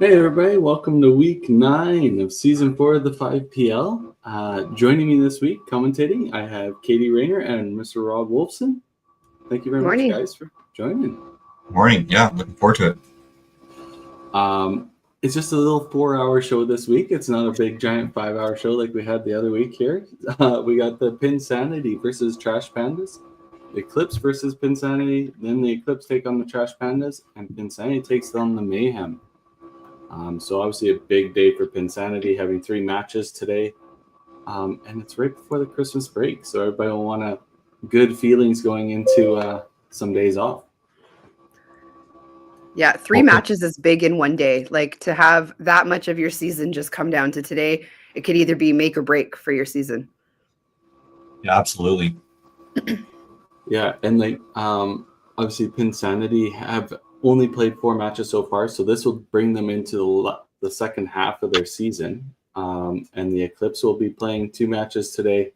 Hey everybody, welcome to week 9 of season 4 of the 5PL. Joining me this week, commentating, I have Katie Rayner and Mr. Rob Wolfson. Thank you very much, guys, for joining. Morning, yeah, looking forward to it. It's just a little 4-hour show this week. It's not a big, giant 5-hour show like we had the other week here. We got the Pinsanity versus Trash Pandas, Eclipse versus Pinsanity, then the Eclipse take on the Trash Pandas, and Pinsanity takes on the Mayhem. So obviously a big day for Pinsanity, having 3 matches today. And it's right before the Christmas break, so everybody will want good feelings going into some days off. Yeah, 3 matches is big in one day. Like, to have that much of your season just come down to today, it could either be make or break for your season. Yeah, absolutely. Yeah, and like obviously Pinsanity have only played 4 matches so far, so this will bring them into the second half of their season. And the Eclipse will be playing 2 matches today.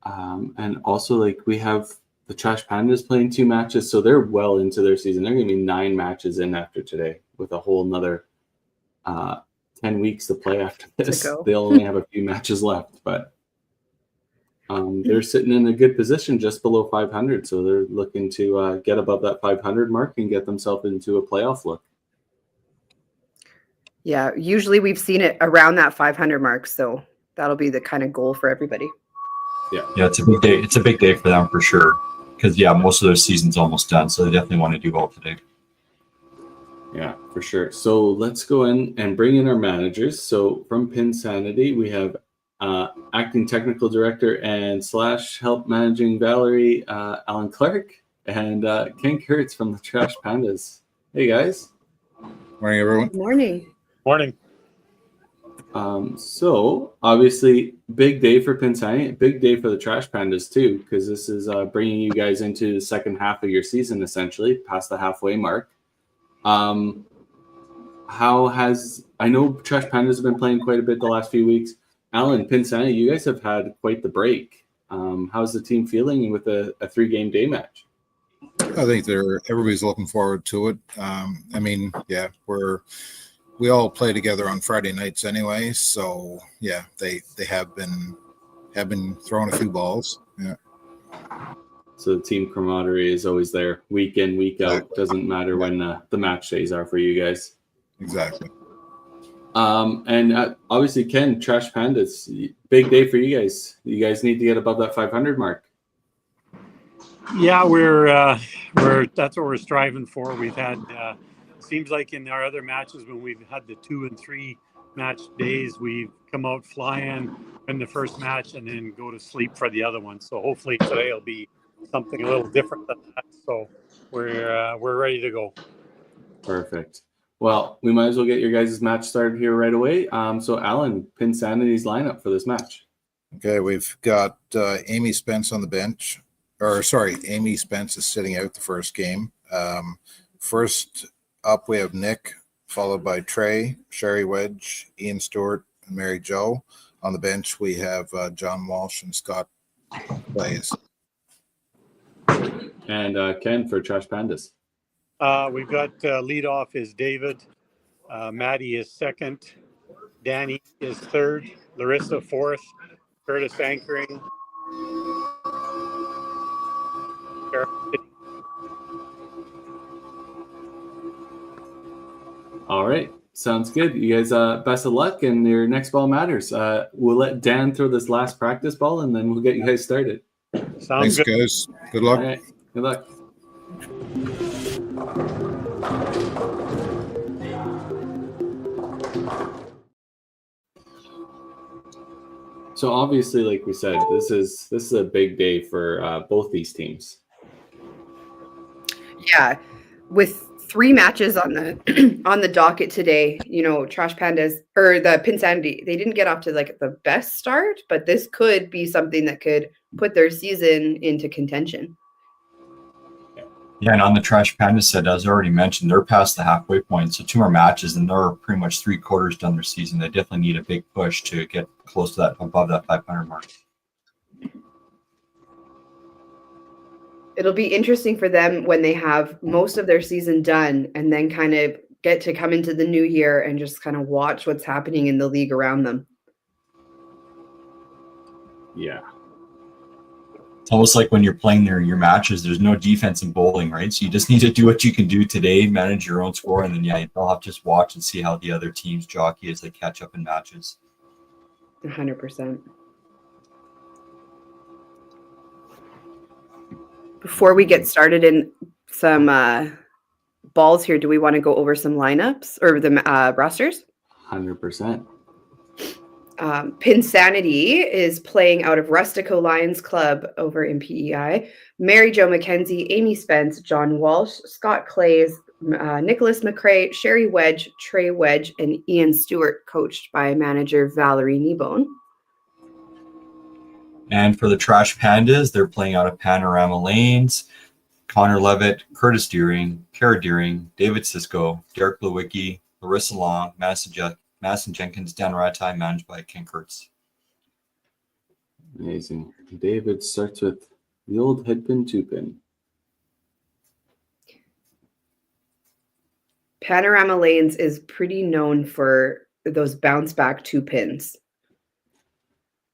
And also, like, we have the Trash Pandas playing 2 matches, so they're well into their season. They're going to be 9 matches in after today, with a whole another 10 weeks to play after this. They'll only have a few matches left, but they're sitting in a good position just below 500, so they're looking to get above that 500 mark and get themselves into a playoff look. Yeah, usually we've seen it around that 500 mark, so that'll be the kind of goal for everybody. Yeah, it's a big day. It's a big day for them for sure, because most of their season's almost done, so they definitely want to do well today. Yeah, for sure. So let's go in and bring in our managers. So from Pinsanity, we have acting technical director and / help managing Valerie, Alan Clark, and Ken Kurtz from the Trash Pandas. Hey guys. Morning, everyone. Good morning. Morning. So obviously big day for Pinsanity, big day for the Trash Pandas too, because this is bringing you guys into the second half of your season, essentially past the halfway mark. I know Trash Pandas have been playing quite a bit the last few weeks. Alan, Pinsanity, you guys have had quite the break. How's the team feeling with a 3-game day match? I think everybody's looking forward to it. We all play together on Friday nights anyway, so yeah, they have been throwing a few balls. Yeah. So the team camaraderie is always there, week in, week out. Doesn't matter when the match days are for you guys. Exactly. And obviously, Ken, Trash Pandas, big day for you guys. You guys need to get above that 500 mark. Yeah, that's what we're striving for. We've had seems like in our other matches when we've had the 2 and 3 match days, we've come out flying in the first match and then go to sleep for the other one. So hopefully today will be something a little different than that. So we're ready to go. Perfect. Well, we might as well get your guys' match started here right away. So Alan, Pinsanity's lineup for this match. Okay, we've got Amy Spence on the bench. Amy Spence is sitting out the first game. First up, we have Nick, followed by Trey, Sherry Wedge, Ian Stewart, and Mary Jo. On the bench, we have John Walsh and Scott Blaze. And Ken for Trash Pandas. We've got lead off is David. Maddie is second. Danny is third. Larissa fourth. Curtis anchoring. All right. Sounds good. You guys, best of luck, and your next ball matters. We'll let Dan throw this last practice ball, and then we'll get you guys started. Thanks, guys. Good luck. All right. Good luck. So obviously, like we said, this is a big day for both these teams. Yeah, with 3 matches on the on the docket today, Trash Pandas or the Pinsanity, they didn't get off to like the best start, but this could be something that could put their season into contention. Yeah, and on the Trash Pandas side, as I already mentioned, they're past the halfway point, so 2 more matches, and they're pretty much 3/4 done their season. They definitely need a big push to get close to that, above that 500 mark. It'll be interesting for them when they have most of their season done and then kind of get to come into the new year and just kind of watch what's happening in the league around them. Yeah. It's almost like when you're playing your matches, there's no defense in bowling, right? So you just need to do what you can do today, manage your own score, and then you'll have to just watch and see how the other teams jockey as they catch up in matches. 100%. Before we get started in some balls here, do we want to go over some lineups or the rosters? 100%. Pinsanity is playing out of Rustico Lions Club over in PEI. Mary Jo McKenzie, Amy Spence, John Walsh, Scott Clays, Nicholas McCrae, Sherry Wedge, Trey Wedge, and Ian Stewart, coached by manager Valerie Kneebone. And for the Trash Pandas, they're playing out of Panorama Lanes. Connor Levitt, Curtis Deering, Kara Deering, David Sisko, Derek Lewicki, Larissa Long, Madison Jenkins, Dan Ratai, managed by Ken Kurtz. Amazing. David starts with the old headpin, two pin. Panorama Lanes is pretty known for those bounce back two pins.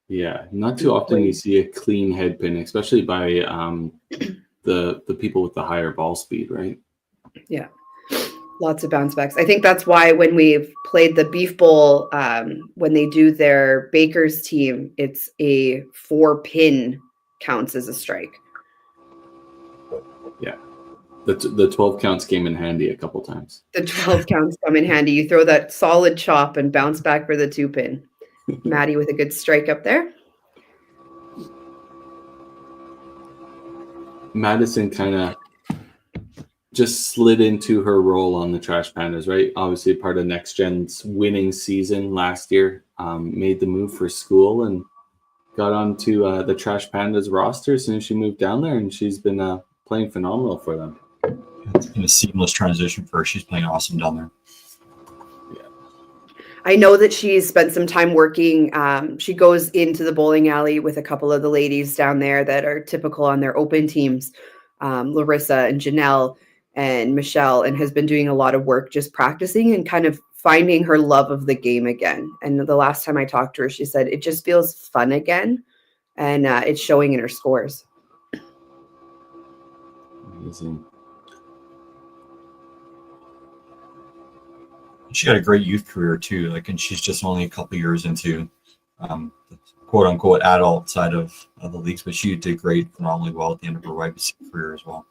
Yeah, not too often you see a clean headpin, especially by the people with the higher ball speed, right? Yeah. Lots of bounce backs. I think that's why when we've played the Beef Bowl, when they do their Baker's team, it's a 4-pin counts as a strike. Yeah. The 12 counts came in handy a couple times. The 12 counts come in handy. You throw that solid chop and bounce back for the 2-pin. Maddie with a good strike up there. Madison kind of just slid into her role on the Trash Pandas, right? Obviously part of Next Gen's winning season last year, made the move for school and got onto the Trash Pandas roster as soon as she moved down there, and she's been playing phenomenal for them. It's been a seamless transition for her. She's playing awesome down there. I know that she's spent some time working. She goes into the bowling alley with a couple of the ladies down there that are typical on their open teams, Larissa and Janelle and Michelle, and has been doing a lot of work just practicing and kind of finding her love of the game again. And the last time I talked to her, she said it just feels fun again, and it's showing in her scores. Amazing. She had a great youth career too. And she's just only a couple years into the quote unquote adult side of the leagues, but she did great, phenomenally well at the end of her YBC career as well.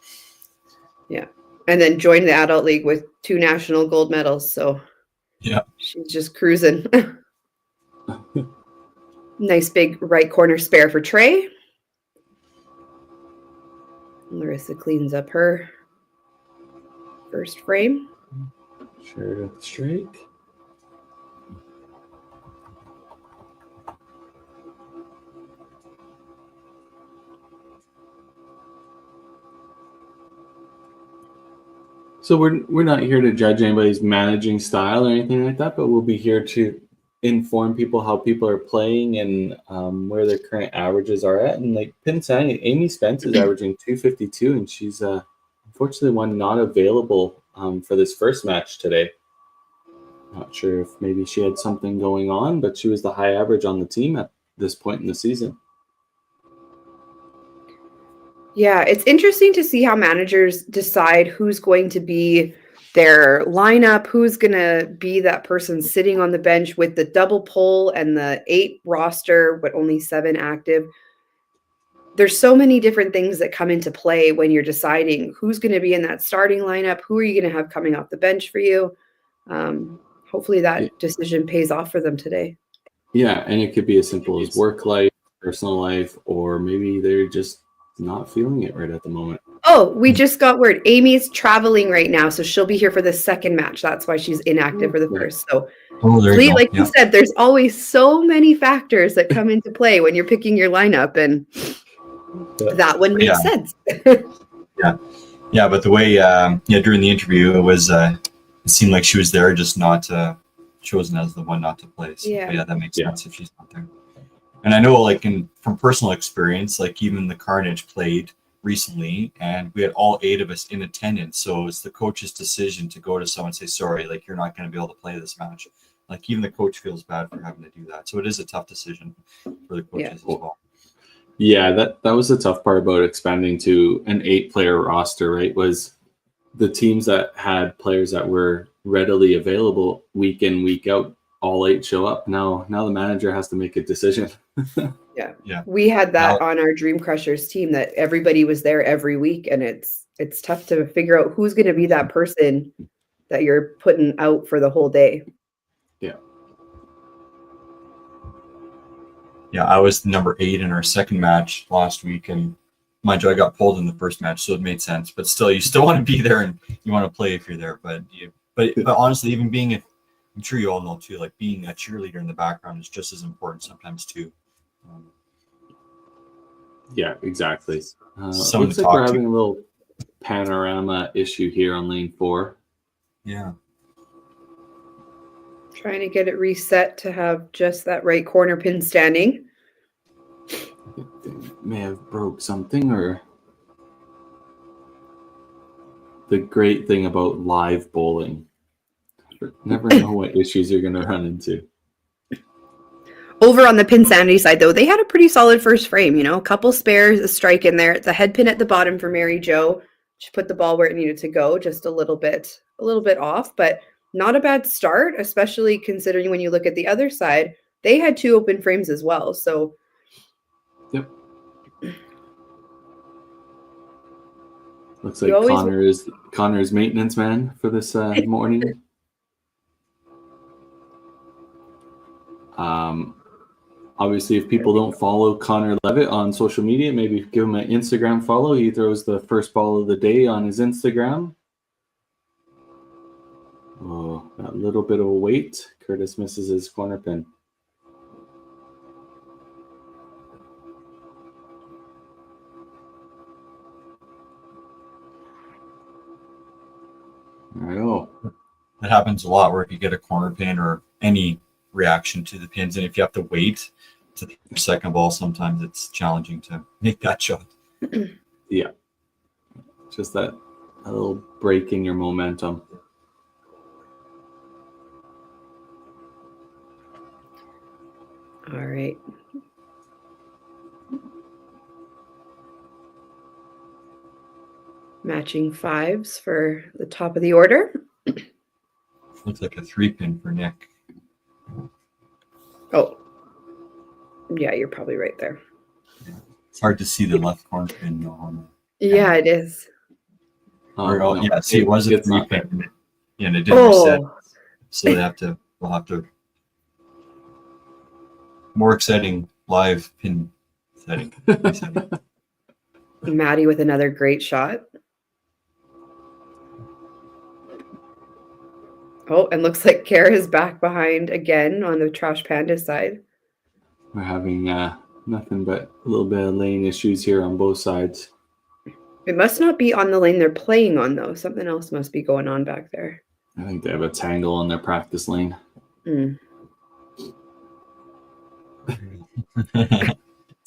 Yeah. And then joined the adult league with 2 national gold medals. So yeah, she's just cruising. Nice big right corner spare for Trey. Larissa cleans up her first frame. Share up the strike. So we're not here to judge anybody's managing style or anything like that, but we'll be here to inform people how people are playing and where their current averages are at. And like Pinsanity, Amy Spence is averaging 252, and she's unfortunately one not available for this first match today. Not sure if maybe she had something going on, but she was the high average on the team at this point in the season. Yeah, it's interesting to see how managers decide who's going to be their lineup, who's going to be that person sitting on the bench with the double pull and the 8 roster, but only 7 active. There's so many different things that come into play when you're deciding who's going to be in that starting lineup, who are you going to have coming off the bench for you. Hopefully that decision pays off for them today. Yeah, and it could be as simple as work life, personal life, or maybe they're just not feeling it right at the moment. Oh, we just got word. Amy's traveling right now, so she'll be here for the second match. That's why she's inactive for the first. So, like you said, there's always so many factors that come into play when you're picking your lineup, and that one makes sense. But the way, during the interview, it was, it seemed like she was there, just not chosen as the one not to play. So, that makes sense if she's not there. And I know, from personal experience, even the Carnage played recently, and we had all 8 of us in attendance. So it's the coach's decision to go to someone and say, sorry, like you're not going to be able to play this match. Like even the coach feels bad for having to do that. So it is a tough decision for the coaches as well. Yeah, that was the tough part about expanding to an 8-player roster, right? Was the teams that had players that were readily available week in, week out, all 8 show up. Now the manager has to make a decision. Yeah. We had that on our Dream Crushers team, that everybody was there every week, and it's tough to figure out who's going to be that person that you're putting out for the whole day. Yeah, I was number 8 in our second match last week, and mind you, I got pulled in the first match, so it made sense. But still, you still want to be there and you want to play if you're there. But honestly, even being I'm sure you all know too, like being a cheerleader in the background is just as important sometimes too. Yeah, exactly. Someone Looks to like we're talk to. having a little panorama issue here on lane 4. Yeah. Trying to get it reset to have just that right corner pin standing. They may have broke something, or the great thing about live bowling, never know what issues you're going to run into. Over on the Pinsanity side, though, they had a pretty solid first frame. A couple spares, a strike in there. It's a head pin at the bottom for Mary Jo. She put the ball where it needed to go, just a little bit off, but not a bad start, especially considering when you look at the other side, they had 2 open frames as well. So, yep. Looks like Connor's maintenance man for this morning. Obviously, if people don't follow Connor Levitt on social media, maybe give him an Instagram follow. He throws the first ball of the day on his Instagram. Oh, that little bit of a wait. Curtis misses his corner pin. That happens a lot where if you get a corner pin or any reaction to the pins, and if you have to wait to the second ball, sometimes it's challenging to make that shot. Yeah. Just that a little break in your momentum. all right. Matching 5s for the top of the order. Looks like a 3-pin for Nick. Oh, yeah, you're probably right there. It's hard to see the left corner pin on. Yeah, it is. No. Yeah, see, it was a It's not 3-pin. Yeah, and it didn't reset. So we'll have to more exciting live pin setting. Maddie with another great shot. Oh, and looks like Kara is back behind again on the Trash Panda side. We're having nothing but a little bit of lane issues here on both sides. It must not be on the lane they're playing on, though. Something else must be going on back there. I think they have a tangle on their practice lane. It's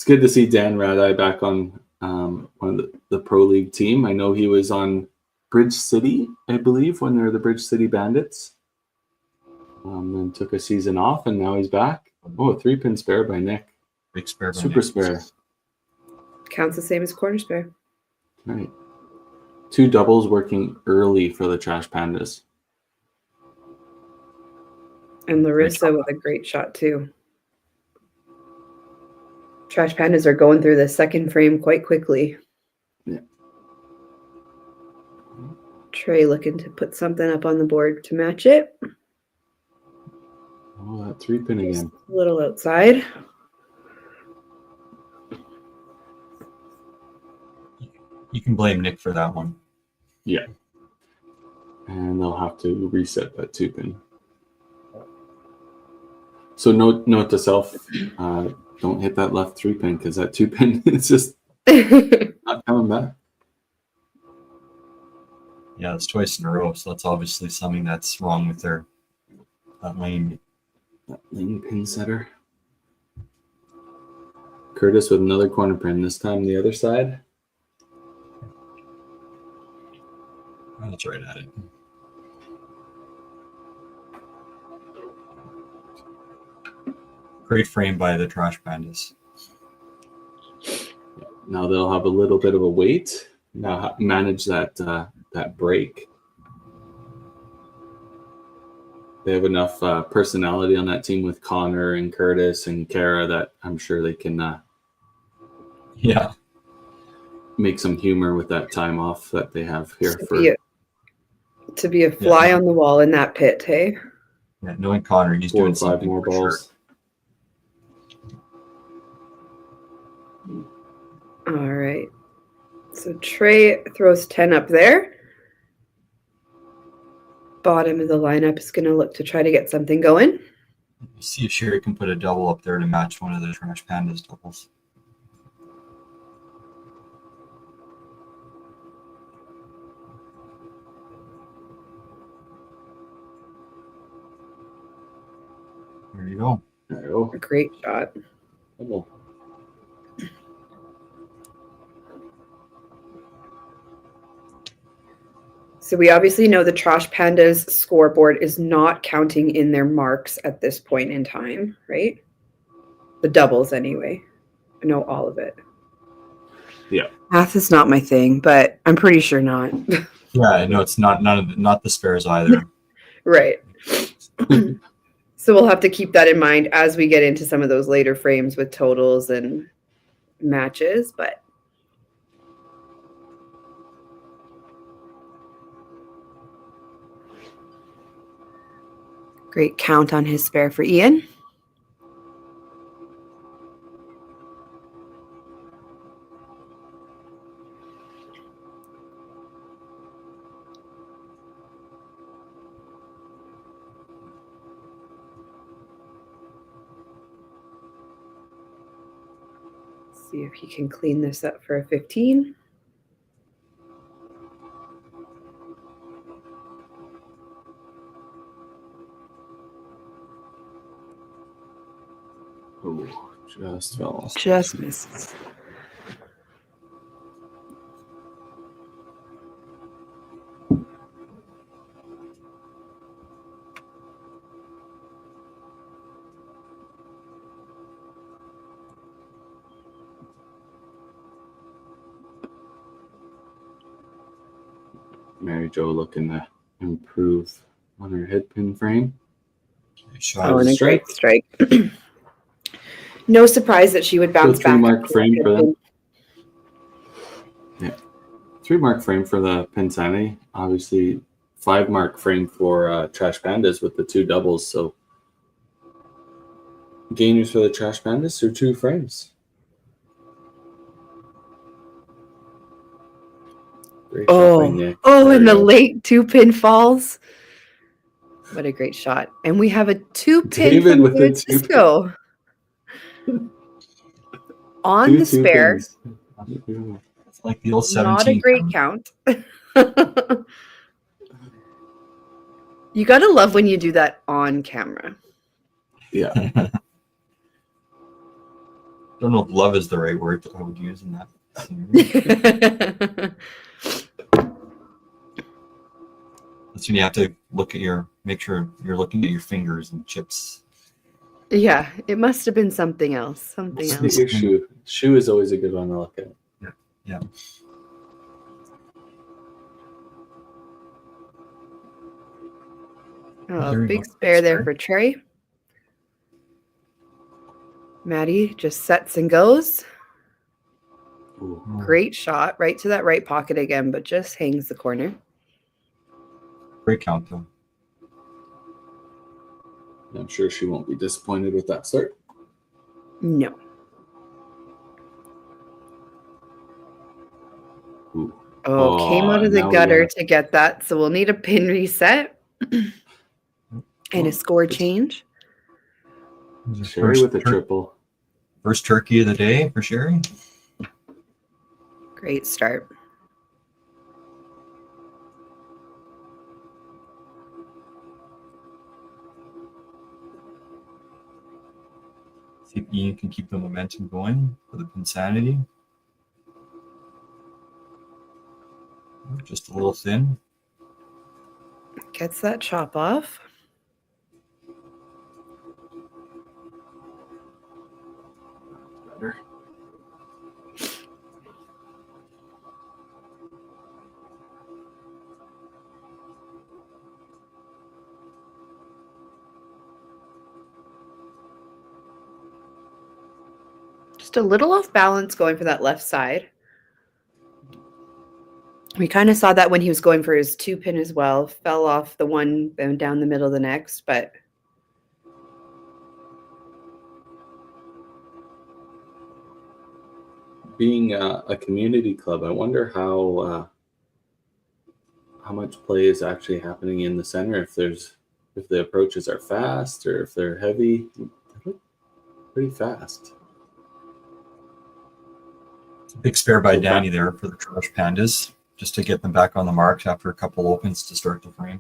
good to see Dan Radai back on one of the Pro League team. I know he was on Bridge City, I believe, when they were the Bridge City Bandits. Then took a season off, and now he's back. Oh, a 3-pin spare by Nick. Big spare by Super Nick. spare. Counts the same as corner spare. Right. 2 doubles working early for the Trash Pandas. And Larissa with a great shot, too. Trash Pandas are going through the second frame quite quickly. Yeah. Trey looking to put something up on the board to match it. Oh, that 3-pin again. A little outside. You can blame Nick for that one. Yeah. And they'll have to reset that 2-pin. So note to self, don't hit that left 3-pin because that 2-pin is just not coming back. Yeah, it's twice in a row, so that's obviously something that's wrong with that lane. That lane pin setter. Curtis with another corner pin, this time the other side. That's right at it. Great frame by the Trash Pandas. Now they'll have a little bit of a wait. Now manage that break. They have enough personality on that team with Connor and Curtis and Kara that I'm sure they can make some humor with that time off that they have here to be a fly on the wall in that pit, hey? Yeah, knowing Connor, he's 4 or doing 5 something more for balls. Sure. All right. So Trey throws 10 up there. Bottom of the lineup is going to look to try to get something going. See if Sherry can put a double up there to match one of the Trash Pandas doubles. There you go. There you go. Great shot. Double. So we obviously know the Trash Pandas scoreboard is not counting in their marks at this point in time, right? The doubles anyway. I know all of it. Yeah. Math is not my thing, but I'm pretty sure not. Yeah, no, it's not not the spares either. Right. So we'll have to keep that in mind as we get into some of those later frames with totals and matches, but great count on his spare for Ian. See if he can clean this up for a 15. Oh, just fell off. Just misses. Mary Jo looking to improve on her head pin frame. Oh, and a great strike. No surprise that she would bounce So 3 back. mark frame for them. Yeah. 3 mark frame for the Pinsanity. Obviously 5 mark frame for Trash Pandas with the 2 doubles. So gainers for the Trash Pandas are 2 frames. Great shot by Nick. And the late 2-pin falls. What a great shot. And we have a 2-pin David from with the David 2-pin. Cisco. On the spare. It's like the old 17. Not a great count. You got to love when you do that on camera. Yeah. Don't know if love is the right word I would use in that. That's when you have to look at make sure you're looking at your fingers and chips. Yeah, it must have been something else. Something Look else. at your shoe. Shoe is always a good one to look at. Yeah. Oh, There you big go. spare there for Trey. Maddie just sets and goes. Ooh. Great shot. Right to that right pocket again, but just hangs the corner. Great count, though. I'm sure she won't be disappointed with that start. No. Ooh. Oh, came out of the now we gutter got- to get that. So we'll need a pin reset and a score change. Sherry with a triple. First turkey of the day for Sherry. Great start. See if Ian can keep the momentum going for the Pinsanity. Just a little thin. Gets that chop off. Better. Just a little off balance going for that left side. We kind of saw that when he was going for his 2-pin as well. Fell off the one, then down the middle of the next, but Being a community club, I wonder how much play is actually happening in the center. If the approaches are fast or if they're heavy. They look pretty fast. Big spare by Danny there for the Trash Pandas, just to get them back on the mark after a couple opens to start the frame.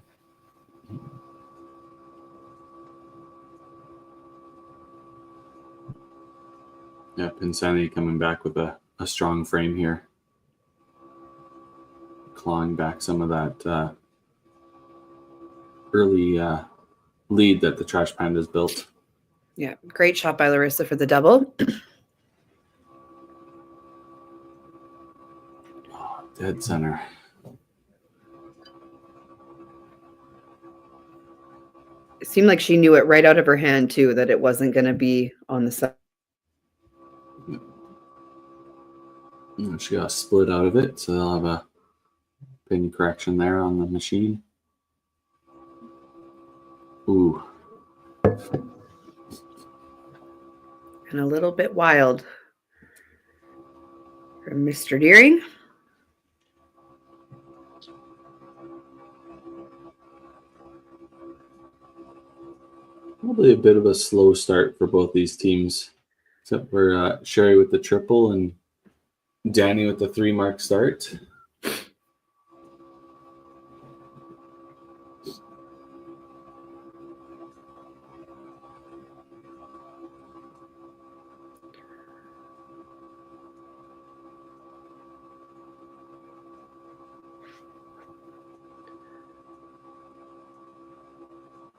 Yeah, Pinsanity coming back with a strong frame here. Clawing back some of that early lead that the Trash Pandas built. yeah, great shot by Larissa for the double. Oh, dead center. It seemed like she knew it right out of her hand too, that it wasn't going to be on the side. She got split out of it, so they'll have a pin correction there on the machine. Ooh. And a little bit wild from Mr. Deering. Probably a bit of a slow start for both these teams, except for Sherry with the triple and Danny with the 3-mark start.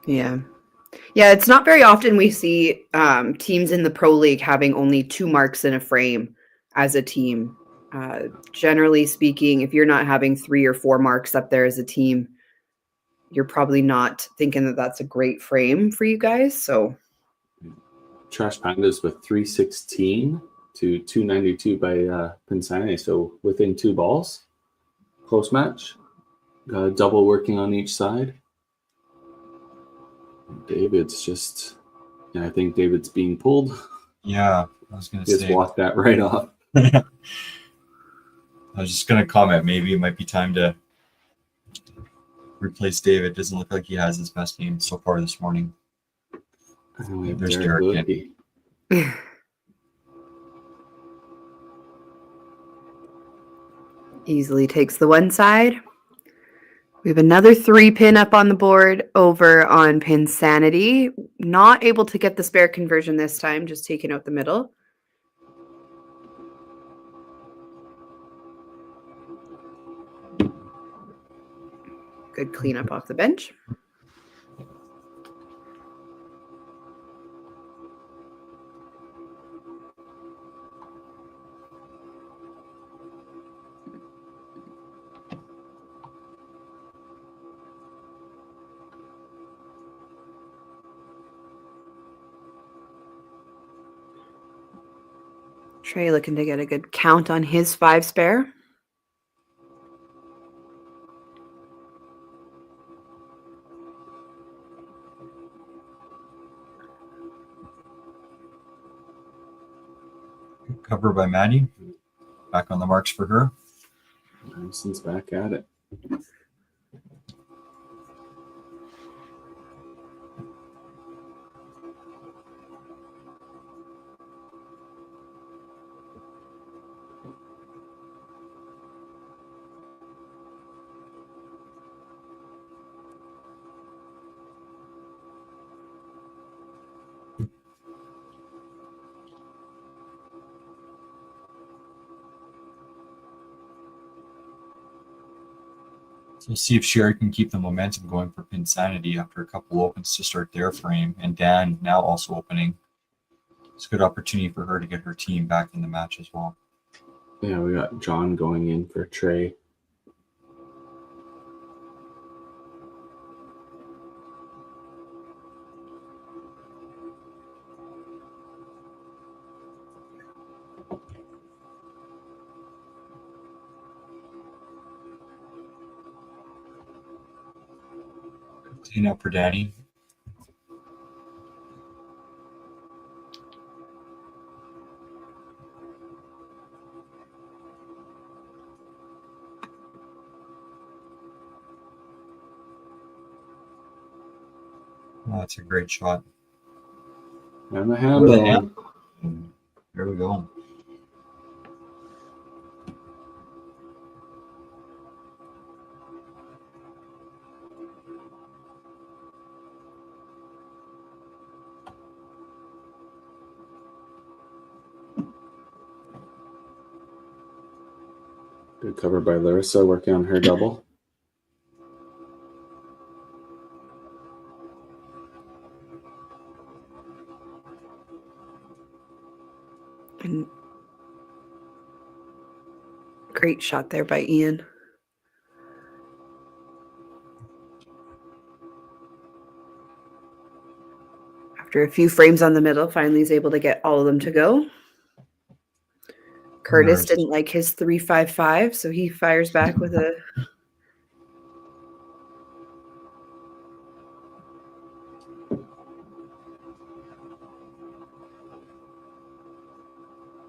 Yeah. Yeah, it's not very often we see teams in the Pro League having only 2 marks in a frame as a team. Generally speaking, if you're not having 3 or 4 marks up there as a team, you're probably not thinking that that's a great frame for you guys. So Trash Pandas with 316 to 292 by Pinsanity, so within 2 balls. Close match. Got a double working on each side. David's just, I think David's being pulled. Yeah, I was going to Just say. walked that right off. I was just going to comment, maybe it might be time to replace David. Doesn't look like he has his best game so far this morning. And we have There's Derek Derek Woodke. easily takes the one side. We have another 3-pin up on the board over on Pinsanity. Not able to get the spare conversion this time, just taking out the middle. Good cleanup off the bench. Trey looking to get a good count on his 5 spare. Cover by Maddie. Back on the marks for her. Nelson's back at it. So we'll see if Sherry can keep the momentum going for Pinsanity after a couple opens to start their frame. And Dan now also opening. It's a good opportunity for her to get her team back in the match as well. Yeah, we got John going in for Trey. Clean up for Danny. Oh, that's a great shot. And the handle. There we go. Good cover by Larissa, working on her double. And great shot there by Ian. After a few frames on the middle, finally is able to get all of them to go. Curtis Nice. didn't like his 3-5-5, so he fires back with a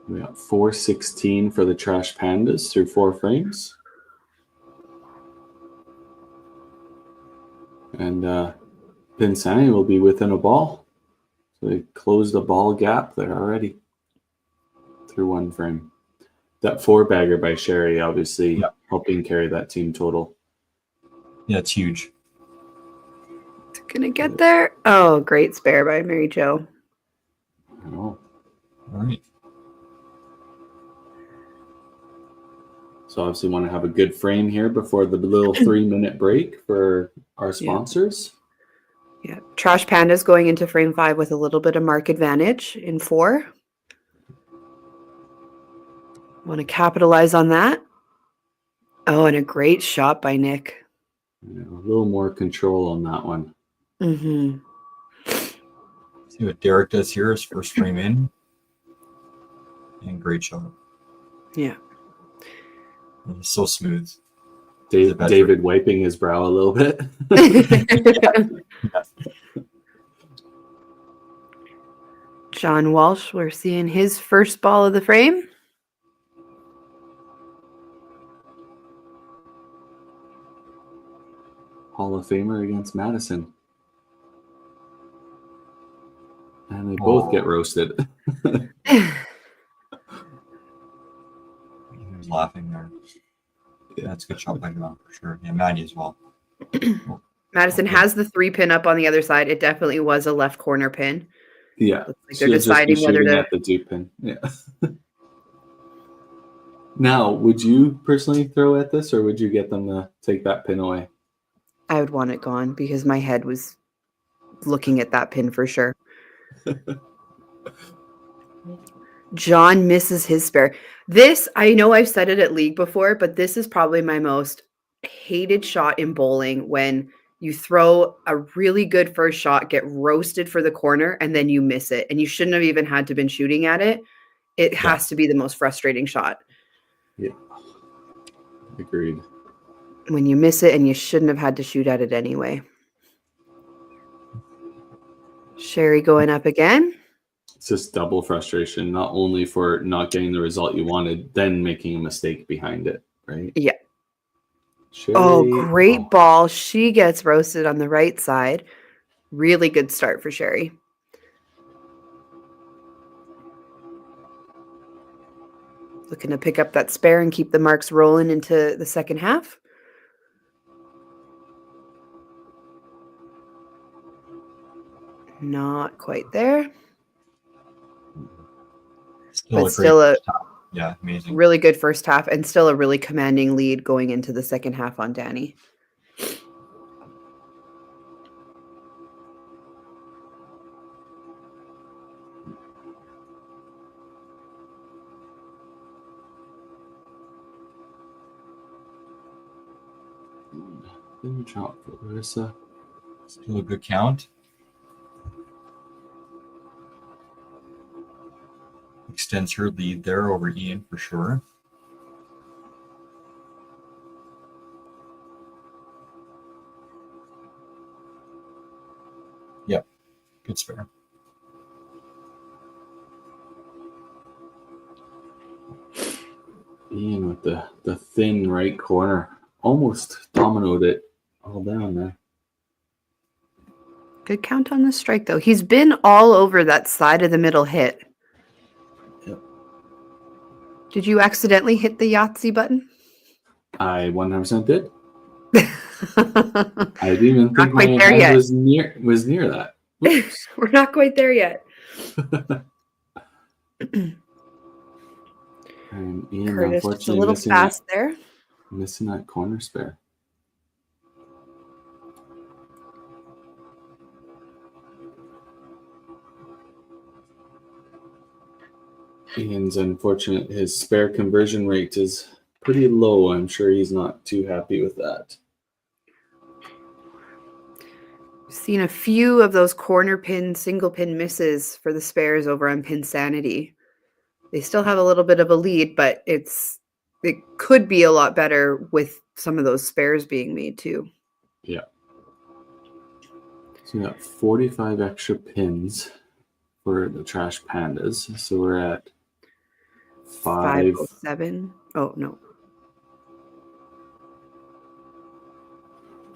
We got 416 for the Trash Pandas through 4 frames. And Pinsanity will be within a ball. So they closed the ball gap there already through 1 frame. That 4-bagger by Sherry obviously helping carry that team total. Yeah, it's huge. gonna get there. Oh, great spare by Mary Jo. Oh. All right. So obviously want to have a good frame here before the little 3-minute break for our sponsors. Yeah, Trash Pandas going into frame 5 with a little bit of mark advantage in 4. Want to capitalize on that. Oh, and a great shot by Nick. Yeah, a little more control on that one. Mm-hmm. See what Derek does here, his first frame in. And great shot. Yeah. And he's so smooth. David wiping his brow a little bit. John Walsh, we're seeing his first ball of the frame. Hall of Famer against Madison. And they both get roasted. He was laughing there. Yeah, that's a good shot by him for sure. Yeah, Maddie as well. Madison has the 3 pin up on the other side. It definitely was a left corner pin. Yeah. Looks like they're deciding whether to at the deep pin. Yeah. Now, would you personally throw at this, or would you get them to take that pin away? I would want it gone because my head was looking at that pin for sure. John misses his spare. This, I know I've said it at League before, but this is probably my most hated shot in bowling, when you throw a really good first shot, get roasted for the corner, and then you miss it. And you shouldn't have even had to been shooting at it. It has to be the most frustrating shot. Yeah. Agreed. When you miss it and you shouldn't have had to shoot at it anyway. Sherry going up again. It's just double frustration, not only for not getting the result you wanted, then making a mistake behind it, right? Yeah. Sherry, Oh, great ball. She gets roasted on the right side. Really good start for Sherry. Looking to pick up that spare and keep the marks rolling into the second half. Not quite there. Still yeah, amazing. Really good first half, and still a really commanding lead going into the second half on Danny. Thin drop for Larissa. Still a good count. Extends her lead there over Ian for sure. Yep, good spare. Ian with the thin right corner. Almost dominoed it all down there. Good count on the strike, though. He's been all over that side of the middle hit. Yep. Did you accidentally hit the Yahtzee button? I 100% did. I didn't even Not think quite my there hand yet. was near that. Whoops. We're not quite there yet. And Ian, Curtis just a unfortunately, little fast there. missing that corner spare. Ian's unfortunate. His spare conversion rate is pretty low. I'm sure he's not too happy with that. Seen a few of those corner pin, single pin misses for the spares over on Pinsanity. They still have a little bit of a lead, but it could be a lot better with some of those spares being made too. Yeah. So we got 45 extra pins for the Trash Pandas. So we're at 507. Oh, no.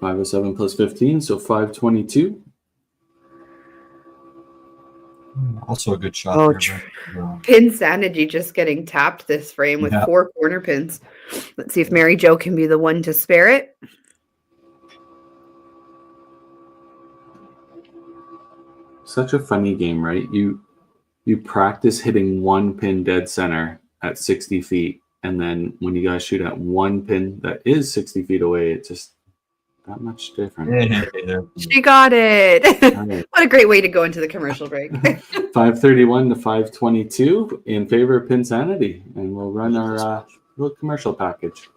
507 plus 15, so 522. Also a good shot. Oh, there, but, Pinsanity just getting tapped this frame with Yeah. 4 corner pins. Let's see if Mary Jo can be the one to spare it. Such a funny game, right? You practice hitting one pin dead center at 60 feet, and then when you guys shoot at one pin that is 60 feet away, it's just that much different. hey, there. She got it. All right. What a great way to go into the commercial break. 531 to 522 in favor of Pinsanity, and we'll run our little commercial package.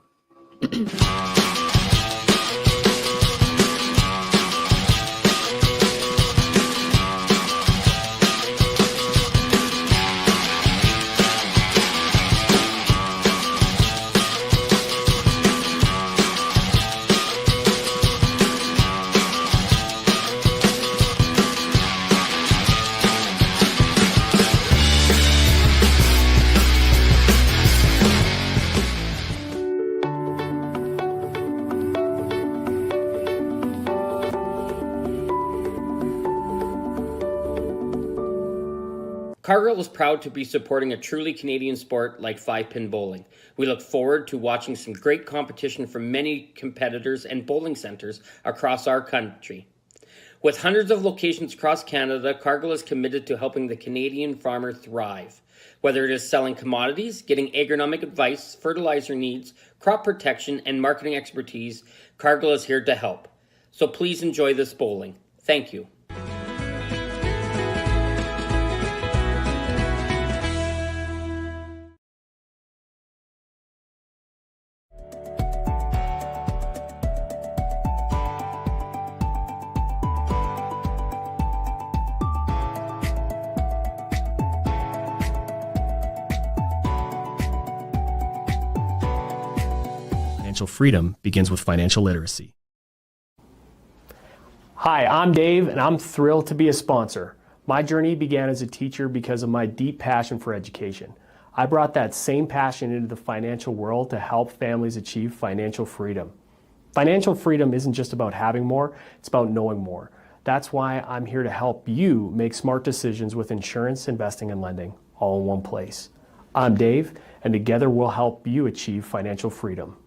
Cargill is proud to be supporting a truly Canadian sport like 5-pin bowling. We look forward to watching some great competition from many competitors and bowling centres across our country. With hundreds of locations across Canada, Cargill is committed to helping the Canadian farmer thrive. Whether it is selling commodities, getting agronomic advice, fertilizer needs, crop protection, and marketing expertise, Cargill is here to help. So please enjoy this bowling. Thank you. Financial freedom begins with financial literacy. Hi, I'm Dave, and I'm thrilled to be a sponsor. My journey began as a teacher because of my deep passion for education. I brought that same passion into the financial world to help families achieve financial freedom. Financial freedom isn't just about having more, it's about knowing more. That's why I'm here to help you make smart decisions with insurance, investing, and lending, all in one place. I'm Dave, and together we'll help you achieve financial freedom.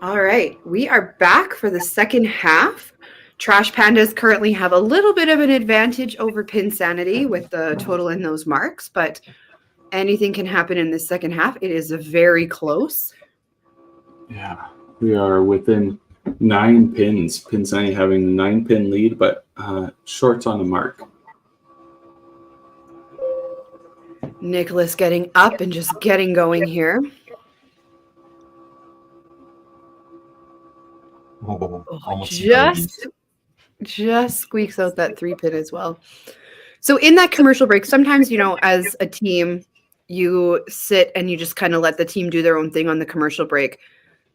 All right, we are back for the second half. Trash Pandas currently have a little bit of an advantage over Pinsanity with the total in those marks, but anything can happen in the second half. It is very close. Yeah, we are within 9 pins. Pinsanity having the 9-pin lead, but shorts on the mark. Nicholas getting up and just getting going here. Oh, almost Just squeaks out that 3-pin as well. So in that commercial break, sometimes, as a team, you sit and you just kind of let the team do their own thing on the commercial break.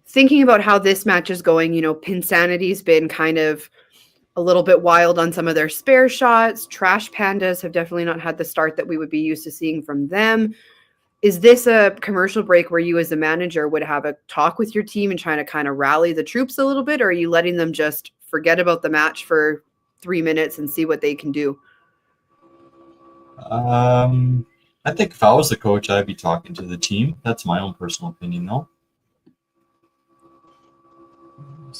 Thinking about how this match is going, Pinsanity's been kind of a little bit wild on some of their spare shots. Trash Pandas have definitely not had the start that we would be used to seeing from them. Is this a commercial break where you as a manager would have a talk with your team and trying to kind of rally the troops a little bit? Or are you letting them just forget about the match for 3 minutes and see what they can do? I think if I was the coach, I'd be talking to the team. That's my own personal opinion, though.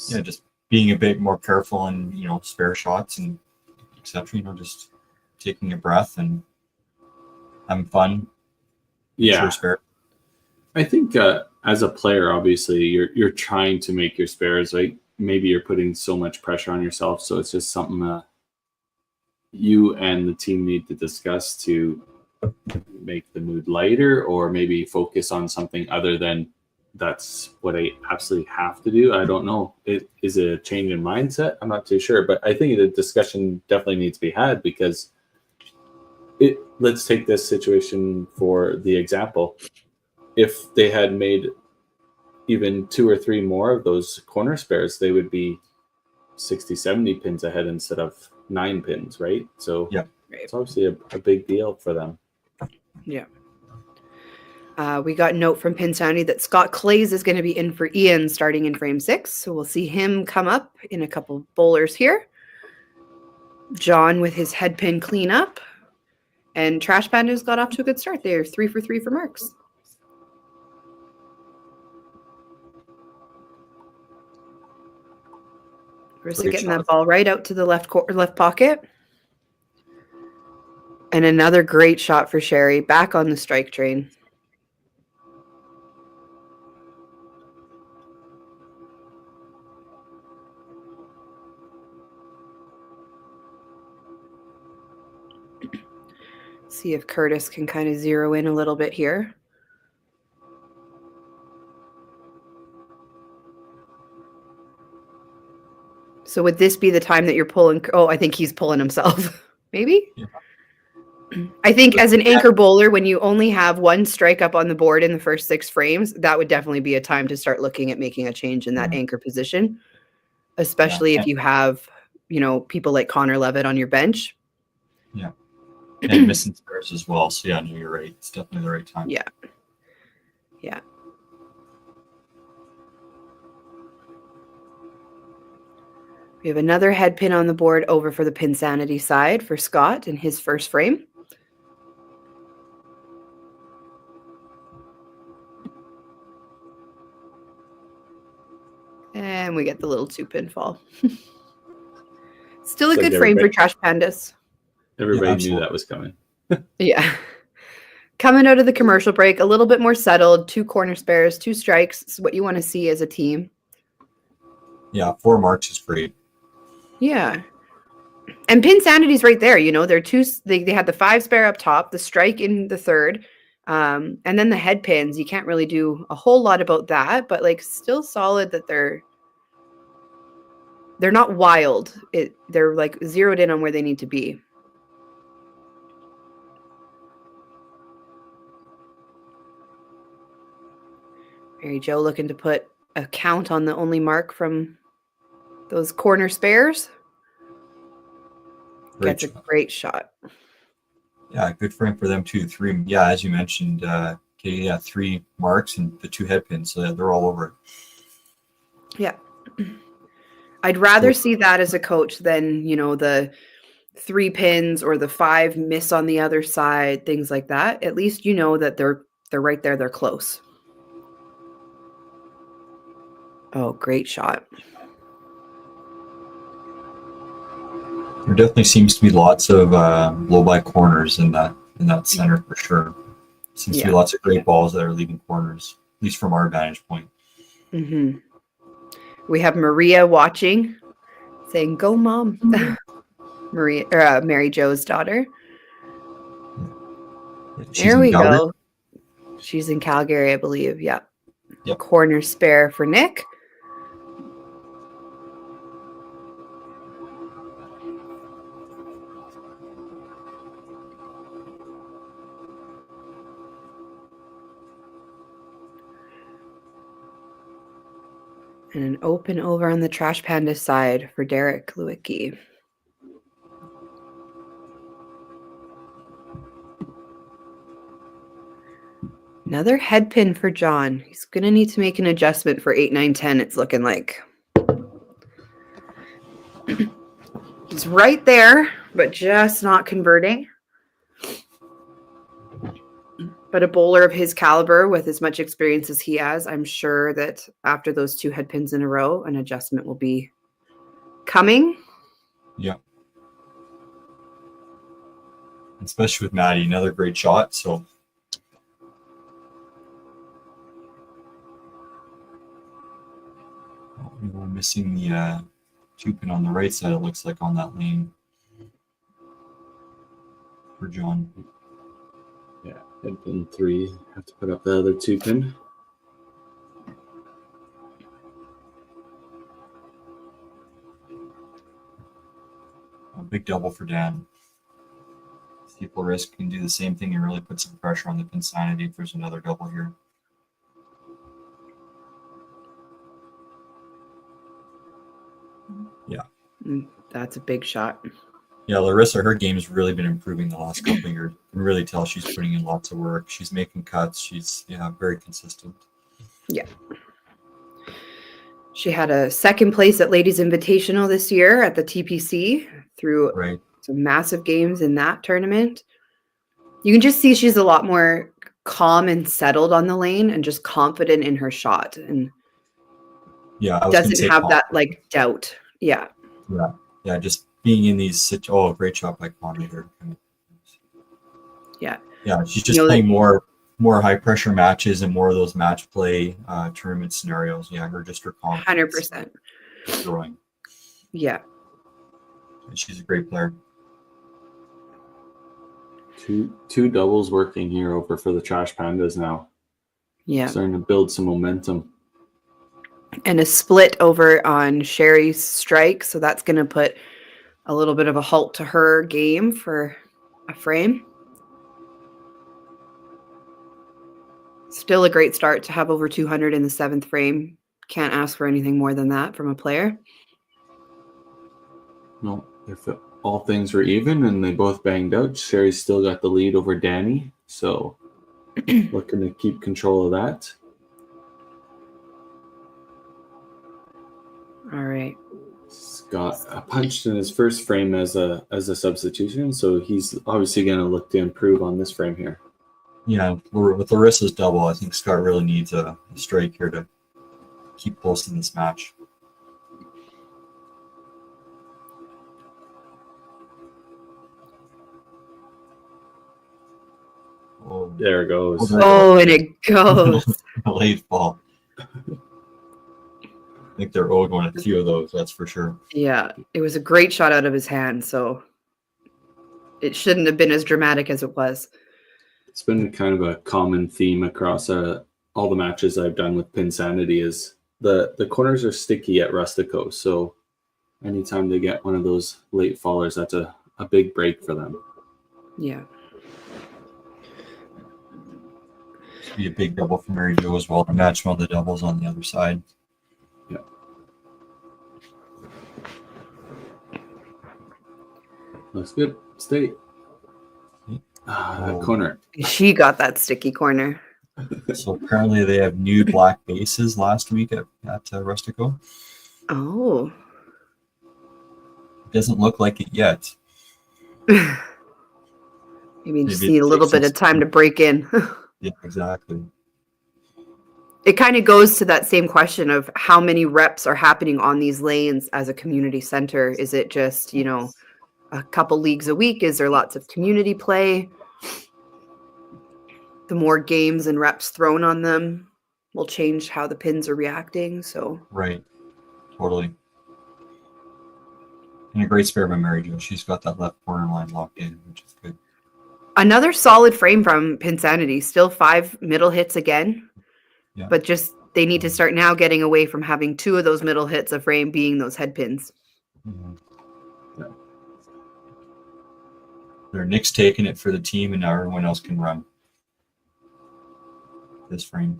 Yeah, just being a bit more careful and, spare shots and etc. Just taking a breath and having fun. Yeah. Sure, spare. I think as a player, obviously, you're trying to make your spares, right? Maybe you're putting so much pressure on yourself, so it's just something you and the team need to discuss to make the mood lighter, or maybe focus on something other than that's what I absolutely have to do. I don't know. Is it a change in mindset? I'm not too sure, but I think the discussion definitely needs to be had, because let's take this situation for the example. If they had made even 2 or 3 more of those corner spares, they would be 60, 70 pins ahead instead of 9 pins, right? So yeah, it's obviously a big deal for them. Yeah. We got a note from Pinsanity that Scott Clays is going to be in for Ian starting in frame 6. So we'll see him come up in a couple bowlers here. John with his head pin cleanup. And Trash Pandas got off to a good start. They're 3 for 3 for marks. Marissa getting that ball right out to the left pocket. And another great shot for Sherry. Back on the strike train. See if Curtis can kind of zero in a little bit here. So would this be the time that you're pulling? Oh, I think he's pulling himself. Maybe? Yeah. I think as an anchor bowler, when you only have 1 strike up on the board in the first 6 frames, that would definitely be a time to start looking at making a change in that anchor position, especially if you have, people like Connor Levitt on your bench. Yeah. And missing spares as well. So yeah, no, you're right. It's definitely the right time. Yeah. Yeah. We have another head pin on the board over for the Pinsanity side for Scott in his first frame. And we get the little 2-pin fall. Still a good frame for Trash Pandas. Everybody knew that was coming. Yeah. Coming out of the commercial break, a little bit more settled. 2 corner spares, 2 strikes. This is what you want to see as a team. Yeah, 4 marks is great. Yeah. And Pinsanity's right there. They're they had the 5 spare up top, the strike in the third, and then the head pins. You can't really do a whole lot about that, but still solid that they're not wild. They're zeroed in on where they need to be. Mary Jo looking to put a count on the only mark from those corner spares. Gets a great shot. Yeah, good frame for them too. 3, yeah, as you mentioned, 3 marks and the 2 head pins, so they're all over it. Yeah. I'd rather see that as a coach than, the 3 pins or the 5 miss on the other side, things like that. At least that they're right there, they're close. Oh, great shot. There definitely seems to be lots of low by corners in that center for sure. Seems to be lots of great balls that are leaving corners, at least from our vantage point. Mm-hmm. We have Maria watching, saying, "Go, Mom." Mary Jo's daughter. There we go. She's in Calgary, I believe. Yeah. Yep. Corner spare for Nick. And an open over on the Trash Panda side for Derek Lewicki. Another head pin for John. He's going to need to make an adjustment for 8, 9, 10, it's looking like. He's right there, but just not converting. But a bowler of his caliber with as much experience as he has, I'm sure that after those 2 head pins in a row, an adjustment will be coming. Yeah. Especially with Maddie, another great shot. So we're missing the 2 pin on the right side, it looks like, on that lane for John. Yeah, head pin 3. Have to put up the other 2 pin. A big double for Dan. See if Larissa can do the same thing and really put some pressure on the Pinsanity if there's another double here. Yeah. That's a big shot. Yeah, Larissa, her game's really been improving the last couple of years. You can really tell she's putting in lots of work. She's making cuts. She's very consistent. Yeah. She had a 2nd place at Ladies Invitational this year at the TPC through some massive games in that tournament. You can just see she's a lot more calm and settled on the lane and just confident in her shot and doesn't have that like doubt. Yeah. Yeah, just being in these great shot by Connie here. Yeah. Yeah, she's just playing more high pressure matches and more of those match play tournament scenarios. Yeah, her confidence. 100%. Growing. Yeah. And she's a great player. Two doubles working here over for the Trash Pandas now. Yeah. Starting to build some momentum. And a split over on Sherry's strike. So that's going to put a little bit of a halt to her game for a frame. Still a great start to have over 200 in the 7th frame. Can't ask for anything more than that from a player. No, if all things were even and they both banged out, Sherry's still got the lead over Danny. So looking to keep control of that. All right. Scott punched in his first frame as a substitution, so he's obviously going to look to improve on this frame here. Yeah, with Larissa's double, I think Scott really needs a strike here to keep close in this match. Oh, there it goes. Oh, and it goes. A late ball. I think they're all going a few of those, that's for sure. Yeah, it was a great shot out of his hand, so it shouldn't have been as dramatic as it was. It's been kind of a common theme across all the matches I've done with Pinsanity is the corners are sticky at Rustico, so anytime they get one of those late fallers, that's a big break for them. Yeah. Should be a big double for Mary Jo as well to match one of the doubles on the other side. Yeah. Looks good. Stay. That corner. She got that sticky corner. So apparently they have new black bases last week at Rustico. Oh. It doesn't look like it yet. Maybe just need a little bit of time to break in. Yeah, exactly. it kind of goes to that same question of how many reps are happening on these lanes as a community center. Is it just, a couple leagues a week? Is there lots of community play? The more games and reps thrown on them will change how the pins are reacting. So Right. Totally. And a great spare by Mary Jo. She's got that left corner line locked in, which is good. another solid frame from Pinsanity. Still 5 middle hits again. Yeah. But just they need to start now getting away from having 2 of those middle hits of frame being those head pins. Mm-hmm. Yeah. Nick's taking it for the team, and now everyone else can run this frame.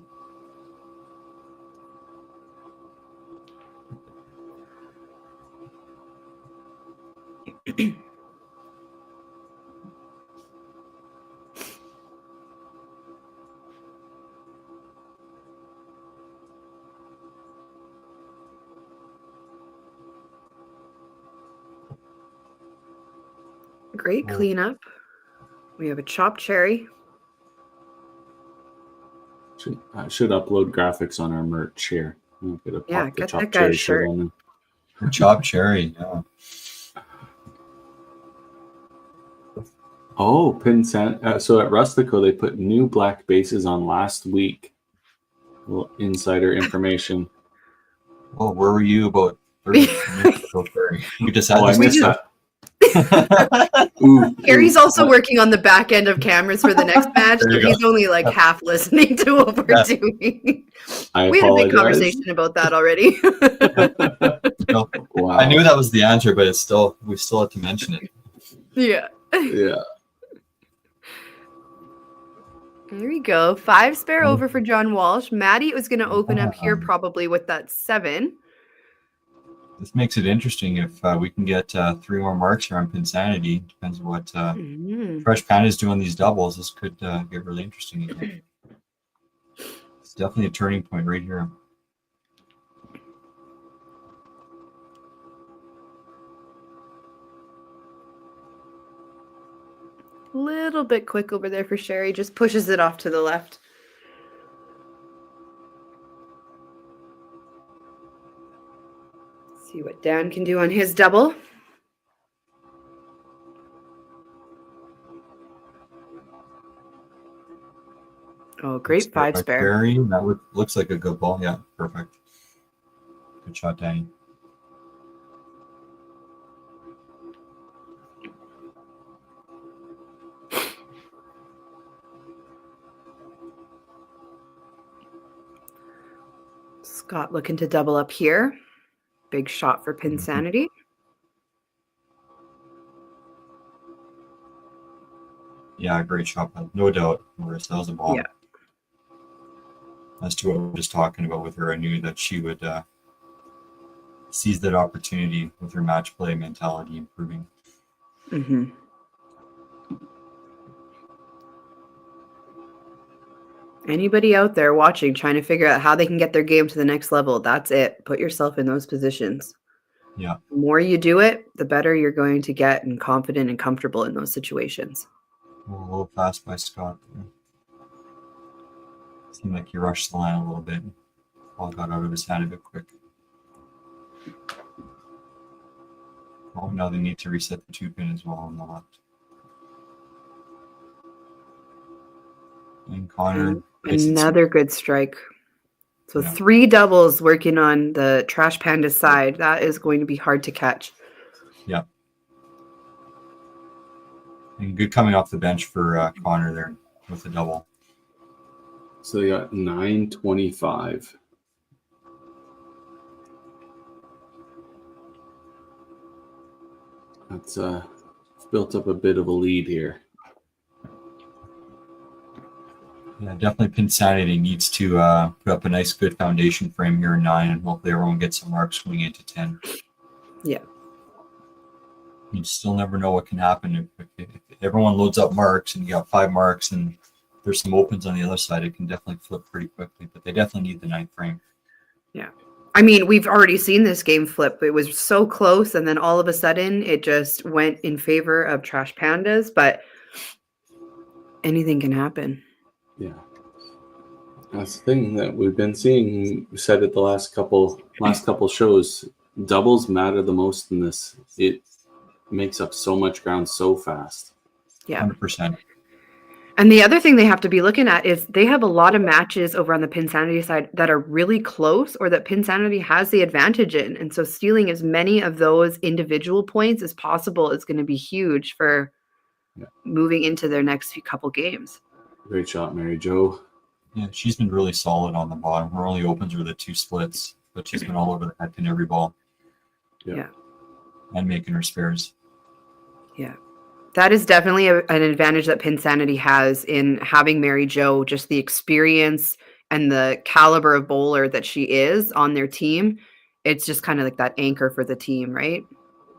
Great cleanup. We have a chopped cherry. Should upload graphics on our merch here. Yeah, get that guy's shirt. On the chopped cherry. Yeah. Oh, so at Rustico they put new black bases on last week. A little insider information. Oh, where were you about 30 minutes ago, Barry? You just had I missed that. Gary's also working on the back end of cameras for the next match, so he's only like half listening to what we're doing. We had a big conversation about that already. Wow. I knew that was the answer, but we still have to mention it. Yeah. Yeah. There we go. 5 spare over for John Walsh. Maddie was going to open up here probably with that 7. This makes it interesting if we can get 3 more marks here on Pinsanity. Depends on what Fresh Pandas doing these doubles. This could get really interesting again. It's definitely a turning point right here. Little bit quick over there for Sherry. Just pushes it off to the left. See what Dan can do on his double. Oh, great 5 spare. Barry, that looks like a good ball. Yeah, perfect. Good shot, Danny. Scott looking to double up here. Big shot for Pinsanity. Yeah, great shot. No doubt. Marissa, that was a ball. Yeah. As to what we were just talking about with her, I knew that she would seize that opportunity with her match play mentality improving. Mm-hmm. Anybody out there watching, trying to figure out how they can get their game to the next level, that's it. Put yourself in those positions. Yeah. The more you do it, the better you're going to get and confident and comfortable in those situations. A little fast by Scott. Seemed like he rushed the line a little bit. Ball got out of his hand a bit quick. Oh, now they need to reset the 2-pin as well on the left. And Connor. Another good strike. So 3 doubles working on the Trash Panda side. That is going to be hard to catch. Yeah. And good coming off the bench for Connor there with the double. So they got 925. That's built up a bit of a lead here. Yeah, definitely Pinsanity needs to put up a nice, good foundation frame here in 9, and hopefully everyone gets some marks swing into 10. Yeah. You still never know what can happen. If everyone loads up marks and you got 5 marks and there's some opens on the other side, it can definitely flip pretty quickly, but they definitely need the 9th frame. Yeah. I mean, we've already seen this game flip. It was so close, and then all of a sudden it just went in favor of Trash Pandas, but anything can happen. Yeah. That's the thing that we've been seeing. We said it the last couple shows. Doubles matter the most in this. It makes up so much ground so fast. Yeah. 100%. And the other thing they have to be looking at is they have a lot of matches over on the Pinsanity side that are really close or that Pinsanity has the advantage in. And so stealing as many of those individual points as possible is going to be huge for moving into their next few couple games. Great shot, Mary Jo. Yeah, she's been really solid on the bottom. Her only opens are the 2 splits, but she's been all over the head in every ball. Yeah. And making her spares. Yeah. That is definitely an advantage that Pinsanity has in having Mary Jo, just the experience and the caliber of bowler that she is on their team. It's just kind of like that anchor for the team, right?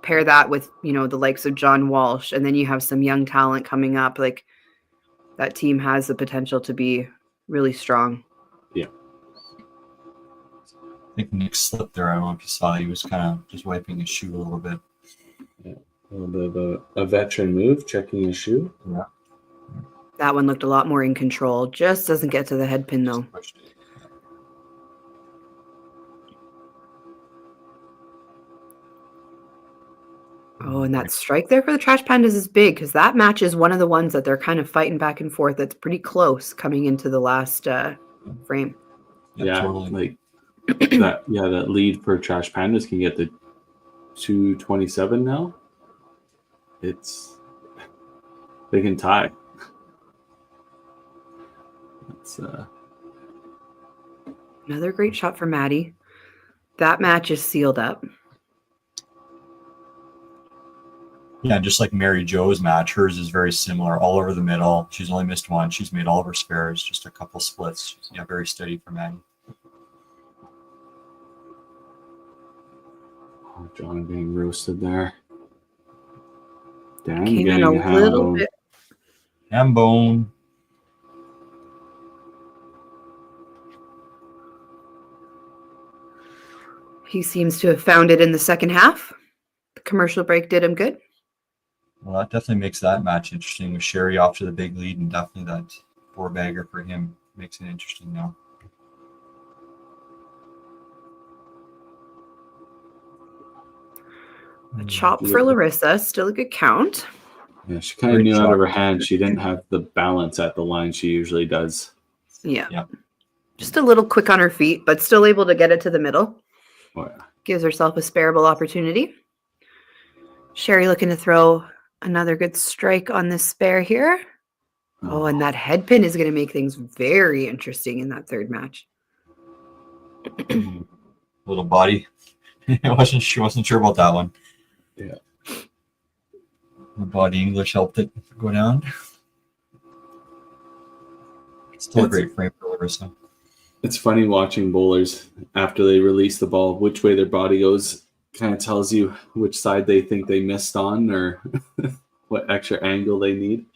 Pair that with, the likes of John Walsh, and then you have some young talent coming up. Like, that team has the potential to be really strong. Yeah. I think Nick slipped there. I don't know if you saw. He was kind of just wiping his shoe a little bit. Yeah. A little bit of a veteran move, checking his shoe. Yeah. That one looked a lot more in control. Just doesn't get to the head pin, though. Oh, and that strike there for the Trash Pandas is big because that match is one of the ones that they're kind of fighting back and forth. That's pretty close coming into the last frame. Yeah, totally. like that. Yeah, that lead for Trash Pandas can get to 227 now. They can tie. It's Another great shot for Maddie. That match is sealed up. Yeah, just like Mary Jo's match, hers is very similar, all over the middle. She's only missed one. She's made all of her spares, just a couple splits. Yeah, very steady for Maddie. Oh, John being roasted there. Dan Came in getting a little hammered. bit. Ham bone. He seems to have found it in the second half. The commercial break did him good. Well, that definitely makes that match interesting with Sherry off to the big lead, and definitely that 4-bagger for him makes it interesting now. A chop for Larissa, still a good count. Yeah, she kind of knew out of her hand. She didn't have the balance at the line she usually does. Yeah. Just a little quick on her feet, but still able to get it to the middle. Oh, yeah. Gives herself a spareable opportunity. Sherry looking to throw another good strike on this spare here. Oh, and that head pin is going to make things very interesting in that third match. Little body. She wasn't sure about that one. Yeah. The body English helped it go down. Still a great frame for Larissa. It's funny watching bowlers after they release the ball, which way their body goes kind of tells you which side they think they missed on or what extra angle they need.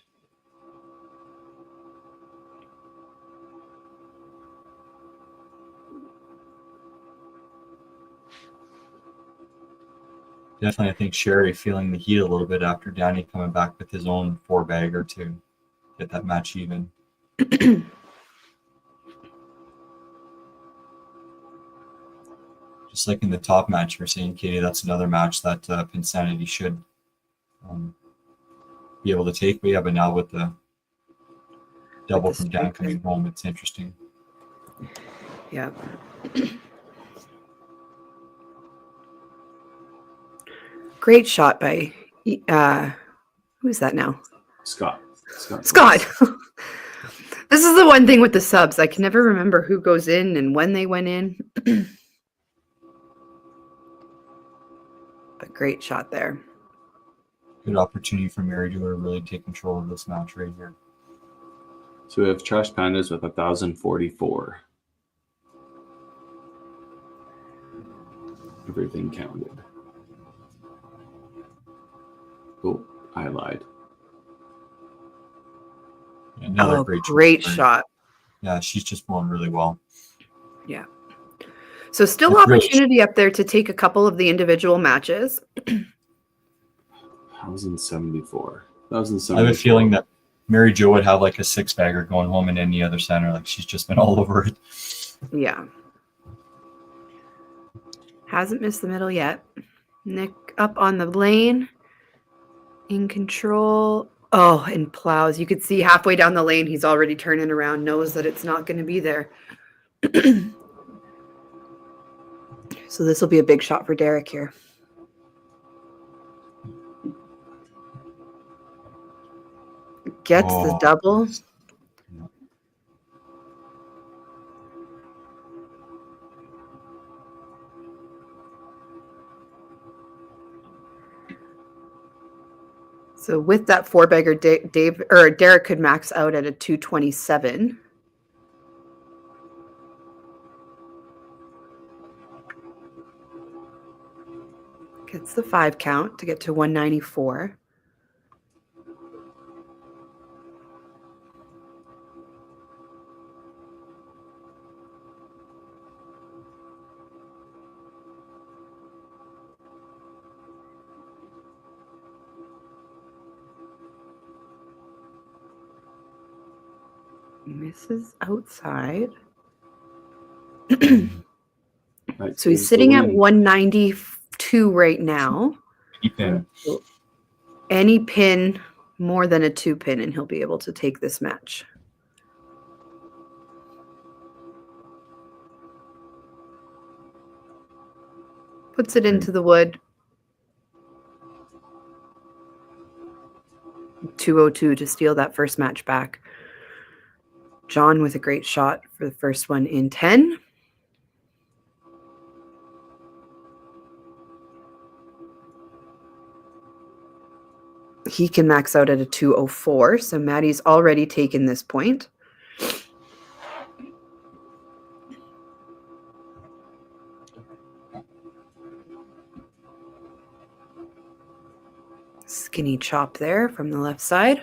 Definitely, I think Sherry feeling the heat a little bit after Danny coming back with his own 4-bagger to get that match even. Just like in the top match you're saying, Katie, that's another match that Pinsanity should be able to take. But now with the double from Dan coming home, it's interesting. Yeah. Great shot by who's that now? Scott. This is the one thing with the subs. I can never remember who goes in and when they went in. But great shot there. Good opportunity for Mary Jo to really take control of this match right here. So we have Trash Pandas with 1,044. Everything counted. Oh, I lied. Another great shot. Yeah, she's just bowling really well. Yeah. So still That's opportunity up there to take a couple of the individual matches. 1,074. I have a feeling that Mary Jo would have like a 6-bagger going home in any other center. Like she's just been all over it. Yeah. Hasn't missed the middle yet. Nick up on the lane. In control. Oh, and plows. You could see halfway down the lane, he's already turning around, knows that it's not going to be there. So this will be a big shot for Derek here. Gets the double. So with that 4-bagger, Derek could max out at a 227. Gets the 5 count to get to 194. Misses outside. So he's sitting at 192 right now. Any pin more than a 2 pin, and he'll be able to take this match. Puts it into the wood. 202 to steal that first match back. John with a great shot for the first one in 10. He can max out at a 204, so Maddie's already taken this point. Skinny chop there from the left side.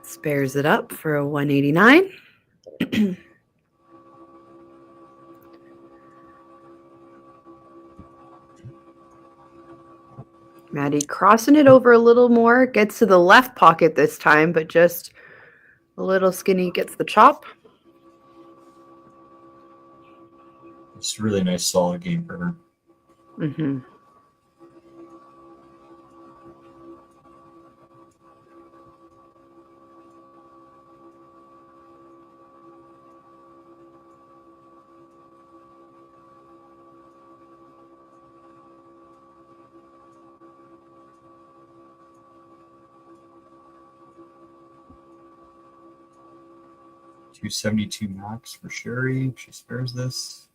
Spares it up for a 189. Maddie crossing it over a little more. Gets to the left pocket this time, but just a little skinny gets the chop. It's a really nice, solid game for her. Mm-hmm. $272 max for Sherry. She spares this.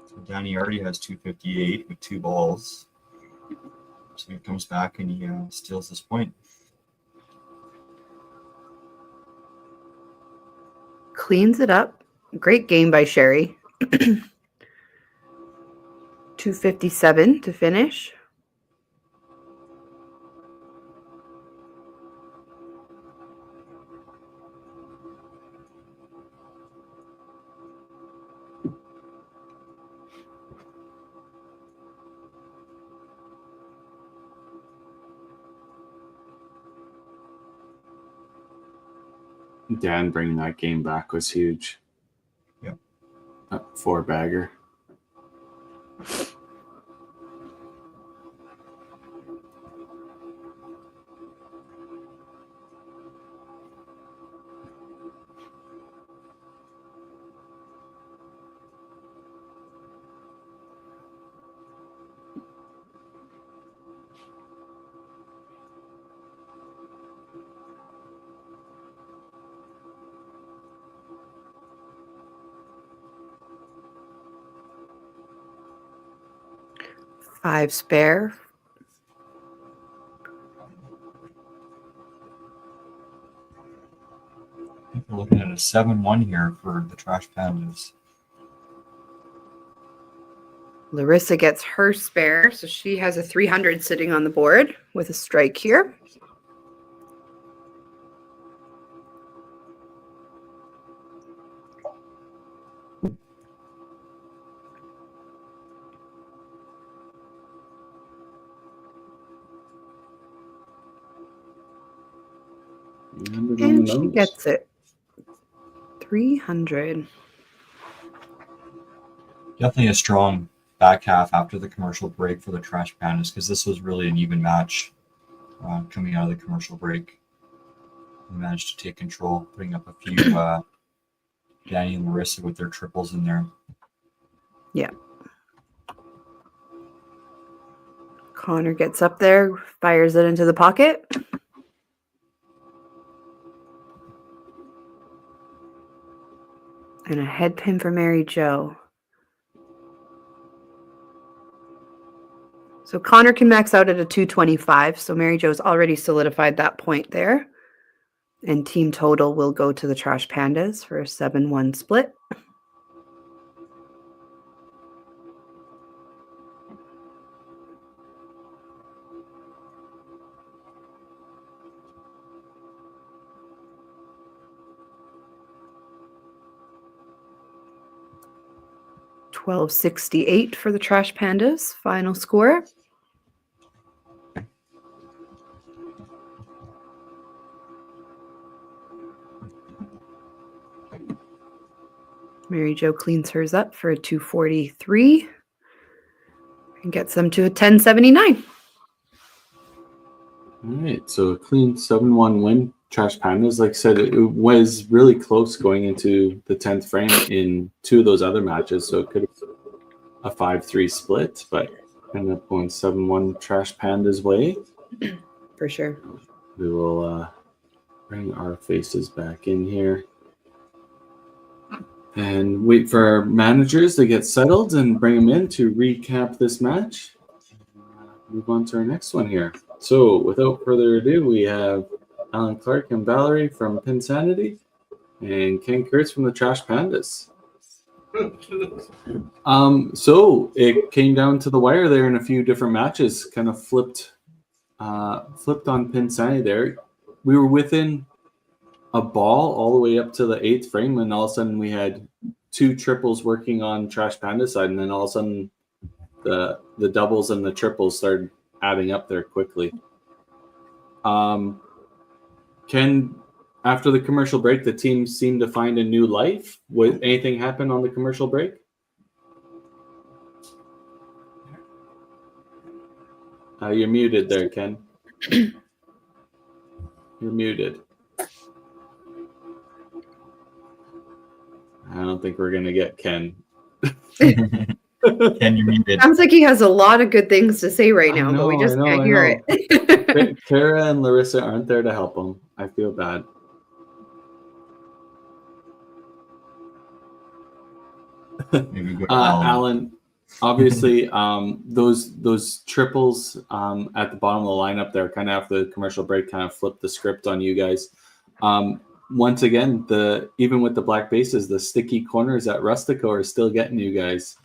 So Danny already has 258 with 2 balls. So he comes back and he steals this point. Cleans it up. Great game by Sherry. 257 to finish. Dan bringing that game back was huge. Yep. 4-bagger. Five spare. I think we're looking at a 7-1 here for the Trash Pandas. Larissa gets her spare, so she has a 300 sitting on the board with a strike here. And she gets it. 300. Definitely a strong back half after the commercial break for the Trash Pandas, because this was really an even match coming out of the commercial break. They managed to take control, putting up a few Danny and Larissa with their triples in there. Yeah. Connor gets up there, fires it into the pocket. And a head pin for Mary Jo. So Connor can max out at a 225. So Mary Jo's already solidified that point there. And team total will go to the Trash Pandas for a 7-1 split. $12.68 for the Trash Pandas. Final score. Mary Jo cleans hers up for a 243 and gets them to a 1079. All right, so a clean 7-1 win. Trash Pandas, like I said, it was really close going into the 10th frame in two of those other matches, so it could have a 5-3 split, but ended up going 7-1 Trash Pandas way. For sure. We will bring our faces back in here and wait for our managers to get settled and bring them in to recap this match. Move on to our next one here. So without further ado, we have Alan Clark and Valerie from Pinsanity and Ken Kurtz from the Trash Pandas. So it came down to the wire there in a few different matches, kind of flipped on Pinsanity there. We were within a ball all the way up to the 8th frame, and all of a sudden we had two triples working on Trash Panda side, and then all of a sudden the doubles and the triples started adding up there quickly. Ken, after the commercial break, the team seemed to find a new life. Would anything happen on the commercial break? You're muted there, Ken. You're muted. I don't think we're going to get Ken. Ken, you're muted. Sounds like he has a lot of good things to say right now, but we just can't hear it. Kara and Larissa aren't there to help him. I feel bad. Maybe go Alan, obviously, those triples at the bottom of the lineup there, kind of after the commercial break, kind of flipped the script on you guys. Once again, even with the black bases, the sticky corners at Rustico are still getting you guys.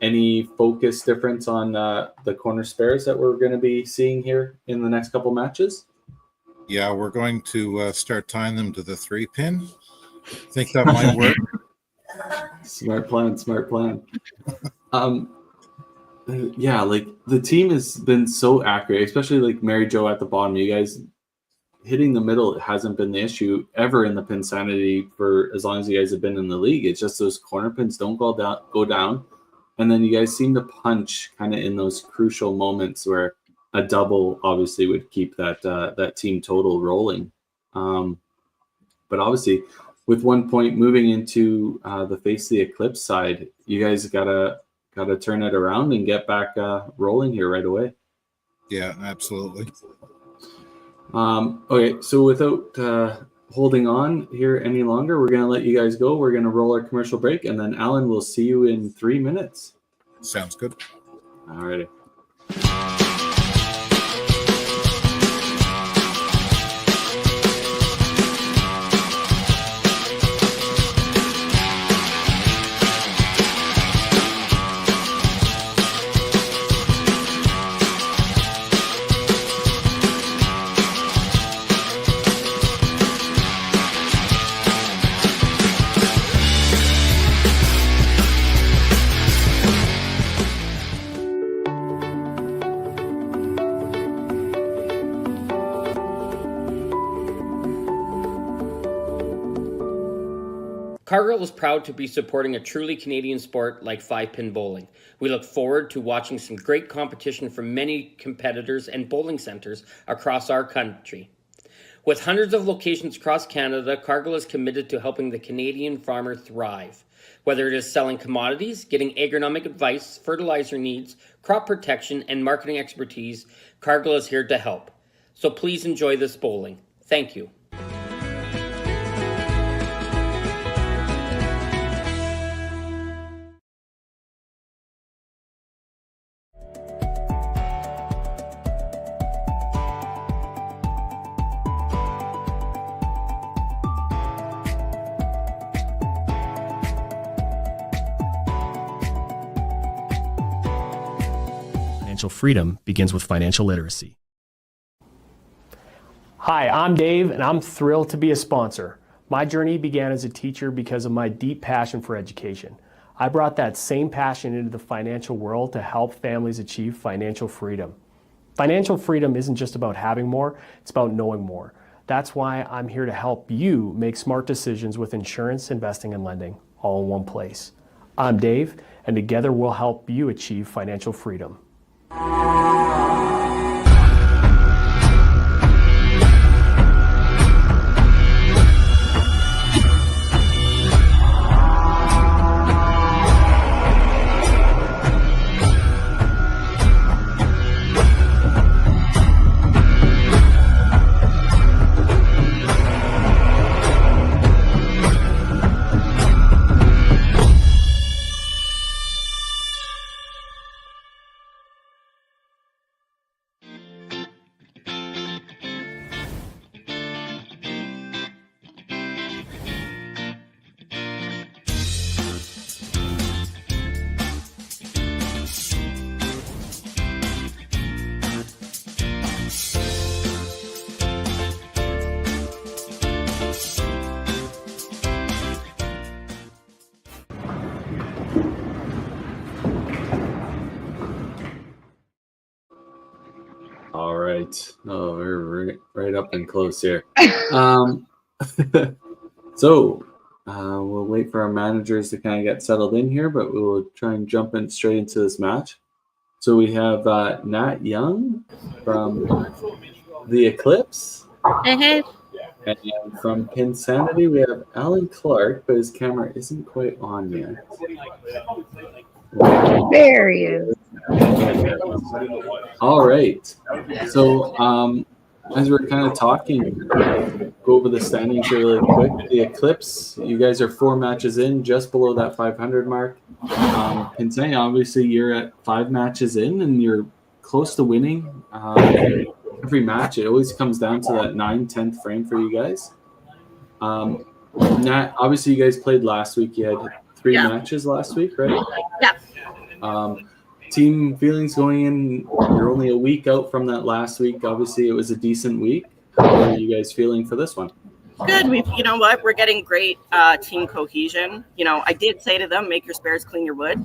Any focus difference on the corner spares that we're going to be seeing here in the next couple matches? Yeah, we're going to start tying them to the 3-pin. Think that might work. Smart plan. Yeah, like the team has been so accurate, especially like Mary Jo at the bottom. You guys hitting the middle hasn't been the issue ever in the Pinsanity for as long as you guys have been in the league. It's just those corner pins don't go down. And then you guys seem to punch kind of in those crucial moments where a double obviously would keep that team total rolling. But obviously, with 1 point moving into the face of the Eclipse side, you guys gotta turn it around and get back rolling here right away. Yeah, absolutely. Okay, so without holding on here any longer, we're gonna let you guys go. We're gonna roll our commercial break, and then Alan will see you in 3 minutes. Sounds good. All righty. Cargill is proud to be supporting a truly Canadian sport like 5-pin bowling. We look forward to watching some great competition from many competitors and bowling centers across our country. With hundreds of locations across Canada, Cargill is committed to helping the Canadian farmer thrive. Whether it is selling commodities, getting agronomic advice, fertilizer needs, crop protection, and marketing expertise, Cargill is here to help. So please enjoy this bowling. Thank you. Financial freedom begins with financial literacy. Hi, I'm Dave, and I'm thrilled to be a sponsor. My journey began as a teacher because of my deep passion for education. I brought that same passion into the financial world to help families achieve financial freedom. Financial freedom isn't just about having more, it's about knowing more. That's why I'm here to help you make smart decisions with insurance, investing, and lending, all in one place. I'm Dave, and together we'll help you achieve financial freedom. All right. Oh, we're right up and close here. So we'll wait for our managers to kind of get settled in here, but we will try and jump in straight into this match. So we have Nat Young from the Eclipse. Hey. And from Pinsanity, we have Alan Clark, but his camera isn't quite on yet. There he is. All right. So as we're kind of talking, go over the standings here really quick. The Eclipse, you guys are 4 matches in, just below that 500 mark. Pinsanity, obviously, you're at 5 matches in, and you're close to winning. Every match, it always comes down to that 9/10 frame for you guys. Nat, obviously, you guys played last week. You had 3 matches last week, right? Yeah. Team feelings going in, you're only a week out from that last week. Obviously, it was a decent week. How are you guys feeling for this one? Good. You know what? We're getting great team cohesion. You know, I did say to them, make your spares, clean your wood.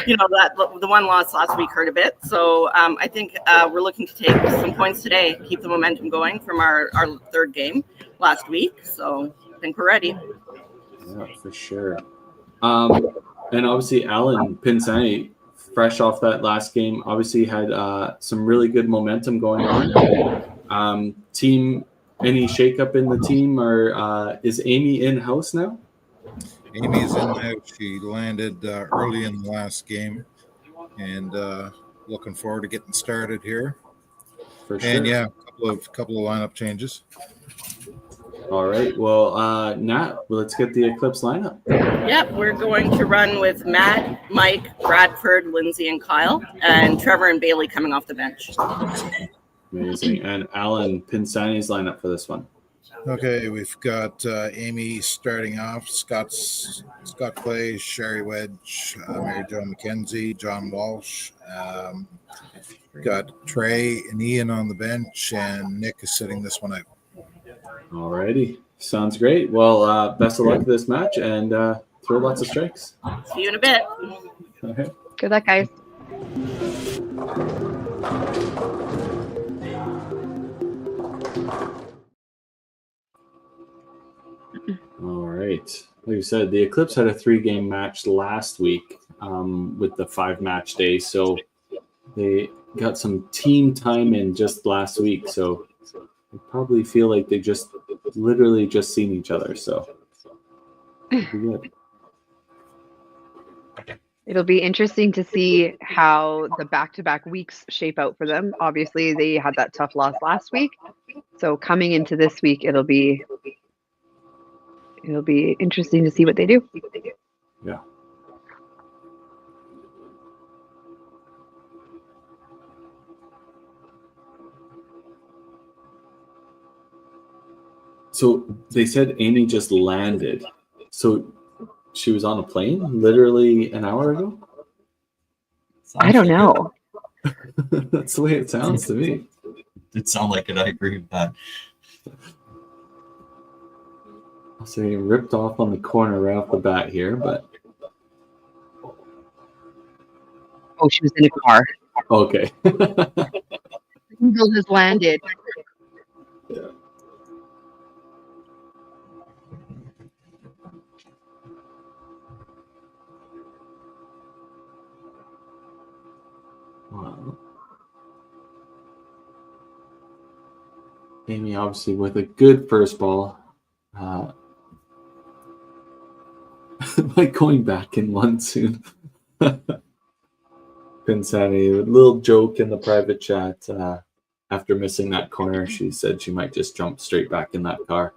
You know, that the one loss last week hurt a bit. So I think we're looking to take some points today, keep the momentum going from our 3rd game last week. So I think we're ready. Yeah, for sure. And obviously, Alan Pinsanity, fresh off that last game, obviously had some really good momentum going on. Team, any shakeup in the team, or is Amy in-house now? Amy is in there. She landed early in the last game, and looking forward to getting started here. For sure. And yeah, a couple of lineup changes. All right. Well, Nat, let's get the Eclipse lineup. Yep, we're going to run with Matt, Mike, Bradford, Lindsay, and Kyle, and Trevor and Bailey coming off the bench. Amazing. And Alan, Pinsanity's lineup for this one. Okay, we've got Amy starting off, Scott Clay, Sherry Wedge, Mary Jo McKenzie, John Walsh. Got Trey and Ian on the bench, and Nick is sitting this one out. All righty. Sounds great. Well, best of luck with this match, and throw lots of strikes. See you in a bit. Okay. Good luck, guys. All right. like you said, the Eclipse had a 3-game match last week with the 5-match day. So they got some team time in just last week. So they probably feel like they just literally just seen each other. So it'll be good. It'll be interesting to see how the back-to-back weeks shape out for them. Obviously, they had that tough loss last week. So coming into this week, it'll be interesting to see what they do. Yeah. So they said Amy just landed. So she was on a plane literally an hour ago? I don't know. That's the way it sounds to me. It sounds like it. I agree with that. So he ripped off on the corner right off the bat here, but Oh, she was in a car. okay. Eagle has landed. Yeah. Wow. Amy obviously with a good first ball. Like going back in one soon. Pinsanity, a little joke in the private chat. After missing that corner, she said she might just jump straight back in that car.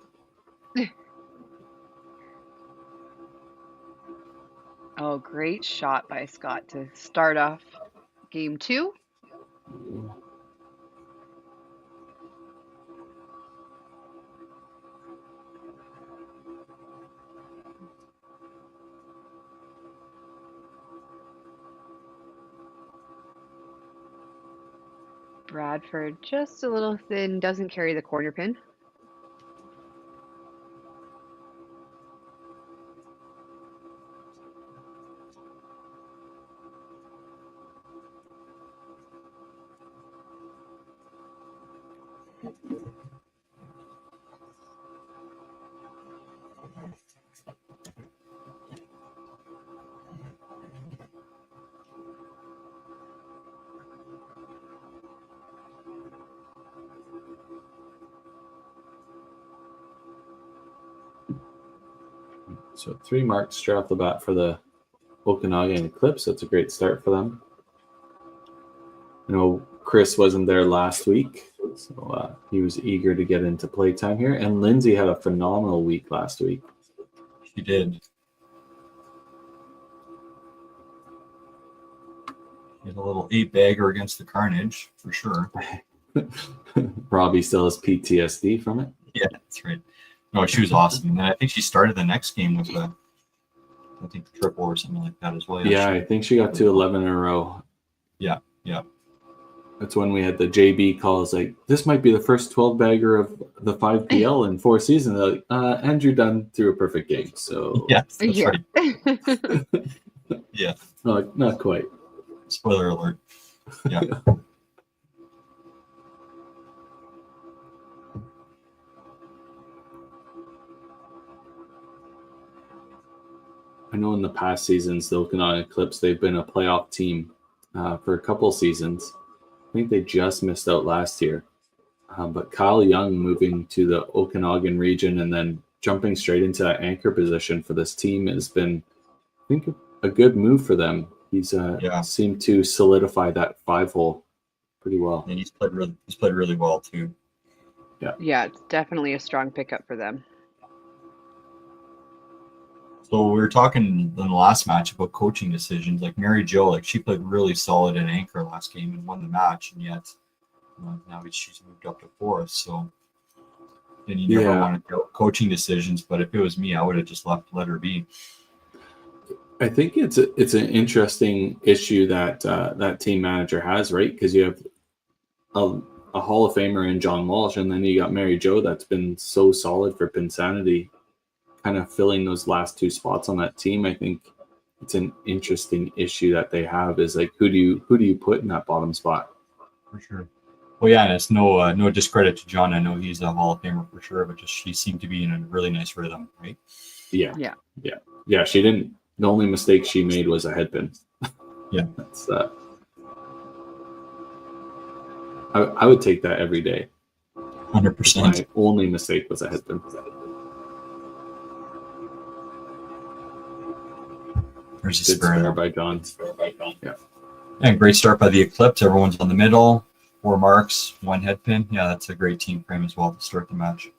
Oh, great shot by Scott to start off game 2. Bradford just a little thin, doesn't carry the corner pin. So 3 marks straight off the bat for the Okanagan Eclipse. That's a great start for them. I know Chris wasn't there last week, so he was eager to get into playtime here. And Lindsay had a phenomenal week last week. She did. She had a little 8-bagger against the Carnage, for sure. Robbie still has PTSD from it. Yeah, that's right. No, she was awesome. And then I think she started the next game with a triple or something like that as well. Yeah, I think she got to 11 in a row. Yeah. That's when we had the JB calls like, this might be the first 12-bagger of the 5PL in 4 seasons. They're like, Andrew Dunn threw a perfect game. So yes, that's right. Yeah. No, not quite. Spoiler alert. Yeah. I know in the past seasons, the Okanagan Eclipse, they've been a playoff team for a couple seasons. I think they just missed out last year. But Kyle Young moving to the Okanagan region and then jumping straight into that anchor position for this team has been, I think, a good move for them. He's seemed to solidify that 5-hole pretty well. And he's played really well too. Yeah, it's definitely a strong pickup for them. So we were talking in the last match about coaching decisions. Like Mary Jo, like she played really solid in anchor last game and won the match, and yet now she's moved up to 4th. So then you never want to coaching decisions. But if it was me, I would have just let her be. I think it's an interesting issue that that team manager has, right? Because you have a Hall of Famer in John Walsh, and then you got Mary Jo that's been so solid for Pinsanity, kind of filling those last 2 spots on that team. I think it's an interesting issue that they have is like, who do you put in that bottom spot? For sure. Well, yeah, and it's no discredit to John. I know he's a Hall of Famer for sure, but just she seemed to be in a really nice rhythm, right? Yeah. Yeah. Yeah, she didn't. The only mistake she made was a headpin. Yeah. That's I would take that every day. 100%. My only mistake was a headpin. There's a Good spare. spare by John. Yeah. And great start by the Eclipse. Everyone's on the middle. 4 marks, 1 headpin. Yeah, that's a great team frame as well to start the match.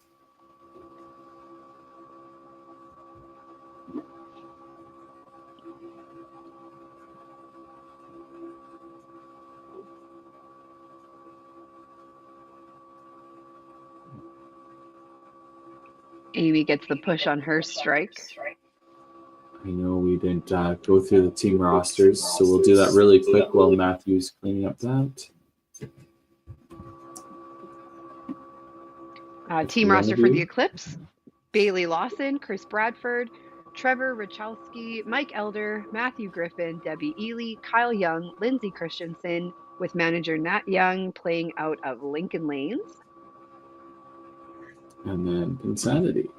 Amy gets the push on her strike. I know we didn't go through the team rosters, so we'll do that really quick while Matthew's cleaning up that. Team roster for the Eclipse: Bailey Lawson, Chris Bradford, Trevor Rachowski, Mike Elder, Matthew Griffin, Debbie Ely, Kyle Young, Lindsay Christensen, with manager Nat Young playing out of Lincoln Lanes. And then Pinsanity.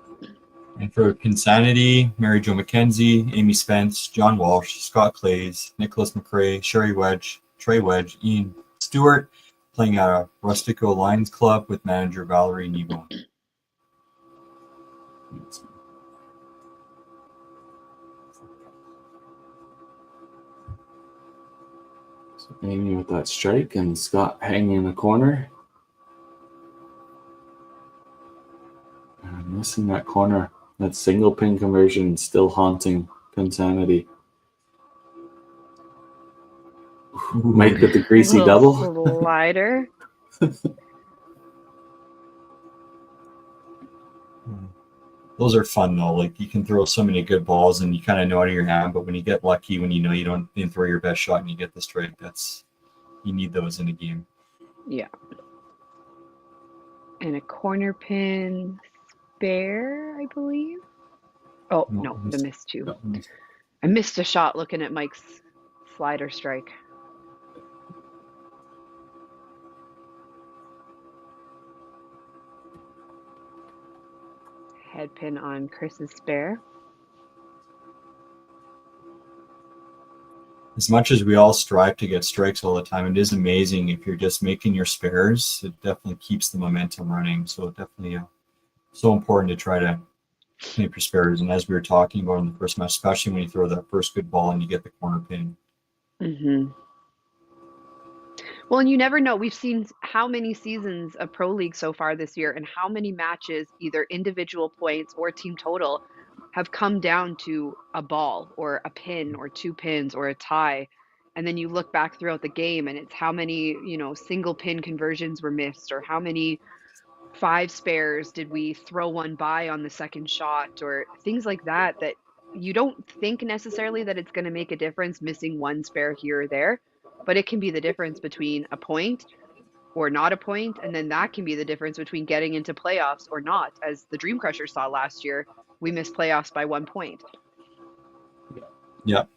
And for Pinsanity, Mary Jo McKenzie, Amy Spence, John Walsh, Scott Clays, Nicholas McRae, Sherry Wedge, Trey Wedge, Ian Stewart, playing at a Rustico Lions Club with manager Valerie Nebo. So Amy with that strike and Scott hanging in the corner. And missing that corner. That single pin conversion still haunting Pinsanity. Might get the greasy double. Slider. Those are fun though. Like you can throw so many good balls and you kind of know out of your hand, but when you get lucky, when you know you didn't throw your best shot and you get the strike, you need those in a game. Yeah. And a corner pin spare, I believe. Oh, no, the missed two. No. I missed a shot looking at Mike's slider strike. Head pin on Chris's spare. As much as we all strive to get strikes all the time, it is amazing if you're just making your spares. It definitely keeps the momentum running. So definitely so important to try to make your spares. And as we were talking about in the first match, especially when you throw that first good ball and you get the corner pin. Mm-hmm. Well, and you never know. We've seen how many seasons of Pro League so far this year and how many matches, either individual points or team total, have come down to a ball or a pin or 2 pins or a tie. And then you look back throughout the game and it's how many, single pin conversions were missed or how many 5 spares did we throw one by on the second shot or things like that, that you don't think necessarily that it's going to make a difference missing 1 spare here or there. But it can be the difference between a point or not a point, and then that can be the difference between getting into playoffs or not. As the Dream Crushers saw last year, we missed playoffs by 1 point. Yep.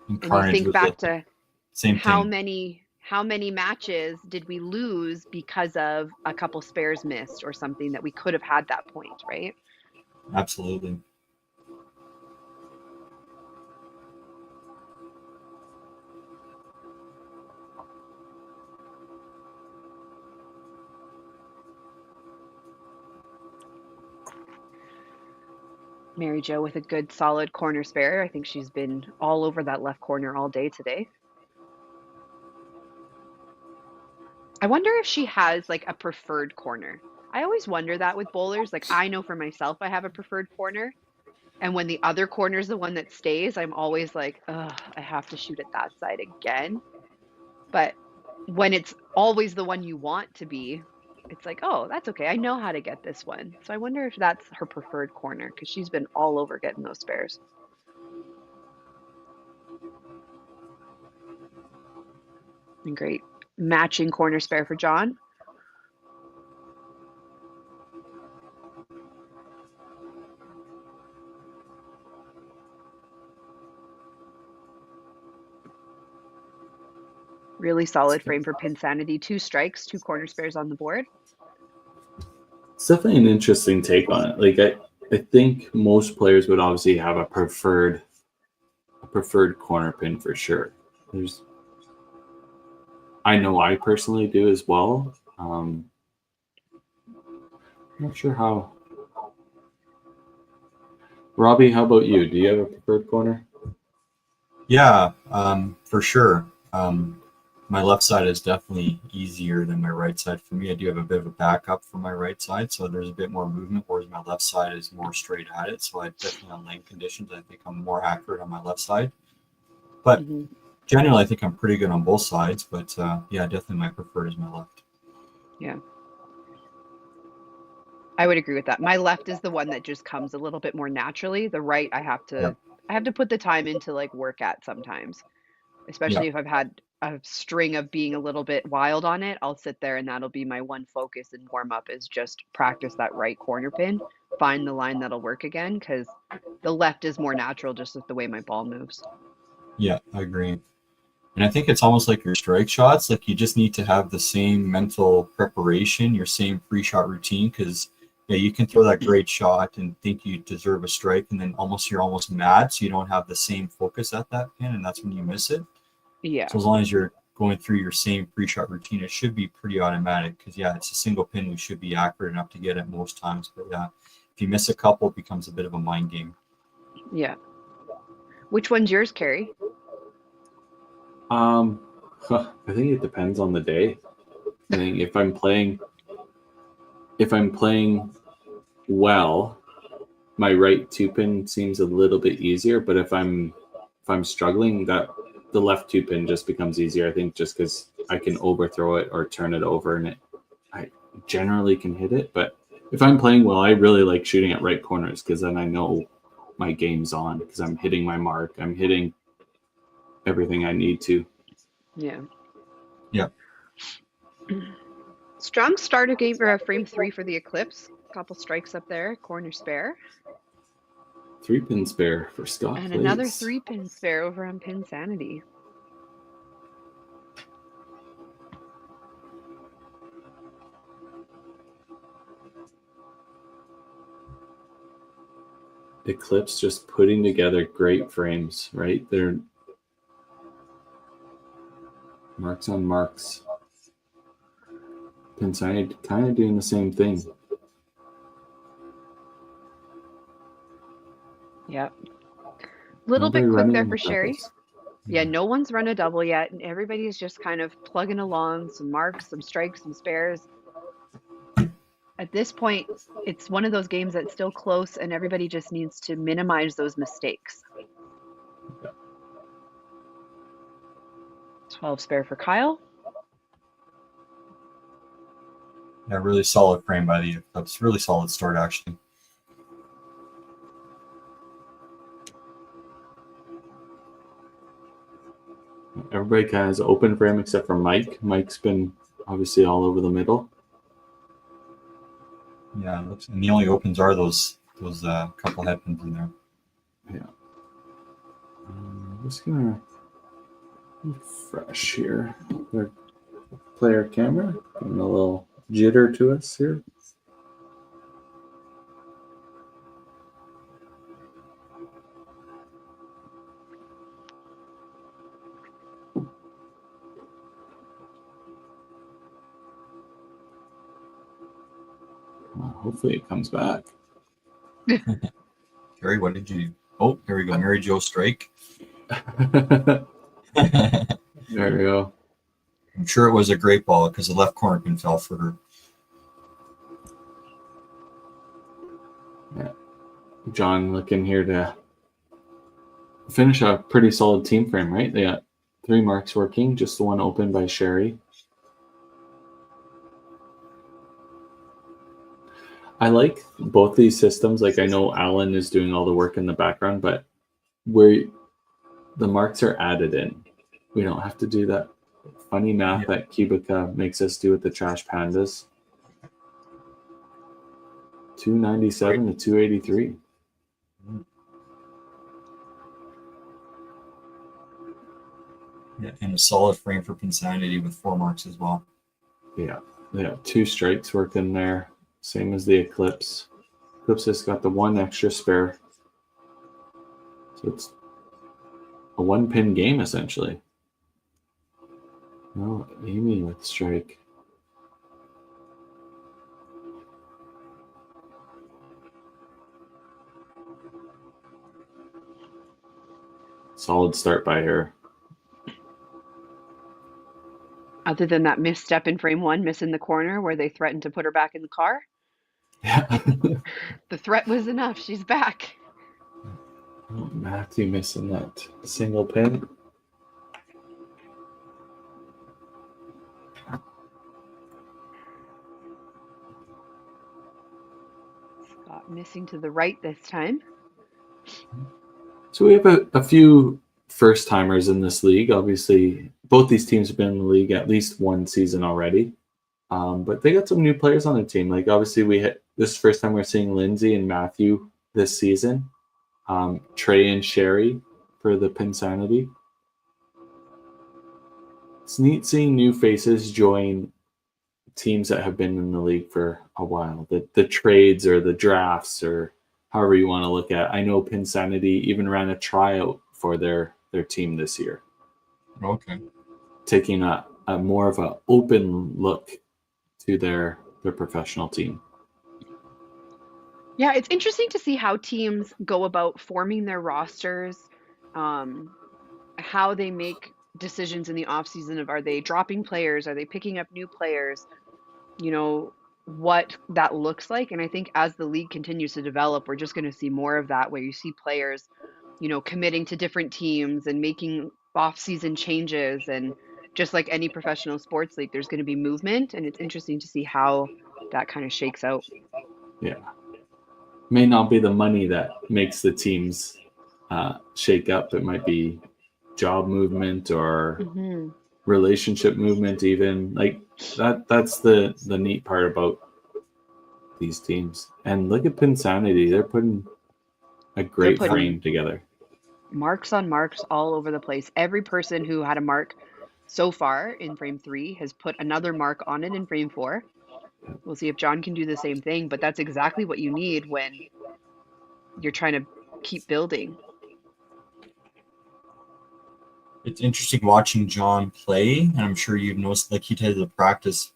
And you think back to same how thing. many matches did we lose because of a couple spares missed or something that we could have had that point, right? Absolutely. Mary Jo with a good solid corner spare. I think she's been all over that left corner all day today. I wonder if she has like a preferred corner. I always wonder that with bowlers. Like I know for myself I have a preferred corner. And when the other corner is the one that stays, I'm always like, ugh, I have to shoot at that side again. But when it's always the one you want to be, it's like, oh, that's okay. I know how to get this one. So I wonder if that's her preferred corner because she's been all over getting those spares. And great matching corner spare for John. Really solid frame for Pinsanity. 2 strikes, 2 corner spares on the board. It's definitely an interesting take on it. Like I I think most players would obviously have a preferred corner pin for sure. I know I personally do as well. I'm not sure how. Robbie, how about you? Do you have a preferred corner? Yeah, for sure. My left side is definitely easier than my right side. For me, I do have a bit of a backup for my right side, so there's a bit more movement, whereas my left side is more straight at it. So I definitely on lane conditions, I think I'm more accurate on my left side. But generally, I think I'm pretty good on both sides. But yeah, definitely my preferred is my left. Yeah. I would agree with that. My left is the one that just comes a little bit more naturally. The right, I have to put the time in to like work at sometimes, especially if I've had a string of being a little bit wild on it. I'll sit there and that'll be my one focus and warm up is just practice that right corner pin, find the line that'll work again because the left is more natural just with the way my ball moves. Yeah, I agree. And I think it's almost like your strike shots. Like you just need to have the same mental preparation, your same pre-shot routine, because you can throw that great shot and think you deserve a strike, and then you're almost mad, so you don't have the same focus at that pin, and that's when you miss it. Yeah. So as long as you're going through your same pre-shot routine, it should be pretty automatic. Because it's a single pin, we should be accurate enough to get it most times. But if you miss a couple, it becomes a bit of a mind game. Yeah. Which one's yours, Carrie? I think it depends on the day. I think if I'm playing well, my right 2-pin seems a little bit easier. But if I'm struggling, that the left 2-pin just becomes easier. I think just because I can overthrow it or turn it over, and I generally can hit it. But if I'm playing well, I really like shooting at right corners because then I know my game's on because I'm hitting my mark. I'm hitting everything I need to. Yeah. Yeah. Strong starter game or a frame 3 for the Eclipse. Couple strikes up there, corner spare. 3-pin spare for Scott. And please. another 3-pin spare over on Pinsanity. Eclipse just putting together great frames, right? They're marks on marks. Pinsanity kind of doing the same thing. Yep. Little bit quick there for Sherry. Doubles. Yeah, no one's run a double yet, and everybody's just kind of plugging along, some marks, some strikes, some spares. At this point, it's one of those games that's still close, and everybody just needs to minimize those mistakes. 12 spare for Kyle. Yeah, really solid frame by the Eclipse. Really solid start, actually. Everybody kind of has open frame except for Mike. Mike's been obviously all over the middle. Yeah, it looks, and the only opens are those couple head pins in there. Yeah. I'm just gonna refresh here. The player camera, giving a little jitter to us here. Hopefully it comes back. Gary, what did you do? Oh, here we go. Mary Jo strike. There we go. I'm sure it was a great ball because the left corner pin fell for her. Yeah. John looking here to finish a pretty solid team frame, right? They got 3 marks working, just the one open by Sherry. I like both these systems. Like I know Alan is doing all the work in the background, but where the marks are added in, we don't have to do that funny math that Cubica makes us do with the Trash Pandas. 297 to 283. Yeah, and a solid frame for Pinsanity with 4 marks as well. Yeah, they have 2 strikes working there, same as the Eclipse. Eclipse has got the one extra spare. So it's a 1-pin game, essentially. No, Amy with strike. Solid start by her. Other than that misstep in frame 1, missing the corner where they threatened to put her back in the car, Yeah. the threat was enough. She's back. Oh, Matthew missing that single pin. Scott missing to the right this time. So we have a few first timers in this league. Obviously, both these teams have been in the league at least one season already. But they got some new players on the team. Like obviously, this is the first time we're seeing Lindsay and Matthew this season. Trey and Sherry for the Pinsanity. It's neat seeing new faces join teams that have been in the league for a while. The trades or the drafts or however you want to look at it. I know Pinsanity even ran a tryout for their team this year. Okay. Taking a more of an open look to their professional team. Yeah, it's interesting to see how teams go about forming their rosters, how they make decisions in the offseason of, are they dropping players? Are they picking up new players? You know, what that looks like. And I think as the league continues to develop, we're just going to see more of that, where you see players, you know, committing to different teams and making off-season changes. And just like any professional sports league, there's going to be movement, and it's interesting to see how that kind of shakes out. Yeah. May not be the money that makes the teams shake up. It might be job movement or relationship movement, even. Like that's the neat part about these teams. And look at Pinsanity. They're putting a great frame together. Marks on marks all over the place. Every person who had a mark so far in frame 3 has put another mark on it in frame 4. We'll see if John can do the same thing, but that's exactly what you need when you're trying to keep building. It's interesting watching John play, and I'm sure you've noticed, like, he did the practice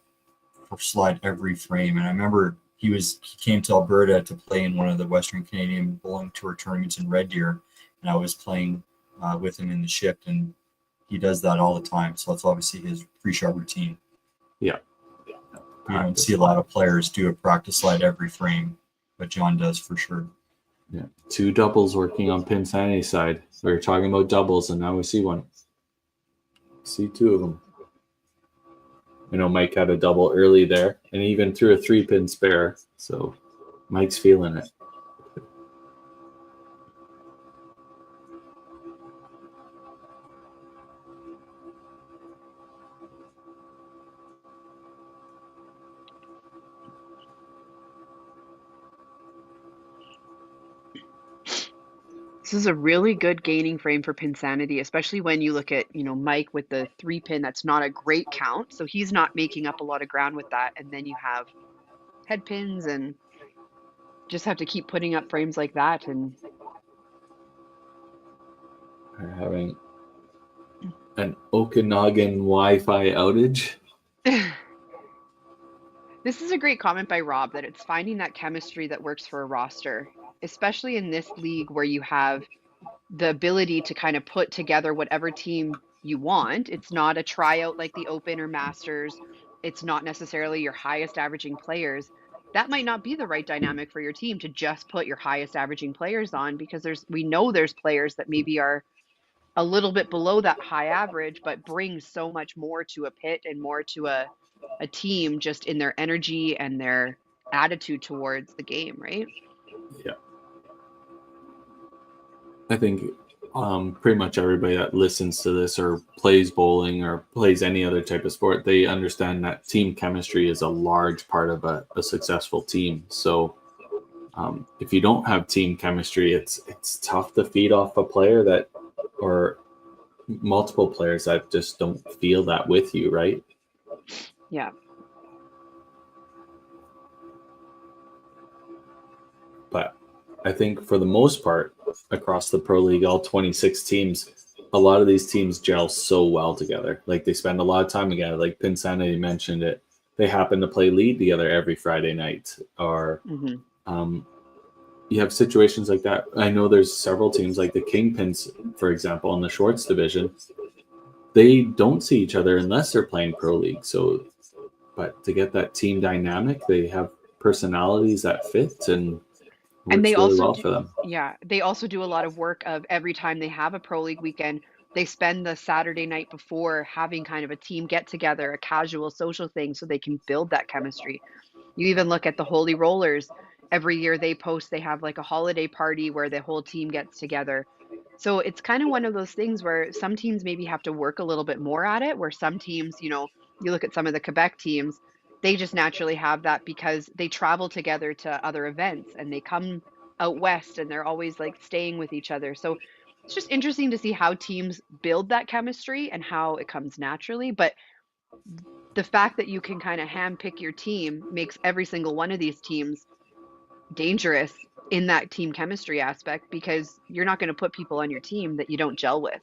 for slide every frame. And I remember he came to Alberta to play in one of the Western Canadian Bowling Tour tournaments in Red Deer, and I was playing with him in the shift, and he does that all the time. So that's obviously his pre-shot routine. Yeah. You don't see a lot of players do a practice slide every frame, but John does for sure. Yeah. 2 doubles working on Pinsanity side. We were talking about doubles, and now we see one. See 2 of them. I know Mike had a double early there, and he even threw a 3-pin spare. So Mike's feeling it. This is a really good gaining frame for Pinsanity, especially when you look at, you know, Mike with the 3-pin. That's not a great count, so he's not making up a lot of ground with that. And then you have head pins, and just have to keep putting up frames like that. And We're having an Okanagan Wi-Fi outage. this is a great comment by Rob, that it's finding that chemistry that works for a roster, especially in this league where you have the ability to kind of put together whatever team you want. It's not a tryout like the Open or Masters. It's not necessarily your highest averaging players. That might not be the right dynamic for your team, to just put your highest averaging players on, because we know there's players that maybe are a little bit below that high average, but bring so much more to a pit and more to a team, just in their energy and their attitude towards the game, right? Yeah. I think pretty much everybody that listens to this or plays bowling or plays any other type of sport, they understand that team chemistry is a large part of a successful team. So if you don't have team chemistry, it's tough to feed off a player that, or multiple players that just don't feel that with you, right? Yeah. I think for the most part, across the Pro League, all 26 teams, a lot of these teams gel so well together. Like they spend a lot of time together. Like Pinsanity mentioned it. They happen to play lead together every Friday night. Or you have situations like that. I know there's several teams like the Kingpins, for example, in the Schwartz division. They don't see each other unless they're playing Pro League. So, but to get that team dynamic, they have personalities that fit and And works they really also well do, for them. yeah, they also do a lot of work of every time they have a Pro League weekend, they spend the Saturday night before having kind of a team get together, a casual social thing so they can build that chemistry. You even look at the Holy Rollers. Every year they post, they have like a holiday party where the whole team gets together. So it's kind of one of those things where some teams maybe have to work a little bit more at it, where some teams, you look at some of the Quebec teams, they just naturally have that because they travel together to other events and they come out west and they're always like staying with each other. So it's just interesting to see how teams build that chemistry and how it comes naturally. But the fact that you can kind of handpick your team makes every single one of these teams dangerous in that team chemistry aspect because you're not going to put people on your team that you don't gel with.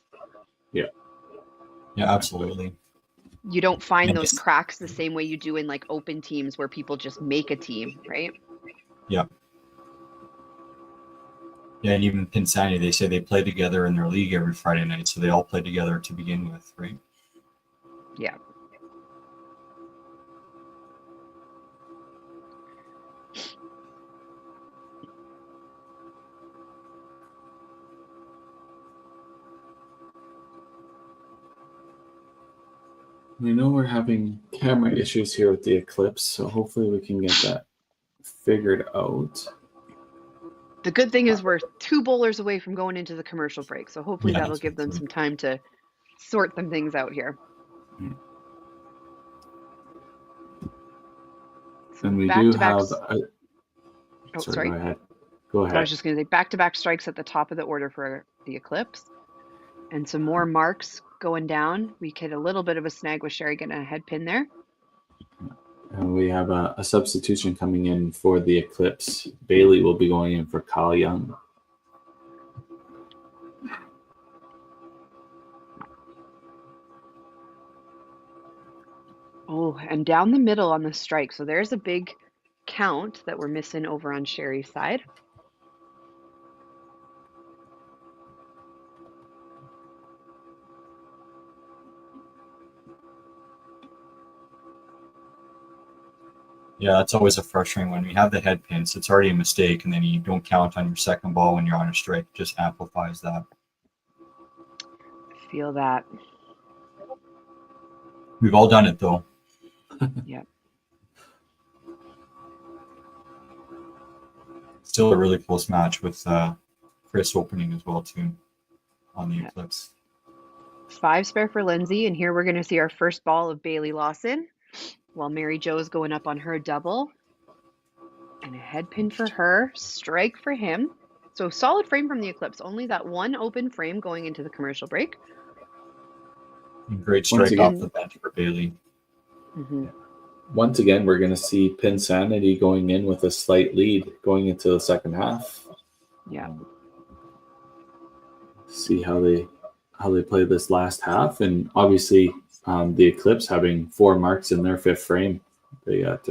Yeah. Yeah, absolutely. You don't find And those it's- cracks the same way you do in like open teams where people just make a team, right? Yeah. Yeah, and even Pinsanity, they say they play together in their league every Friday night, so they all play together to begin with, right? Yeah. We know we're having camera issues here with the Eclipse, so hopefully we can get that figured out. The good thing is we're 2 bowlers away from going into the commercial break, so hopefully Yeah, that'll give them some time to sort some things out here. And we do Back-to-back have. Oh, Sorry, sorry. go ahead. Go I ahead. was just going to say back-to-back strikes at the top of the order for the Eclipse. And some more marks going down. We get a little bit of a snag with Sherry getting a head pin there. And we have a substitution coming in for the Eclipse. Bailey will be going in for Kyle Young. Oh, and down the middle on the strike. So there's a big count that we're missing over on Sherry's side. Yeah, that's always a frustrating when you have the head pins. It's already a mistake, and then you don't count on your second ball when you're on a strike. It just amplifies that. Feel that. We've all done it, though. Yeah. Still a really close match with Chris opening as well, too, on the Eclipse. 5 spare for Lindsay, and here we're going to see our first ball of Bailey Lawson, while Mary Jo's going up on her double. And a head pin for her, strike for him. So solid frame from the Eclipse, only that one open frame going into the commercial break. And great strike off the bench for Bailey. Mm-hmm. Once again, we're going to see Pinsanity going in with a slight lead going into the second half. Yeah. See how they play this last half, and obviously the Eclipse having 4 marks in their 5th frame. They got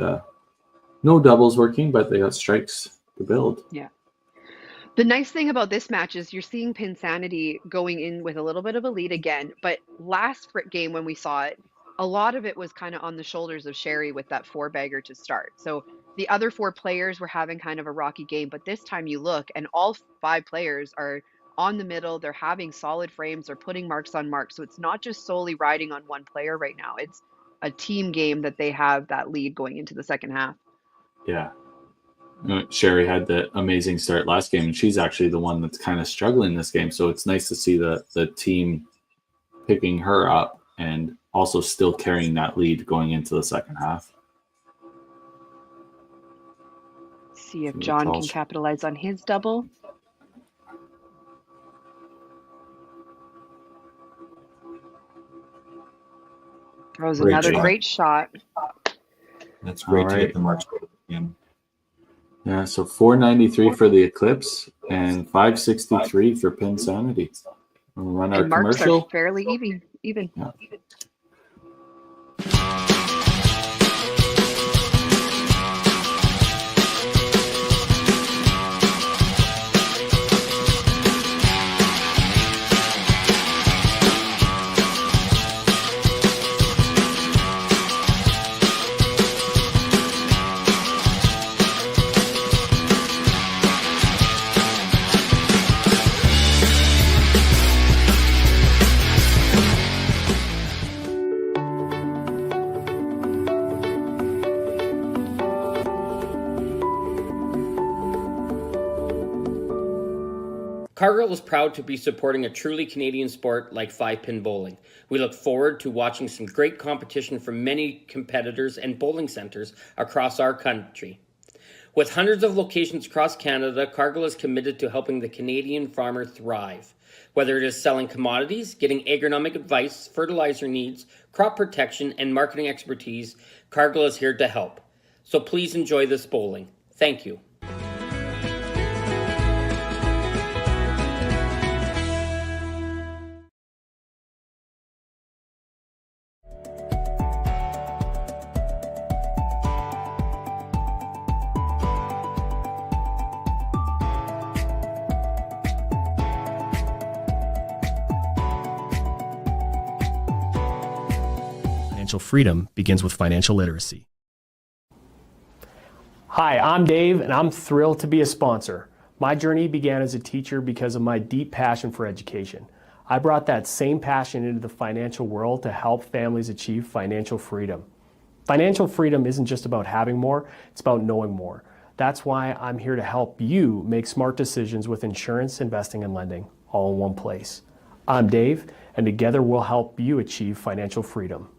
no doubles working, but they got strikes to build. Yeah. The nice thing about this match is you're seeing Pinsanity going in with a little bit of a lead again, but last game when we saw it, a lot of it was kind of on the shoulders of Sherry with that 4-bagger to start. So the other 4 players were having kind of a rocky game, but this time you look and all 5 players are on the middle. They're having solid frames. They're putting marks on marks. So it's not just solely riding on one player right now. It's a team game that they have that lead going into the second half. Yeah. Sherry had the amazing start last game, and she's actually the one that's kind of struggling this game. So it's nice to see the team picking her up and also still carrying that lead going into the second half. See if John can capitalize on his double. That was another great shot. That's great to right. get the marks again. Yeah, so 493 for the Eclipse and 563 for Pinsanity. We'll run our And marks are commercial. fairly even. Yeah. Cargill is proud to be supporting a truly Canadian sport like 5-pin bowling. We look forward to watching some great competition from many competitors and bowling centers across our country. With hundreds of locations across Canada, Cargill is committed to helping the Canadian farmer thrive. Whether it is selling commodities, getting agronomic advice, fertilizer needs, crop protection, and marketing expertise, Cargill is here to help. So please enjoy this bowling. Thank you. Financial freedom begins with financial literacy. Hi, I'm Dave, and I'm thrilled to be a sponsor. My journey began as a teacher because of my deep passion for education. I brought that same passion into the financial world to help families achieve financial freedom. Financial freedom isn't just about having more, it's about knowing more. That's why I'm here to help you make smart decisions with insurance, investing, and lending, all in one place. I'm Dave, and together we'll help you achieve financial freedom.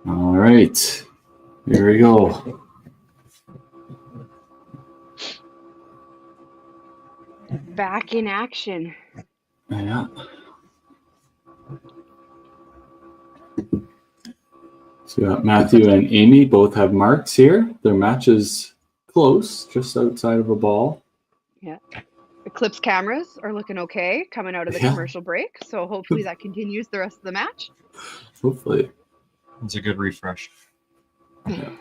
All right, here we go. Back in action. Yeah. So we got Matthew and Amy both have marks here. Their match is close, just outside of a ball. Yeah. Eclipse cameras are looking okay coming out of the commercial break. So hopefully that continues the rest of the match. Hopefully. It's a good refresh. That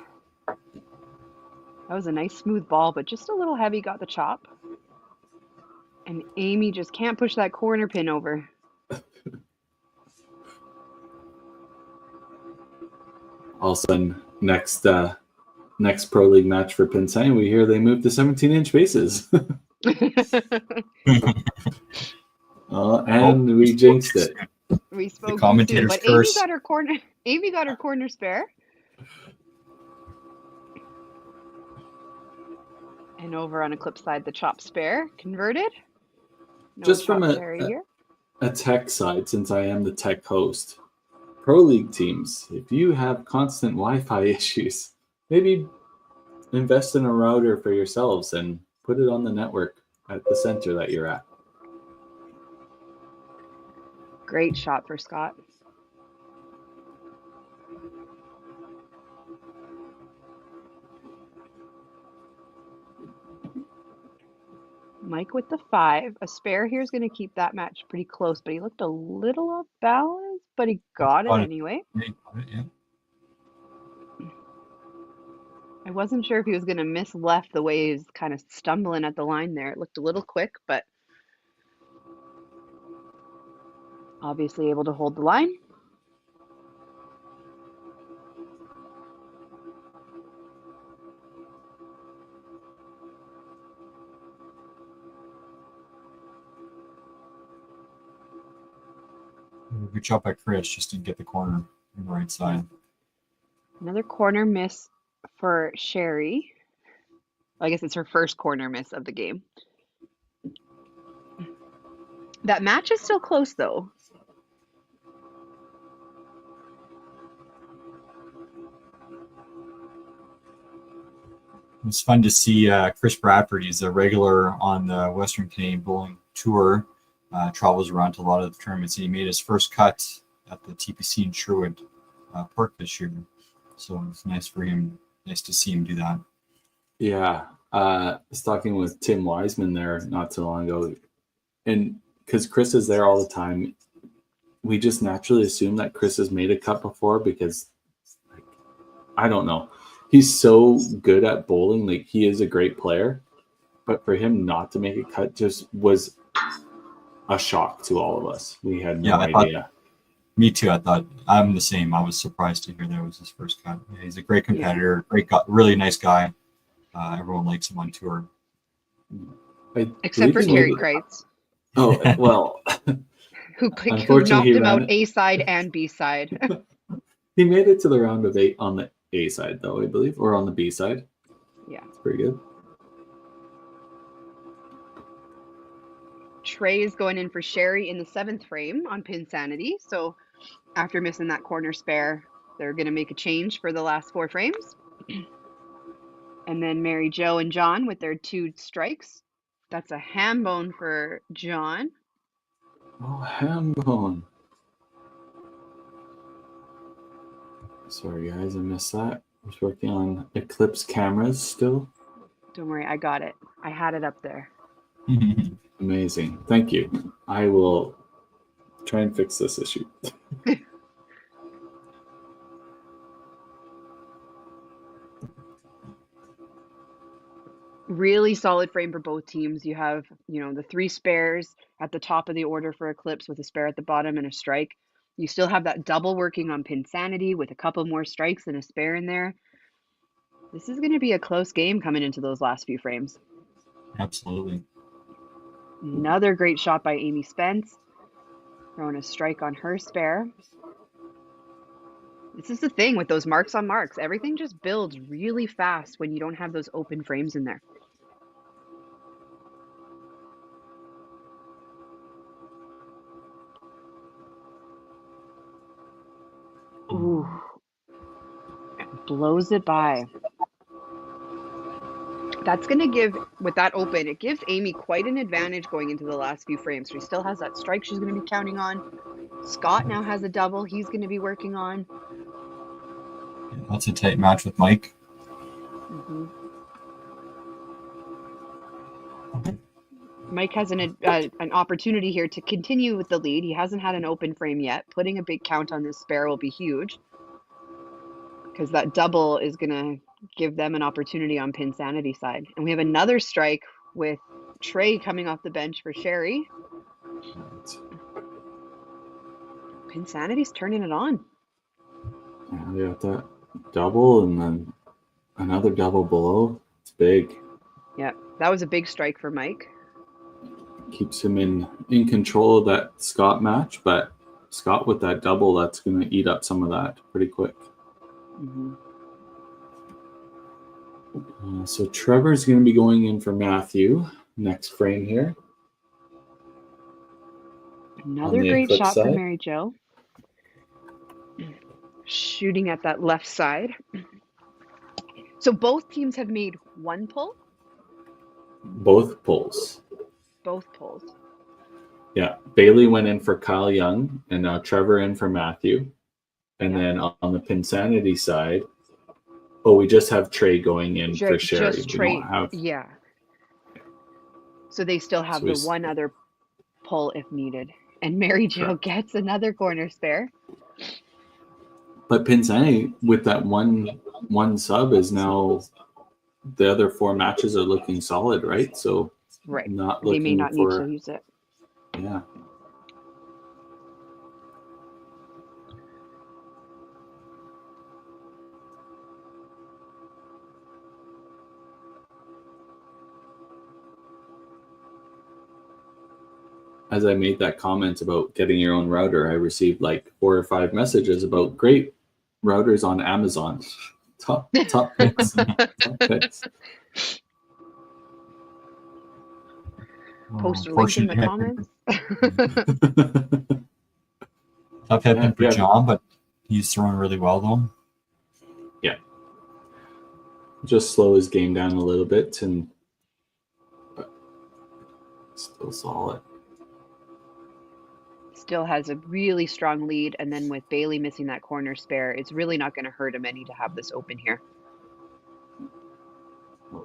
was a nice smooth ball, but just a little heavy, got the chop. And Amy just can't push that corner pin over. All of a sudden, next Pro League match for Pinsanity, we hear they moved to 17-inch bases. And we jinxed it. We spoke The commentator's but curse. Amy got her corner spare. And over on Eclipse side, the chop spare converted. No Just from chop spare here. a tech side, since I am the tech host, Pro League teams, if you have constant Wi-Fi issues, maybe invest in a router for yourselves and put it on the network at the center that you're at. Great shot for Scott. Mike with the 5. A spare here is going to keep that match pretty close, but he looked a little off balance, but he got it anyway. Yeah. I wasn't sure if he was going to miss left the way he's kind of stumbling at the line there. It looked a little quick, but obviously able to hold the line. Good job by Chris, just to get the corner on the right side. Another corner miss for Sherry. I guess it's her first corner miss of the game. That match is still close, though. It's fun to see Chris Bradford. He's a regular on the Western Canadian Bowling Tour. Travels around to a lot of the tournaments. And he made his first cut at the TPC in Sherwood Park this year. So it's nice for him. Nice to see him do that. Yeah. I was talking with Tim Wiseman there not too long ago. And because Chris is there all the time, we just naturally assume that Chris has made a cut before because, like, I don't know. He's so good at bowling. Like, he is a great player. But for him not to make a cut just was a shock to all of us. We had no idea. Me too. I thought I'm the same. I was surprised to hear that was his first cut. Yeah, he's a great competitor, great guy, really nice guy. Everyone likes him on tour. Except for Terry Kreitz. Oh, well. who knocked him out A side and B side. He made it to the round of 8 on the A side, though, I believe, or on the B side. Yeah. It's pretty good. Trey is going in for Sherry in the 7th frame on Pinsanity. So after missing that corner spare, they're going to make a change for the last 4 frames. And then Mary Jo and John with their 2 strikes. That's a ham bone for John. Oh, ham bone. Sorry, guys, I missed that. I was working on Eclipse cameras still. Don't worry, I got it. I had it up there. Amazing. Thank you. I will try and fix this issue. Really solid frame for both teams. You have, the 3 spares at the top of the order for Eclipse with a spare at the bottom and a strike. You still have that double working on Pinsanity with a couple more strikes and a spare in there. This is going to be a close game coming into those last few frames. Absolutely. Another great shot by Amy Spence. Throwing a strike on her spare. This is the thing with those marks on marks. Everything just builds really fast when you don't have those open frames in there. Ooh. Blows it by. That's going to give, with that open, it gives Amy quite an advantage going into the last few frames. She still has that strike she's going to be counting on. Scott now has a double he's going to be working on. Yeah, that's a tight match with Mike. Mm-hmm. Mike has an opportunity here to continue with the lead. He hasn't had an open frame yet. Putting a big count on this spare will be huge because that double is going to give them an opportunity on Pinsanity side. And we have another strike with Trey coming off the bench for Sherry. Pinsanity's turning it on. Yeah, we got that double and then another double below. It's big. Yeah, that was a big strike for Mike. Keeps him in control of that Scott match, but Scott with that double, that's going to eat up some of that pretty quick. Mm-hmm. So Trevor's going to be going in for Matthew next frame here. Another great shot for Mary Jo. Shooting at that left side. So both teams have made 1 pull? Both pulls. Both pulls. Yeah. Bailey went in for Kyle Young, and now Trevor in for Matthew. And then on the Pinsanity side, we just have Trey going in for Sherry. Just Trey. Yeah. So they still have the one other pull if needed. And Mary Jo gets another corner spare. But Pinsanity, with that one one sub is now the other 4 matches are looking solid, right? So Right. not They may looking not need to for use it. yeah. As I made that comment about getting your own router, I received like 4 or 5 messages about great routers on Amazon. Top picks. Top picks. Post a link in the comments. Tough hit for Yeah. John, but he's throwing really well though. Yeah. Just slow his game down a little bit and but still solid. Still has a really strong lead, and then with Bailey missing that corner spare, it's really not going to hurt him any to have this open here. All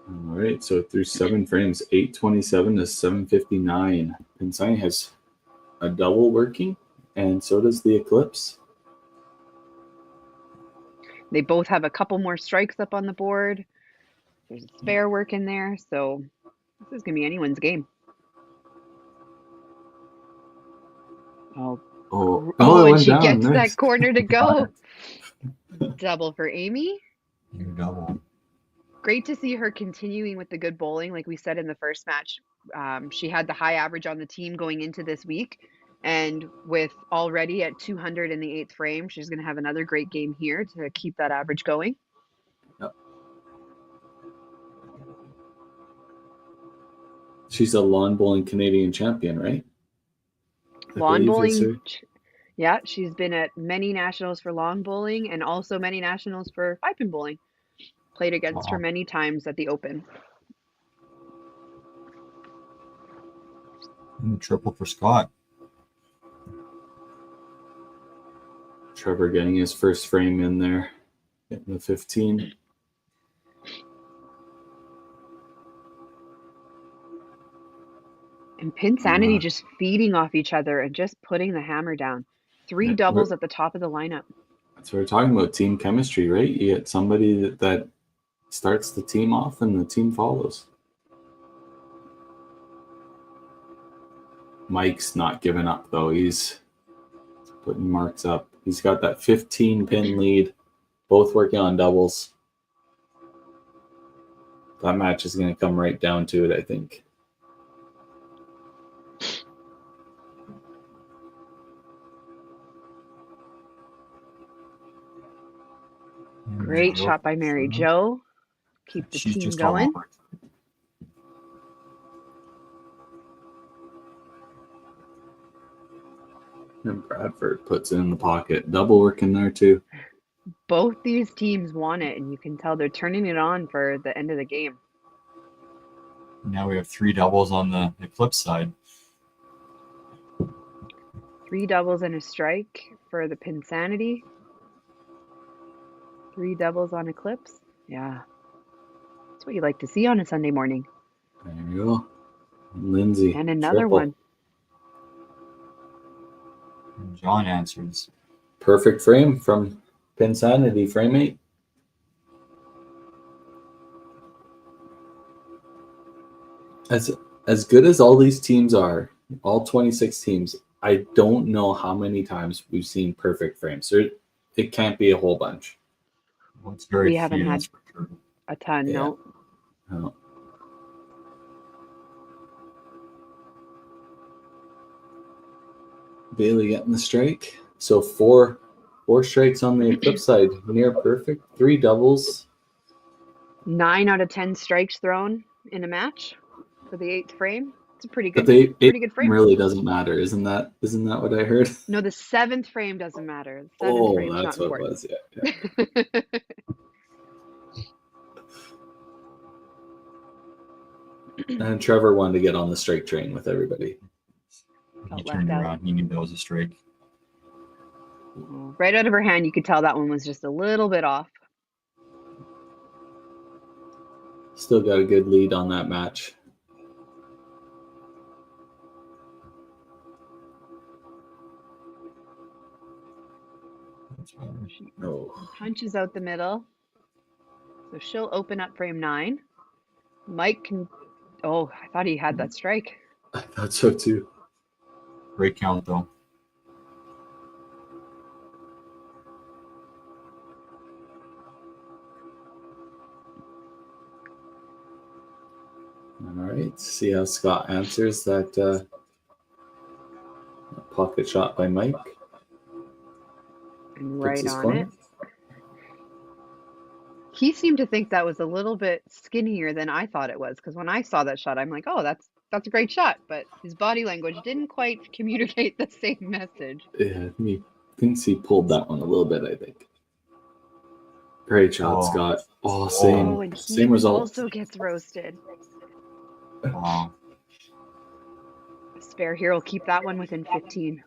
right, so through 7 frames, 827 to 759. Pinsanity has a double working, and so does the Eclipse. They both have a couple more strikes up on the board. There's a spare work in there, so this is going to be anyone's game. Oh, Oh, it and went she down. gets Nice. that corner to go. Double for Amy. You double. Great to see her continuing with the good bowling. Like we said in the first match, she had the high average on the team going into this week. And with already at 200 in the 8th frame, she's going to have another great game here to keep that average going. Yep. She's a lawn bowling Canadian champion, right? Lawn bowling. Yeah, she's been at many nationals for lawn bowling and also many nationals for 5-pin bowling. Played against her many times at the Open. And triple for Scott. Trevor getting his first frame in there, getting the 15. And Pinsanity just feeding off each other and just putting the hammer down. 3 doubles at the top of the lineup. So we're talking about team chemistry, right? You get somebody that starts the team off and the team follows. Mike's not giving up, though. He's putting marks up. He's got that 15-pin lead, both working on doubles. That match is going to come right down to it, I think. Great shot by Mary Jo. Keep the team going. And Bradford puts it in the pocket. Double working there, too. Both these teams want it, and you can tell they're turning it on for the end of the game. Now we have 3 doubles on the Eclipse side. 3 doubles and a strike for the Pinsanity. 3 doubles on Eclipse. Yeah. That's what you like to see on a Sunday morning. There you go. Lindsay. And another triple. one. And John answers. Perfect frame from Pinsanity, frame 8. As good as all these teams are, all 26 teams, I don't know how many times we've seen perfect frames. It can't be a whole bunch. Well, it's very We haven't few, had that's for sure. a ton, Yeah. no. Bailey getting the strike. So four strikes on the Eclipse side. Near perfect. 3 doubles. 9 out of 10 strikes thrown in a match for the 8th frame. It's a pretty good, But pretty good frame. really doesn't matter. Isn't that what I heard? No, the 7th frame doesn't matter. The 7th frame's that's not what important. it was. Yeah. And Trevor wanted to get on the strike train with everybody. He Felt turned left out. around. He knew that was a strike. Right out of her hand, you could tell that one was just a little bit off. Still got a good lead on that match. She No. punches out the middle. So she'll open up frame 9. Mike can. Oh, I thought he had that strike. I thought so too. Great count though. All right. See how Scott answers that pocket shot by Mike. And Puts right his on corner. it. He seemed to think that was a little bit skinnier than I thought it was, because when I saw that shot, I'm like, oh, that's a great shot. But his body language didn't quite communicate the same message. Yeah, he thinks he pulled that one a little bit, I think. Great shot, Oh. Scott. Oh, Oh, and he same result. also gets roasted. Wow. Spare here will keep that one within 15.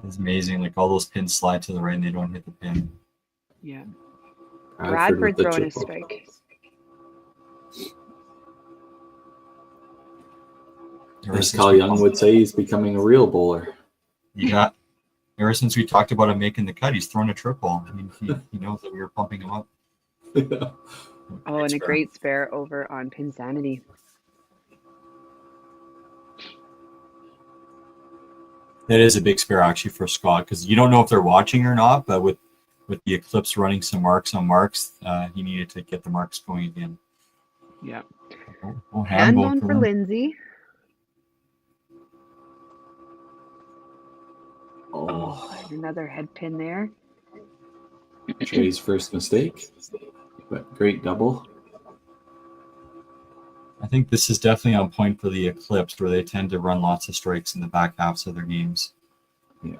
It's amazing. Like all those pins slide to the right and they don't hit the pin. Yeah. Bradford Bradford with the throwing a triple. strike. As Kyle Young would say, he's becoming a real bowler. Yeah. Ever since we talked about him making the cut, he's thrown a triple. I mean, he knows that we were pumping him up. Oh, and a great spare over on Pinsanity. That is a big spare actually for Scott because you don't know if they're watching or not, but with the Eclipse running some marks on marks, he needed to get the marks going again. Yeah. Oh, Hand handball on for him. Lindsay. Oh, There's another head pin there. Trey's first mistake, but great double. I think this is definitely on point for the Eclipse where they tend to run lots of strikes in the back halves of their games. Yeah.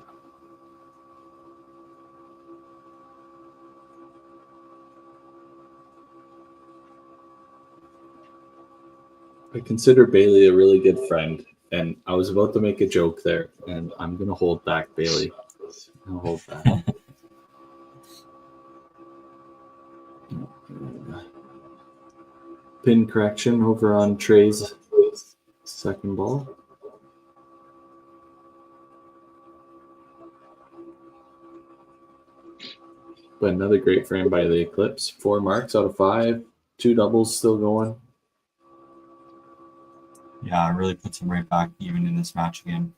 I consider Bailey a really good friend, and I was about to make a joke there, and I'm going to hold back, Bailey. I'll hold back. Pin correction over on Trey's second ball. But another great frame by the Eclipse. 4 marks out of 5. 2 doubles still going. Yeah, it really puts them right back even in this match again.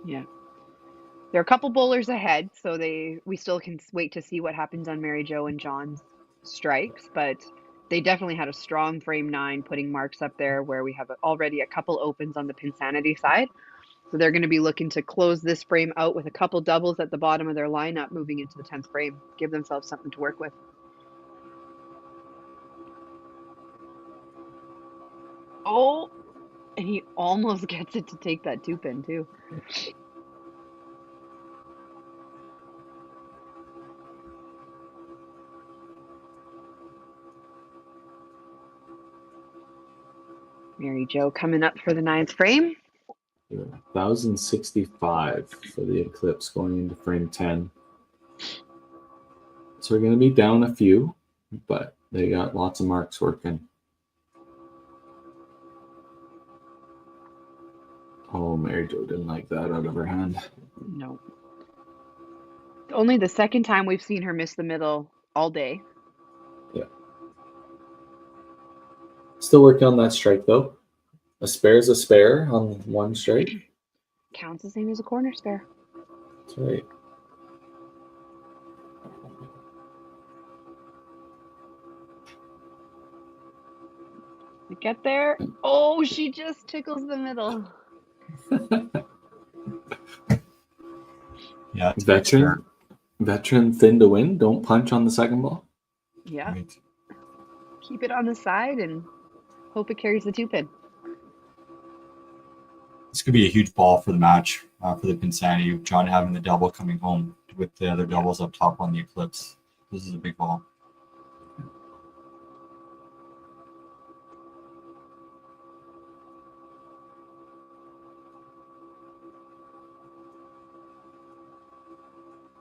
Yeah. There are a couple bowlers ahead, so we still can wait to see what happens on Mary Jo and John's strikes, but they definitely had a strong frame 9 putting marks up there where we have already a couple opens on the Pinsanity side. So they're going to be looking to close this frame out with a couple doubles at the bottom of their lineup moving into the 10th frame. Give themselves something to work with. Oh, and he almost gets it to take that 2-pin too. Mary Jo coming up for the 9th frame. 1,065 for the Eclipse going into frame 10. So we're going to be down a few, but they got lots of marks working. Oh, Mary Jo didn't like that out of her hand. No. Only the second time we've seen her miss the middle all day. Yeah. Still working on that strike, though. A spare is a spare on one strike. Counts the same as a corner spare. That's right. To get there. Oh, she just tickles the middle. Yeah, it's a big spare. Veteran thin to win. Don't punch on the second ball. Yeah. Right. Keep it on the side and hope it carries the 2-pin. This could be a huge ball for the match for the Pinsanity. John having the double coming home with the other doubles up top on the Eclipse. This is a big ball.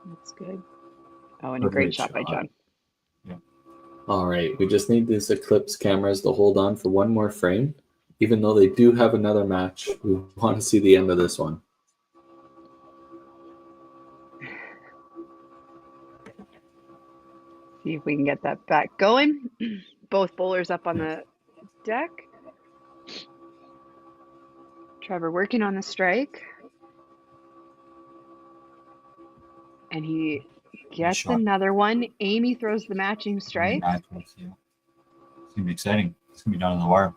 That's good. Oh, and a great shot by John. Yeah. All right. We just need these Eclipse cameras to hold on for one more frame. Even though they do have another match, we want to see the end of this one. See if we can get that back going. Both bowlers up on the deck. Trevor working on the strike. And he gets shot. another one. Amy throws the matching strike. It's going to be exciting. It's going to be down on the wire.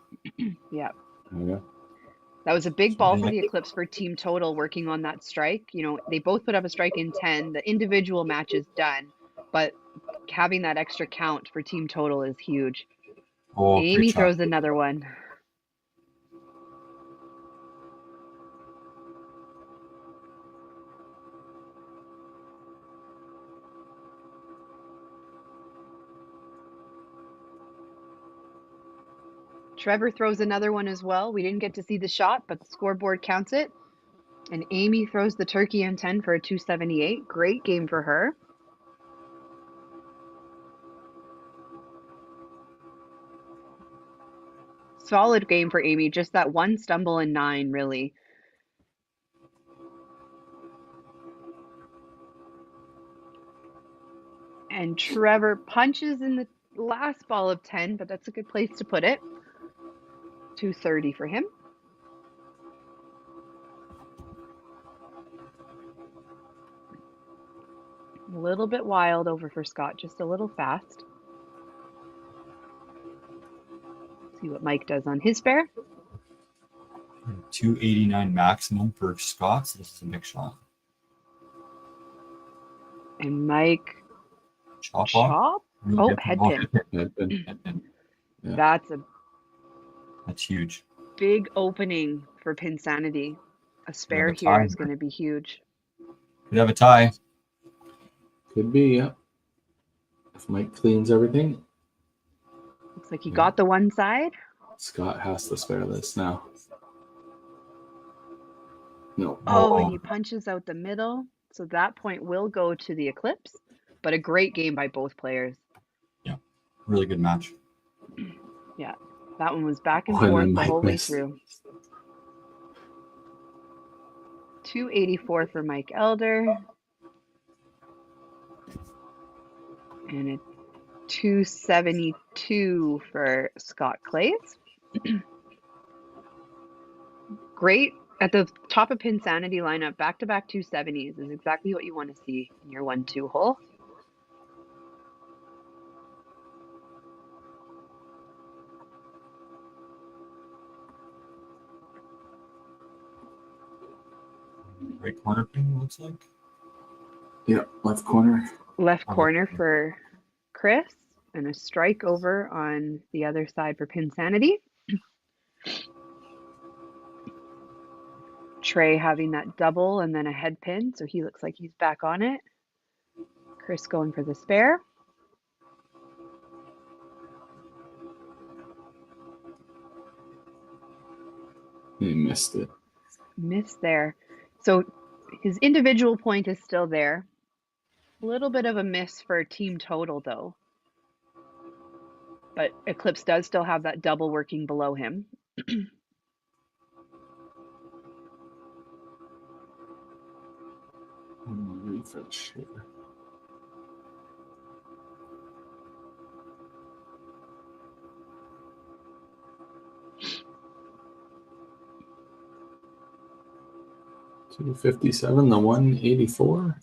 Yeah. Yeah. That was a big ball for the Eclipse for team total working on that strike. You know, they both put up a strike in 10. The individual match is done, but having that extra count for team total is huge. Oh, Amy throws another one. Trevor throws another one as well. We didn't get to see the shot, but the scoreboard counts it. And Amy throws the turkey in 10 for a 278. Great game for her. Solid game for Amy. Just that one stumble in 9, really. And Trevor punches in the last ball of 10, but that's a good place to put it. 230 for him. A little bit wild over for Scott, just a little fast. See what Mike does on his spare. 289 maximum for Scott, so this is a big shot. And Mike Chop. Oh, head pin. Yeah. That's huge. Big opening for Pinsanity. A spare Another here tie. is going to be huge. Could have a tie. Could be, yeah. If Mike cleans everything, Looks like he got the one side. Scott has to spare this now. No. Oh, and he punches out the middle. So that point will go to the Eclipse, but a great game by both players. Yeah, really good match. Yeah, that one was back and Oh, and forth then the Mike whole missed. way through. 284 for Mike Elder. And a 272 for Scott Clays. Great. At the top of Pinsanity lineup, back-to-back 270s is exactly what you want to see in your 1-2 hole. Right corner pin, looks like. Yeah, left corner. Left corner for Chris, and a strike over on the other side for Pinsanity. Trey having that double and then a head pin, so he looks like he's back on it. Chris going for the spare. He missed it. Miss there. So his individual point is still there. A little bit of a miss for team total, though. But Eclipse does still have that double working below him. Refresh here. $257, the 184.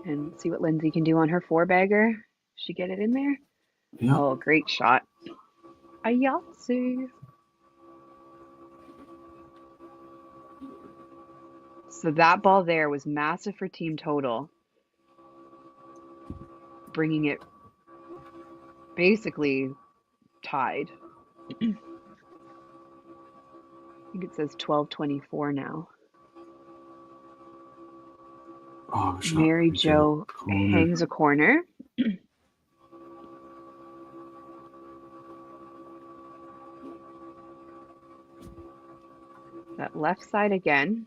And see what Lindsay can do on her 4-bagger. She get it in there? Yeah. Oh, great shot. A Yahtzee. So that ball there was massive for team total, bringing it basically tied. I think it says 12-24 now. Oh, shot. Mary Jo hangs a corner. That left side again.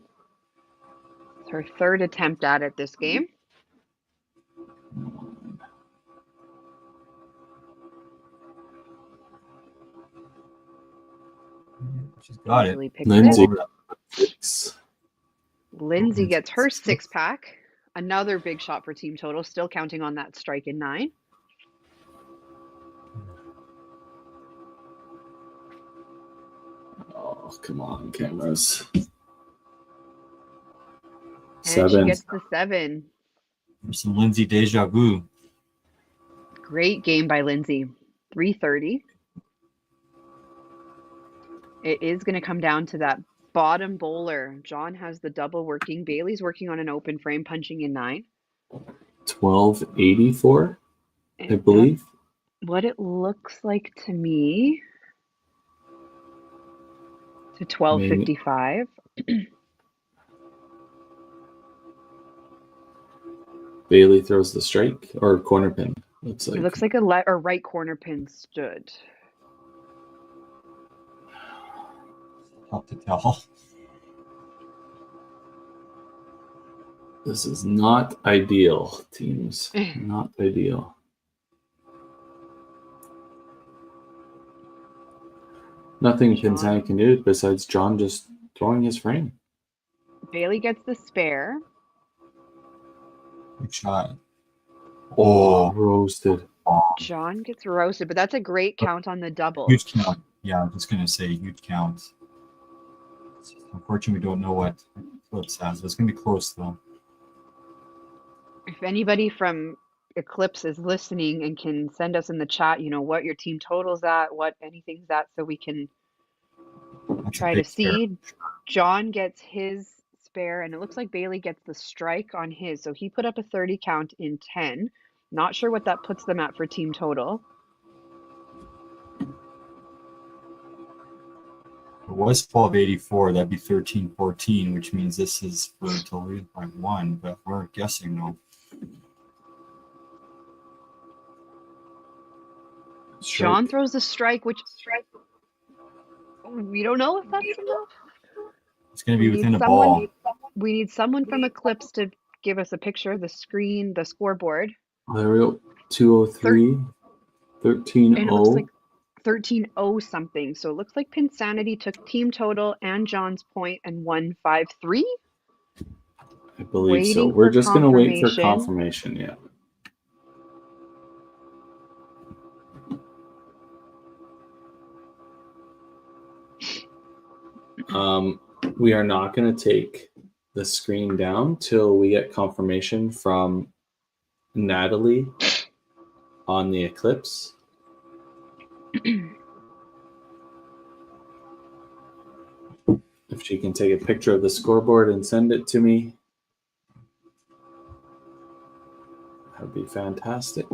It's her third attempt at it this game. She's got it. Easily picks Lindsay. it. Lindsay gets her 6-pack. Another big shot for team total, still counting on that strike in 9. Oh, come on, cameras. And 7. she gets the 7. There's some Lindsay deja vu. Great game by Lindsay. 330. It is going to come down to that bottom bowler. John has the double working. Bailey's working on an open frame, punching in 9. 1284, I And believe. that's what it looks like to me. To 1255. Bailey throws the strike or corner pin. Looks like. It looks like a right corner pin stood. Tough to tell. This is not ideal, teams. Not ideal. Nothing Pinsanity can do besides John just throwing his frame. Bailey gets the spare. Big shot. Oh, Roasted. John gets roasted, but that's a great count on the double. huge count. Yeah, I'm just gonna say huge count. Unfortunately, we don't know what Eclipse has. It's gonna be close though. If anybody from Eclipse is listening and can send us in the chat, what your team total's at, what anything's at, so we can That's a try to big spare. see. John gets his spare, and it looks like Bailey gets the strike on his. So he put up a 30 count in 10. Not sure what that puts them at for team total. If it was 1284, that'd be 1314, which means this is for until we by 1, but we're guessing though. John throws a strike, which we don't know if that's enough. It's gonna be We within need a ball. We need someone from Eclipse to give us a picture of the screen, the scoreboard. There we go. 203, 13 And it looks like 13-0 something. So it looks like Pinsanity took team total and John's point and won 5-3. I believe so. Waiting We're for just going to wait for confirmation. confirmation. Yeah. We are not going to take the screen down till we get confirmation from Natalie on the Eclipse. If she can take a picture of the scoreboard and send it to me, that would be fantastic.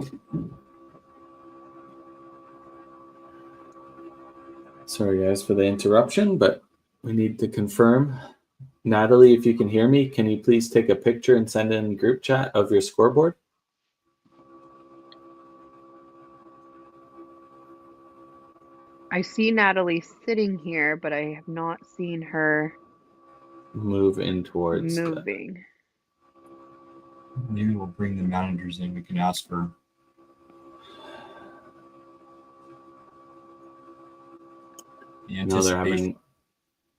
Sorry, guys, for the interruption, but we need to confirm. Natalie, if you can hear me, can you please take a picture and send in group chat of your scoreboard? I see Natalie sitting here, but I have not seen her Move in towards moving. Maybe we'll bring the managers in. We can ask her. No, they're having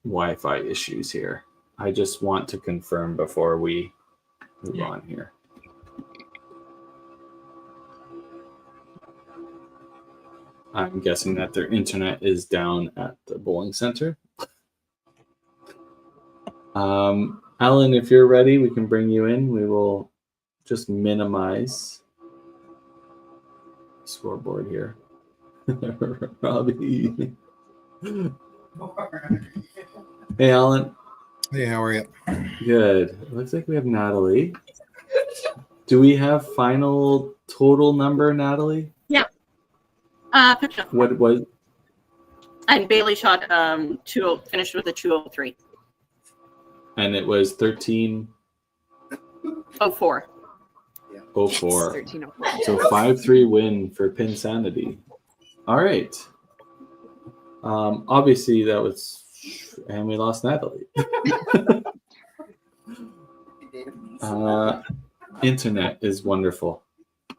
Wi-Fi issues here. I just want to confirm before we move on here. I'm guessing that their internet is down at the bowling center. Alan, if you're ready, we can bring you in. We will just minimize scoreboard here. Robbie. Hey, Alan. Hey, how are you? Good. Looks like we have Natalie. Do we have final total number, Natalie? Yeah. Picture. What was? And Bailey shot finished with a 203. And it was 1304. 04. 1304. So 5-3 win for Pinsanity. All right. Obviously that was, and we lost Natalie. Internet is wonderful.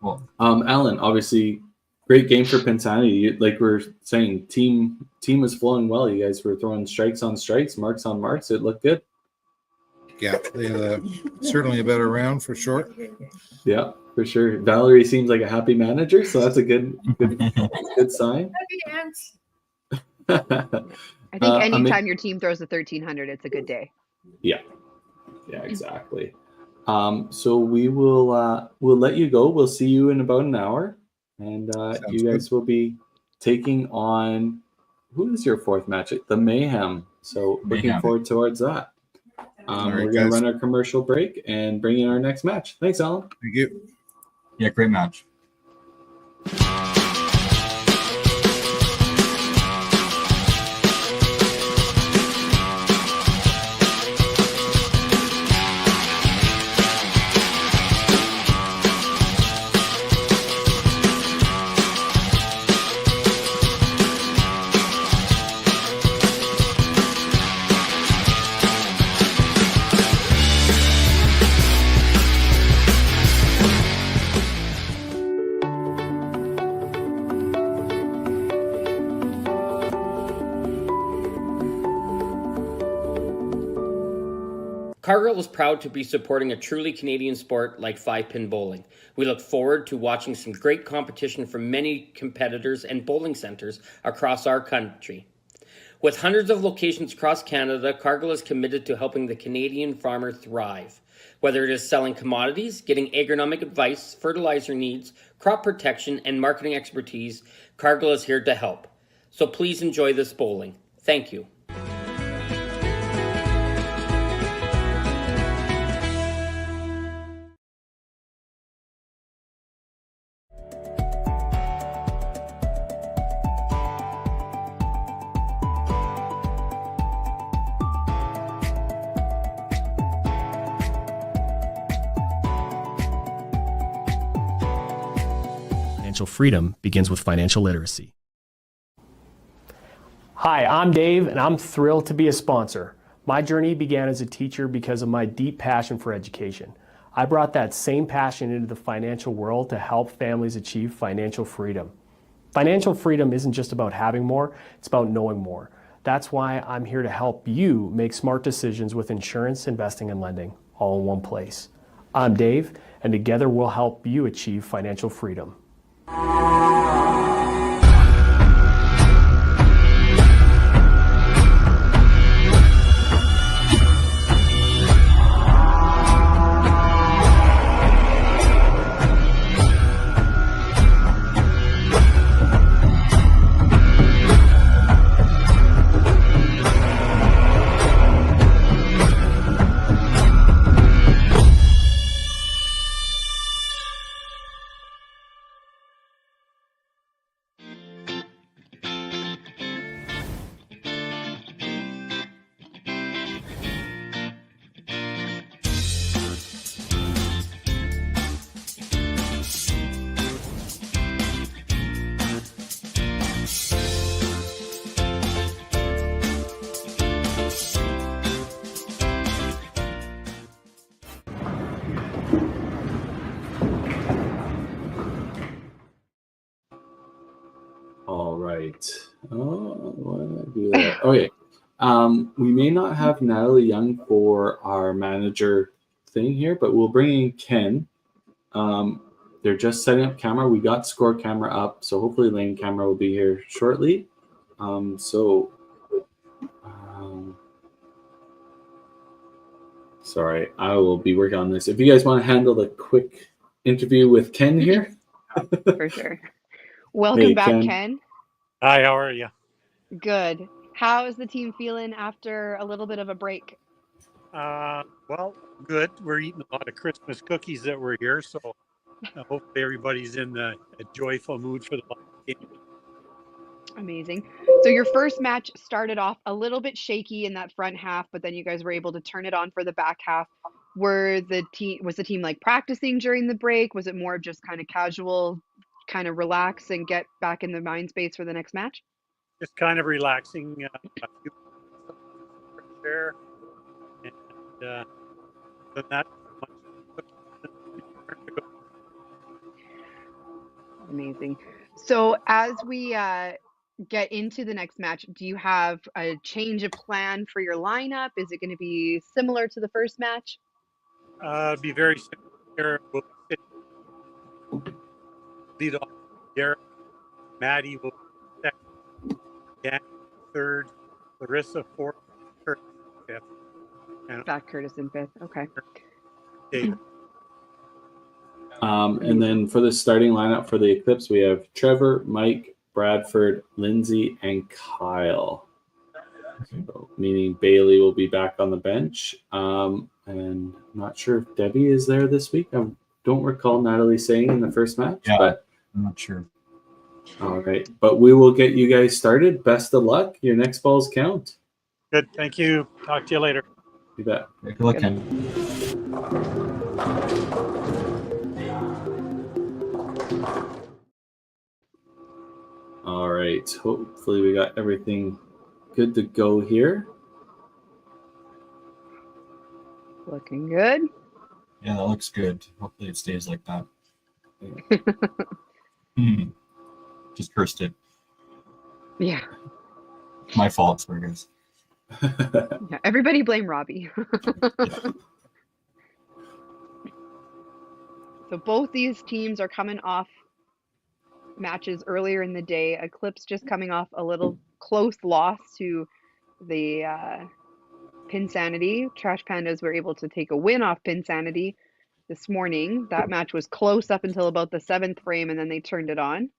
Well, Alan, obviously great game for Pinsanity. Like we're saying, team was flowing well. You guys were throwing strikes on strikes, marks on marks. It looked good. Yeah, they had certainly a better round for sure. Yeah, for sure. Valerie seems like a happy manager, so that's a good sign. I think I mean, anytime your team throws a 1300, it's a good day. yeah, exactly. So we'll let you go. We'll see you in about an hour, and you guys will be taking on, who is your fourth match? The Mayhem. So looking Mayhem. forward towards that. All right, We're gonna guys. run our commercial break and bring in our next match. Thanks, Alan. Thank you. Yeah, great match. Cargill is proud to be supporting a truly Canadian sport like 5-pin bowling. We look forward to watching some great competition from many competitors and bowling centres across our country. With hundreds of locations across Canada, Cargill is committed to helping the Canadian farmer thrive. Whether it is selling commodities, getting agronomic advice, fertilizer needs, crop protection, and marketing expertise, Cargill is here to help. So please enjoy this bowling. Thank you. Financial freedom begins with financial literacy. Hi, I'm Dave, and I'm thrilled to be a sponsor. My journey began as a teacher because of my deep passion for education. I brought that same passion into the financial world to help families achieve financial freedom. Financial freedom isn't just about having more, it's about knowing more. That's why I'm here to help you make smart decisions with insurance, investing, and lending, all in one place. I'm Dave, and together we'll help you achieve financial freedom. All right. Oh, why did I do that? Okay. We may not have Natalie Young for our manager thing here, but we'll bring in Ken. They're just setting up camera. We got score camera up, so hopefully lane camera will be here shortly. Sorry, I will be working on this. If you guys want to handle the quick interview with Ken here. For sure. Welcome back, Ken. Hi, how are you? Good. How is the team feeling after a little bit of a break? Well, good. We're eating a lot of Christmas cookies that were here, so hopefully everybody's in a joyful mood for the game. Amazing. So your first match started off a little bit shaky in that front half, but then you guys were able to turn it on for the back half. Was the team like practicing during the break? Was it more of just kind of casual, kind of relax and get back in the mind space for the next match? Just kind of relaxing, a few there, and that. Amazing. So as we get into the next match, do you have a change of plan for your lineup? Is it going to be similar to the first match? Be very similar. We'll lead off. Garrett, Maddie will be second, Dan third, Larissa fourth, Curtis fifth, and Back Curtis in fifth. Okay. David. And then for the starting lineup for the Eclipse, we have Trevor, Mike, Bradford, Lindsay, and Kyle. So, meaning Bailey will be back on the bench. And I'm not sure if Debbie is there this week. I don't recall Natalie saying in the first match, but I'm not sure. All right. But we will get you guys started. Best of luck. Your next balls count. Good. Thank you. Talk to you later. You bet. Good luck, Ken. All right. Hopefully we got everything good to go here. Looking good. Yeah, that looks good. Hopefully it stays like that. Just cursed it. Yeah. My fault, sorry guys. Yeah. Everybody blame Robbie. So both these teams are coming off matches earlier in the day. Eclipse just coming off a little close loss to the Pinsanity. Trash Pandas were able to take a win off Pinsanity this morning. That match was close up until about the 7th frame, and then they turned it on.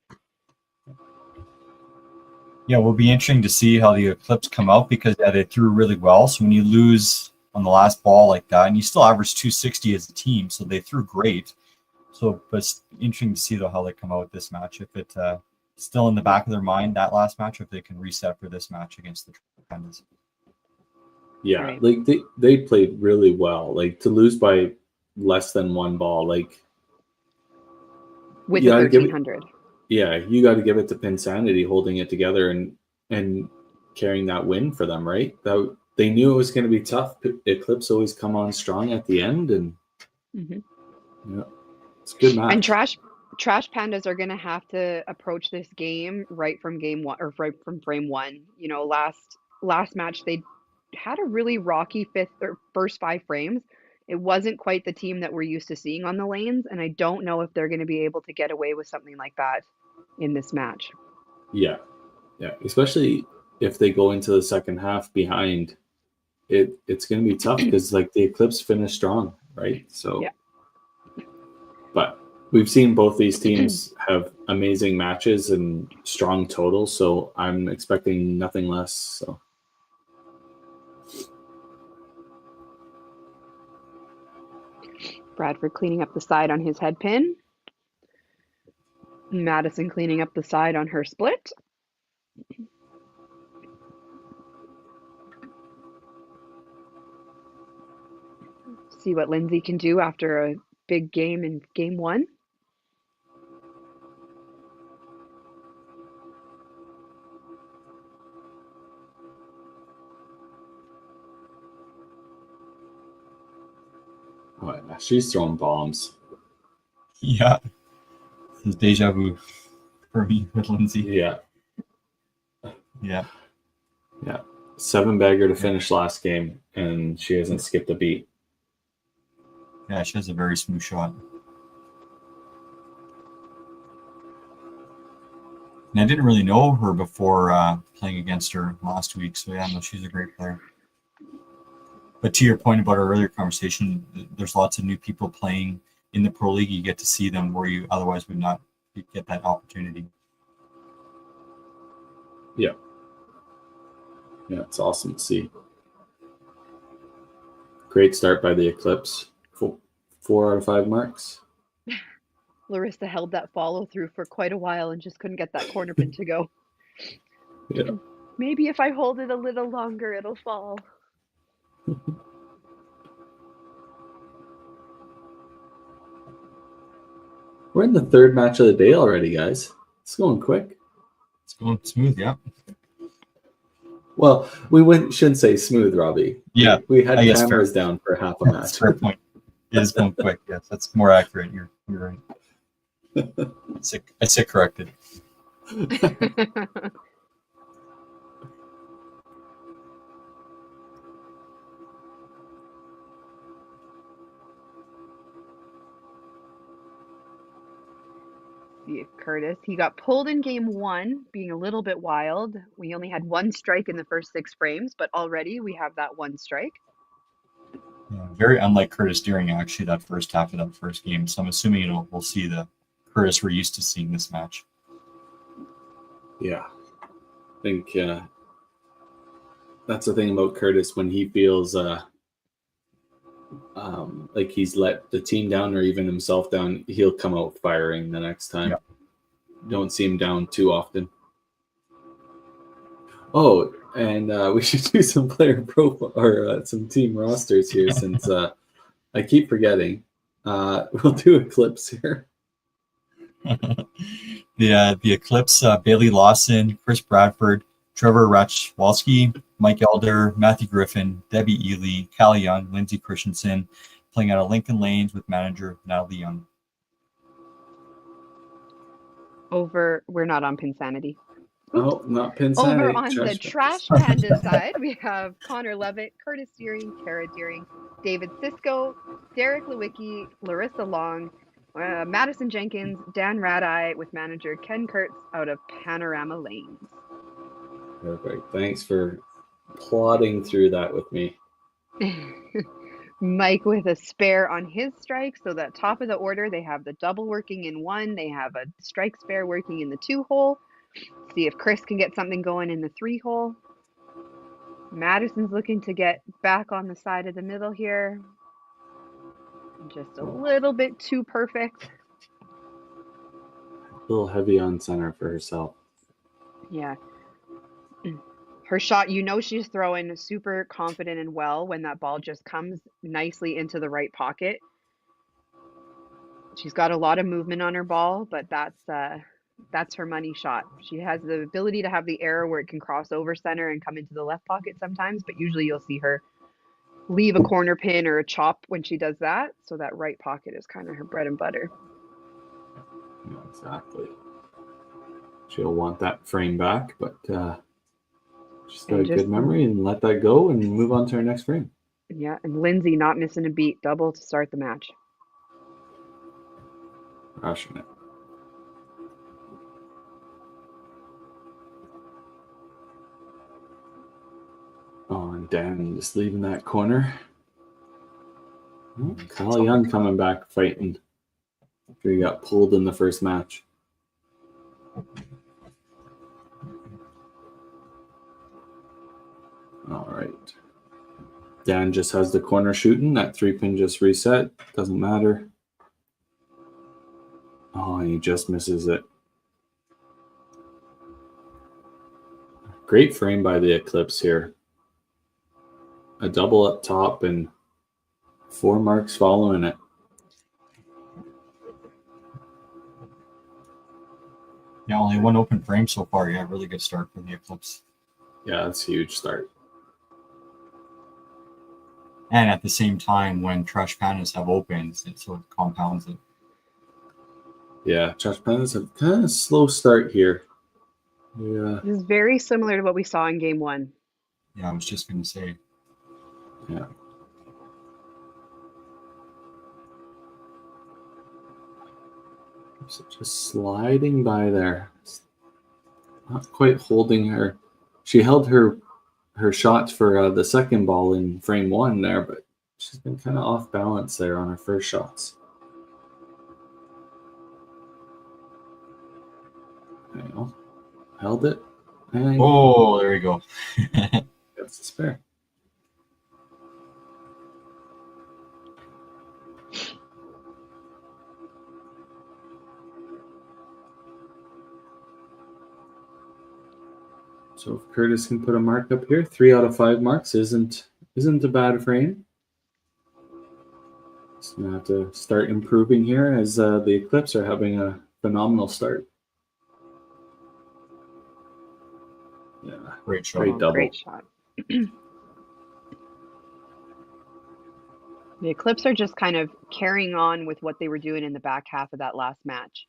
Yeah, it will be interesting to see how the Eclipse come out because they threw really well. So when you lose on the last ball like that, and you still average 260 as a team, so they threw great. So, but it's interesting to see though how they come out with this match. If it's still in the back of their mind that last match, if they can reset for this match against the Pandas. Yeah, Right. like they played really well. Like to lose by less than one ball, like With you a gotta give it- 1300. yeah, you got to give it to Pinsanity holding it together and carrying that win for them, right? That they knew it was going to be tough. Eclipse always come on strong at the end, and Mhm. yeah, it's a good match. And Trash Pandas are going to have to approach this game right from game one or right from frame one. You know, last match they had a really rocky first 5 frames. It wasn't quite the team that we're used to seeing on the lanes, and I don't know if they're going to be able to get away with something like that in this match. Yeah, especially if they go into the second half behind. It's going to be tough because like the Eclipse finished strong, right? So, Yeah. But we've seen both these teams have amazing matches and strong totals, so I'm expecting nothing less. So. Bradford cleaning up the side on his head pin. Madison cleaning up the side on her split. See what Lindsay can do after a big game in game one. Oh, yeah, she's throwing bombs. Yeah, this is deja vu for me with Lindsay. Yeah. Yeah. 7-bagger to finish last game, and she hasn't skipped a beat. Yeah, she has a very smooth shot. And I didn't really know her before playing against her last week, so yeah, no, she's a great player. But to your point about our earlier conversation, there's lots of new people playing in the Pro League. You get to see them where you otherwise would not get that opportunity. Yeah, it's awesome to see. Great start by the Eclipse. 4 out of 5 marks. Larissa held that follow through for quite a while and just couldn't get that corner pin to go. Yeah. Maybe if I hold it a little longer, it'll fall. We're in the 3rd match of the day already, guys. It's going quick. It's going smooth, yeah. Well, shouldn't say smooth, Robbie. Yeah, we had I guess cameras fair. down for half a That's match. a fair point. It is going quick. Yes, that's more accurate. You're right. I sit corrected. see if Curtis. He got pulled in game 1, being a little bit wild. We only had 1 strike in the first 6 frames, but already we have that 1 strike. Yeah, very unlike Curtis during actually that first half of that first game. So I'm assuming we'll see the Curtis we're used to seeing this match. Yeah. I think that's the thing about Curtis when he feels like he's let the team down or even himself down, he'll come out firing the next time. Yeah. Don't see him down too often. Oh, and we should do some player profile or some team rosters here since I keep forgetting. We'll do Eclipse here. The Eclipse, Bailey Lawson, Chris Bradford, Trevor Rachwalski, Mike Elder, Matthew Griffin, Debbie Ely, Callie Young, Lindsay Christensen, playing out of Lincoln Lanes with manager Natalie Young. We're not on Pinsanity. Oh, not Pinsanity. Over on the Trash Panda side, we have Connor Levitt, Curtis Deering, Kara Deering, David Sisko, Derek Lewicki, Larissa Long, Madison Jenkins, Dan Radeye with manager Ken Kurtz out of Panorama Lanes. Perfect. Thanks for plodding through that with me. Mike with a spare on his strike. So that top of the order, they have the double working in 1. They have a strike spare working in the 2 hole. See if Chris can get something going in the 3 hole. Madison's looking to get back on the side of the middle here. Just a little bit too perfect. A little heavy on center for herself. Yeah. Her shot, she's throwing super confident and well when that ball just comes nicely into the right pocket. She's got a lot of movement on her ball, but that's her money shot. She has the ability to have the error where it can cross over center and come into the left pocket sometimes, but usually you'll see her leave a corner pin or a chop when she does that. So that right pocket is kind of her bread and butter. Yeah, exactly. She'll want that frame back, but she's got a good memory and let that go and move on to her next frame. Yeah, and Lindsay not missing a beat, double to start the match. Crushing it. Oh, and Dan just leaving that corner. Oh, Kyle Young coming back fighting after he got pulled in the first match. All right. Dan just has the corner shooting. That 3-pin just reset. Doesn't matter. Oh, and he just misses it. Great frame by the Eclipse here. A double up top and 4 marks following it. Yeah, only 1 open frame so far. Yeah, really good start for the Eclipse. Yeah, that's a huge start. And at the same time, when Trash Pandas have opens, it sort of compounds it. Yeah, Trash Pandas have kind of slow start here. Yeah. This is very similar to what we saw in game 1. Yeah, I was just going to say. Yeah. So just sliding by there. Not quite holding her. She held her shot for the second ball in frame 1 there, but she's been kind of off balance there on her first shots. There you go. Held it. And oh, there you go. that's the spare. So if Curtis can put a mark up here, 3 out of 5 marks isn't a bad frame. Just gonna have to start improving here as the Eclipse are having a phenomenal start. Yeah, Great shot. great double. Great shot. The Eclipse are just kind of carrying on with what they were doing in the back half of that last match.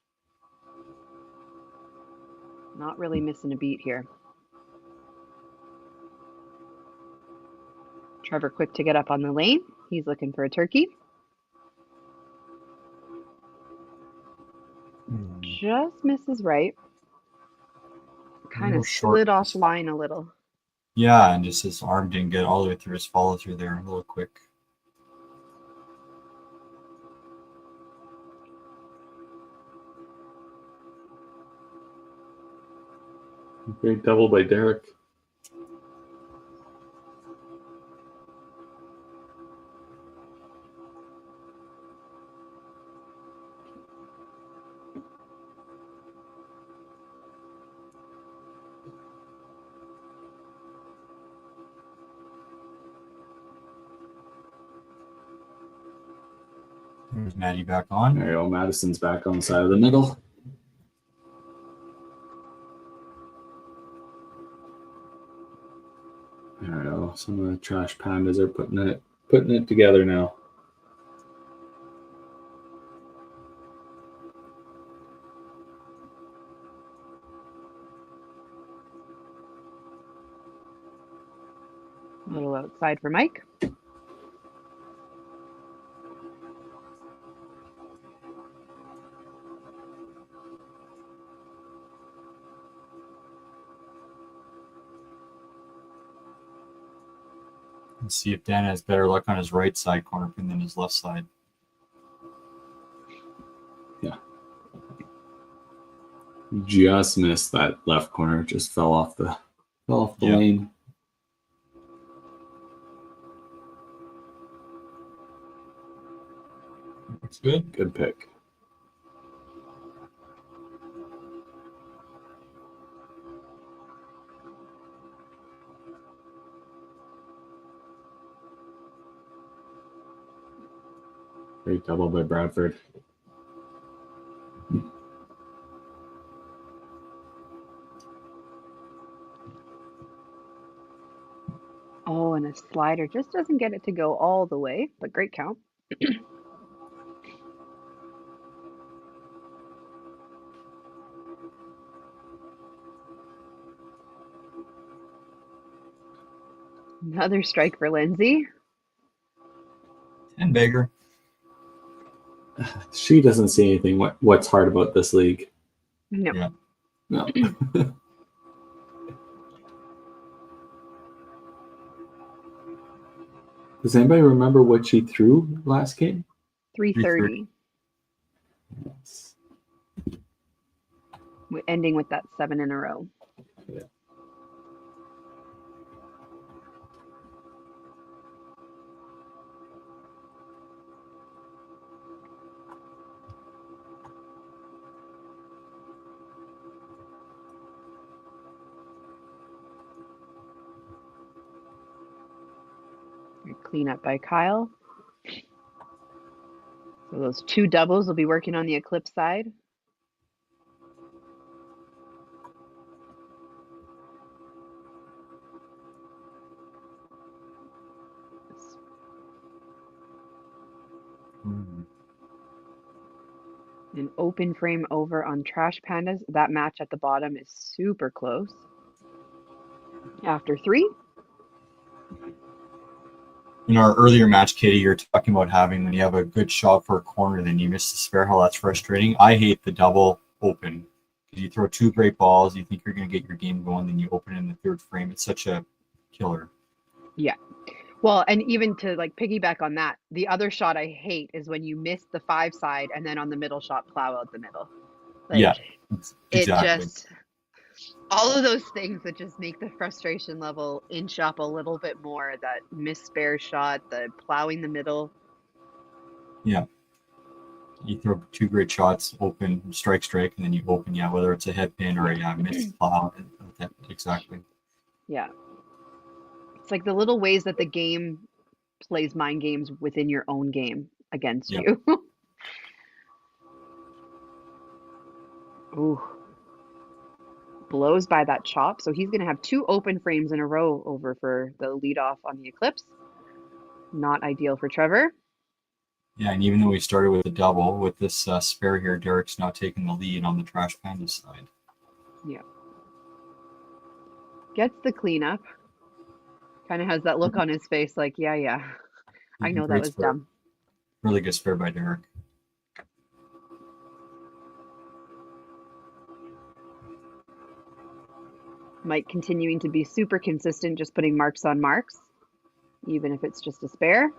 Not really missing a beat here. Trevor quick to get up on the lane. He's looking for a turkey. just misses right. Kind little of short. slid off line a little. Yeah, and just his arm didn't get all the way through his follow through there. A little quick. Great double by Derek. There's Maddie back on. There you go. Madison's back on the side of the middle. There we go. Some of the trash pandas are putting it together now. A little outside for Mike. Let's see if Dan has better luck on his right side corner pin than his left side. Just missed that left corner. Just fell off the lane. Looks good. Good pick. Great double by Bradford. Oh, and a slider just doesn't get it to go all the way, but great count. Another strike for Lindsay. 10 bagger. She doesn't see anything. What's hard about this league? No. Yeah. No. Does anybody remember what she threw last game? 330. Yes. Ending with that 7 in a row. Yeah. Clean up by Kyle. So those two doubles will be working on the Eclipse side. An open frame over on Trash Pandas. That match at the bottom is super close. After 3. In our earlier match, Katie, you're talking about having when you have a good shot for a corner, then you miss the spare. How that's frustrating. I hate the double open because you throw 2 great balls, you think you're going to get your game going, then you open it in the 3rd frame. It's such a killer. Yeah. Well, and even to like piggyback on that, the other shot I hate is when you miss the 5 side and then on the middle shot plow out the middle. Like, Yeah, it exactly. just, all of those things that just make the frustration level inch up a little bit more. That missed spare shot, the plowing the middle. Yeah. You throw 2 great shots, open, strike, and then you open, whether it's a head pin or a missed plow. Exactly. Yeah. It's like the little ways that the game plays mind games within your own game against you. Ooh. Blows by that chop. So he's going to have 2 open frames in a row over for the leadoff on the Eclipse. Not ideal for Trevor. Yeah, and even though we started with a double, with this spare here, Derek's now taking the lead on the Trash Panda side. Yeah. Gets the cleanup. Kind of has that look on his face like, yeah. I know that Great was spare. dumb. Really good spare by Derek. Mike continuing to be super consistent, just putting marks on marks, even if it's just a spare.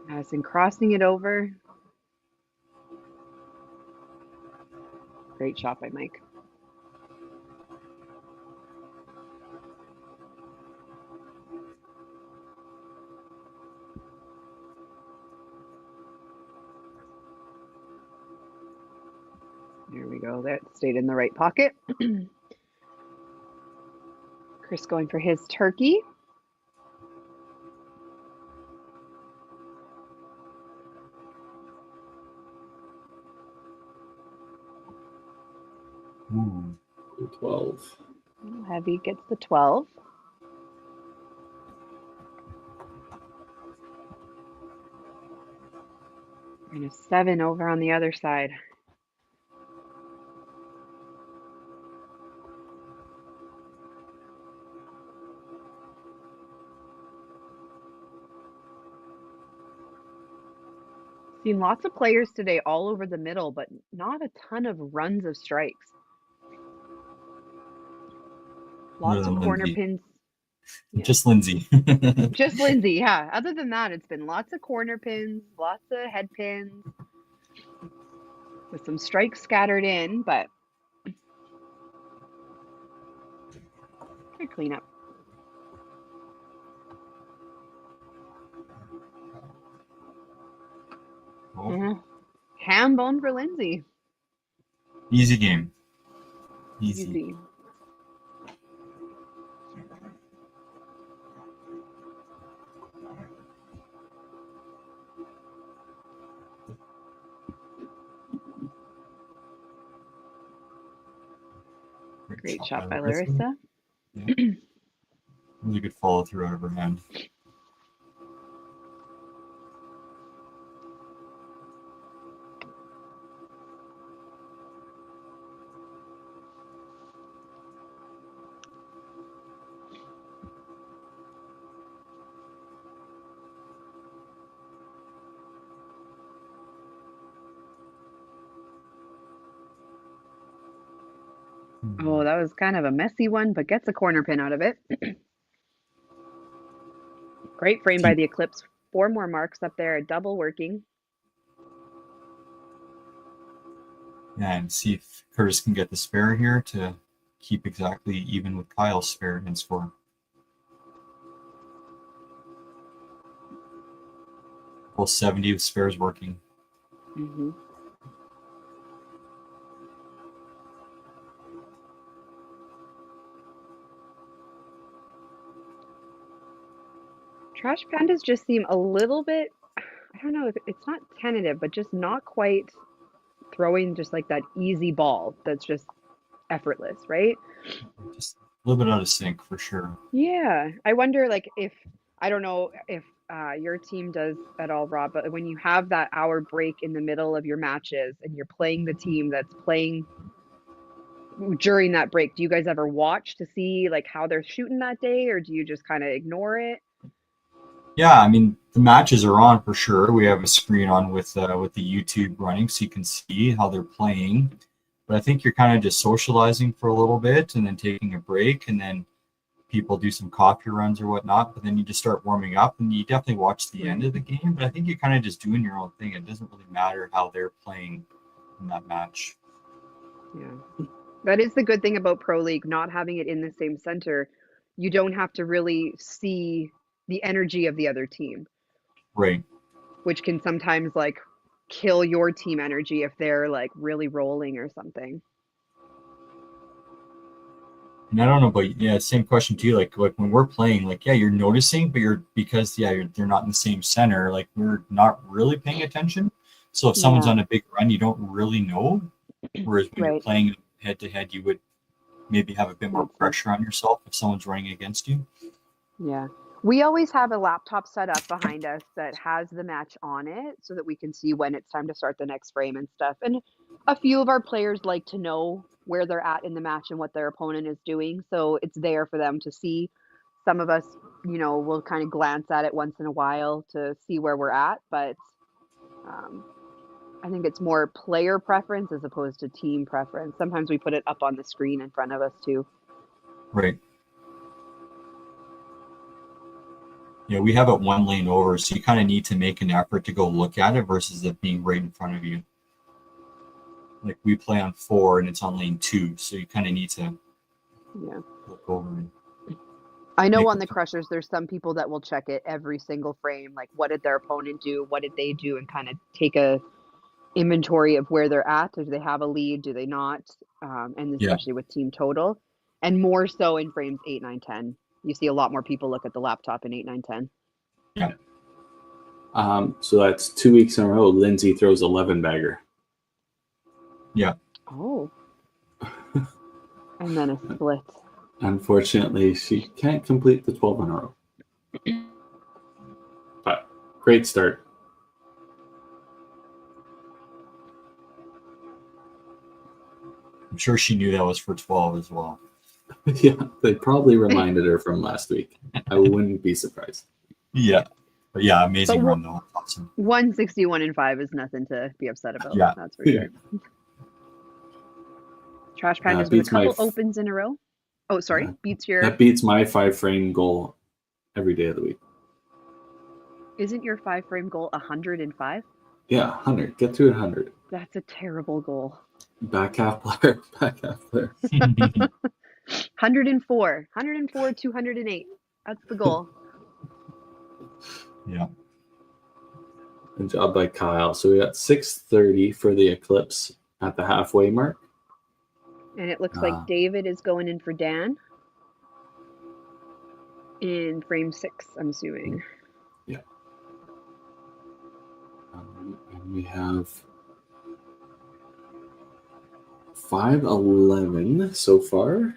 Madison crossing it over. Great shot by Mike. There we go. That stayed in the right pocket. Chris going for his turkey. Ooh. 12. Heavy gets the 12. And a 7 over on the other side. Seen lots of players today all over the middle, but not a ton of runs of strikes. Lots of corner Lindsay. pins. Yeah. Just Lindsay. Just Lindsay, yeah. Other than that, it's been lots of corner pins, lots of head pins, with some strikes scattered in, but good cleanup. Oh, Ham bone for Lindsay. easy game. Easy. Great shot by Larissa. Yeah. Really good follow through out of her hand. Oh, that was kind of a messy one, but gets a corner pin out of it. Great frame by the Eclipse. 4 more marks up there, double working. Yeah, and see if Curtis can get the spare here to keep exactly even with Kyle's spare and score. Well, 70 with spares working. Mm-hmm. Trash Pandas just seem a little bit, I don't know, if it's not tentative, but just not quite throwing just like that easy ball that's just effortless, right? Just a little bit out of sync for sure. Yeah. I wonder, like, if, I don't know if your team does at all, Rob, but when you have that hour break in the middle of your matches and you're playing the team that's playing during that break, do you guys ever watch to see like how they're shooting that day, or do you just kind of ignore it? Yeah, I mean the matches are on for sure. We have a screen on with the YouTube running, so you can see how they're playing. But I think you're kind of just socializing for a little bit and then taking a break, and then people do some coffee runs or whatnot. But then you just start warming up, and you definitely watch the end of the game. But I think you're kind of just doing your own thing. It doesn't really matter how they're playing in that match. Yeah. That is the good thing about Pro League, not having it in the same center. You don't have to really see the energy of the other team. Right. Which can sometimes like kill your team energy if they're like really rolling or something. And I don't know, but yeah, same question to you. Like when we're playing, like, yeah, you're noticing, but they're not in the same center. Like we're not really paying attention. So if someone's on a big run, you don't really know. Whereas when you're playing head to head, you would maybe have a bit more pressure on yourself if someone's running against you. Yeah. We always have a laptop set up behind us that has the match on it so that we can see when it's time to start the next frame and stuff. And a few of our players like to know where they're at in the match and what their opponent is doing. So it's there for them to see. Some of us, you know, will kind of glance at it once in a while to see where we're at. But I think it's more player preference as opposed to team preference. Sometimes we put it up on the screen in front of us too. Right. Yeah, we have it one lane over, so you kind of need to make an effort to go look at it versus it being right in front of you. Like we play on 4 and it's on lane 2, so you kind of need to look over and I know make on the Crushers, there's some people that will check it every single frame. Like, what did their opponent do? What did they do? And kind of take a inventory of where they're at. Do they have a lead? Do they not? And especially with team total. And more so in frames 8, 9, 10. You see a lot more people look at the laptop in 8, 9, 10. Yeah. So that's 2 weeks in a row. Lindsay throws 11 bagger. Yeah. Oh. And then a split. Unfortunately, she can't complete the 12 in a row. But great start. I'm sure she knew that was for 12 as well. Yeah, they probably reminded her from last week. I wouldn't be surprised. Yeah. But yeah, amazing But run though. Awesome. 161 and 5 is nothing to be upset about. Yeah. That's for sure. Trash Pandas with a beats my couple opens in a row. Oh, sorry. Beats your. That beats my 5-frame goal every day of the week. Isn't your 5-frame goal 105? Yeah, 100. Get to 100. That's a terrible goal. Back half player. Back half player. 104. 104, 208. That's the goal. Yeah. Good job by Kyle. So we got 630 for the Eclipse at the halfway mark. And it looks like David is going in for Dan in frame 6, I'm assuming. Yeah. And we have 511 so far.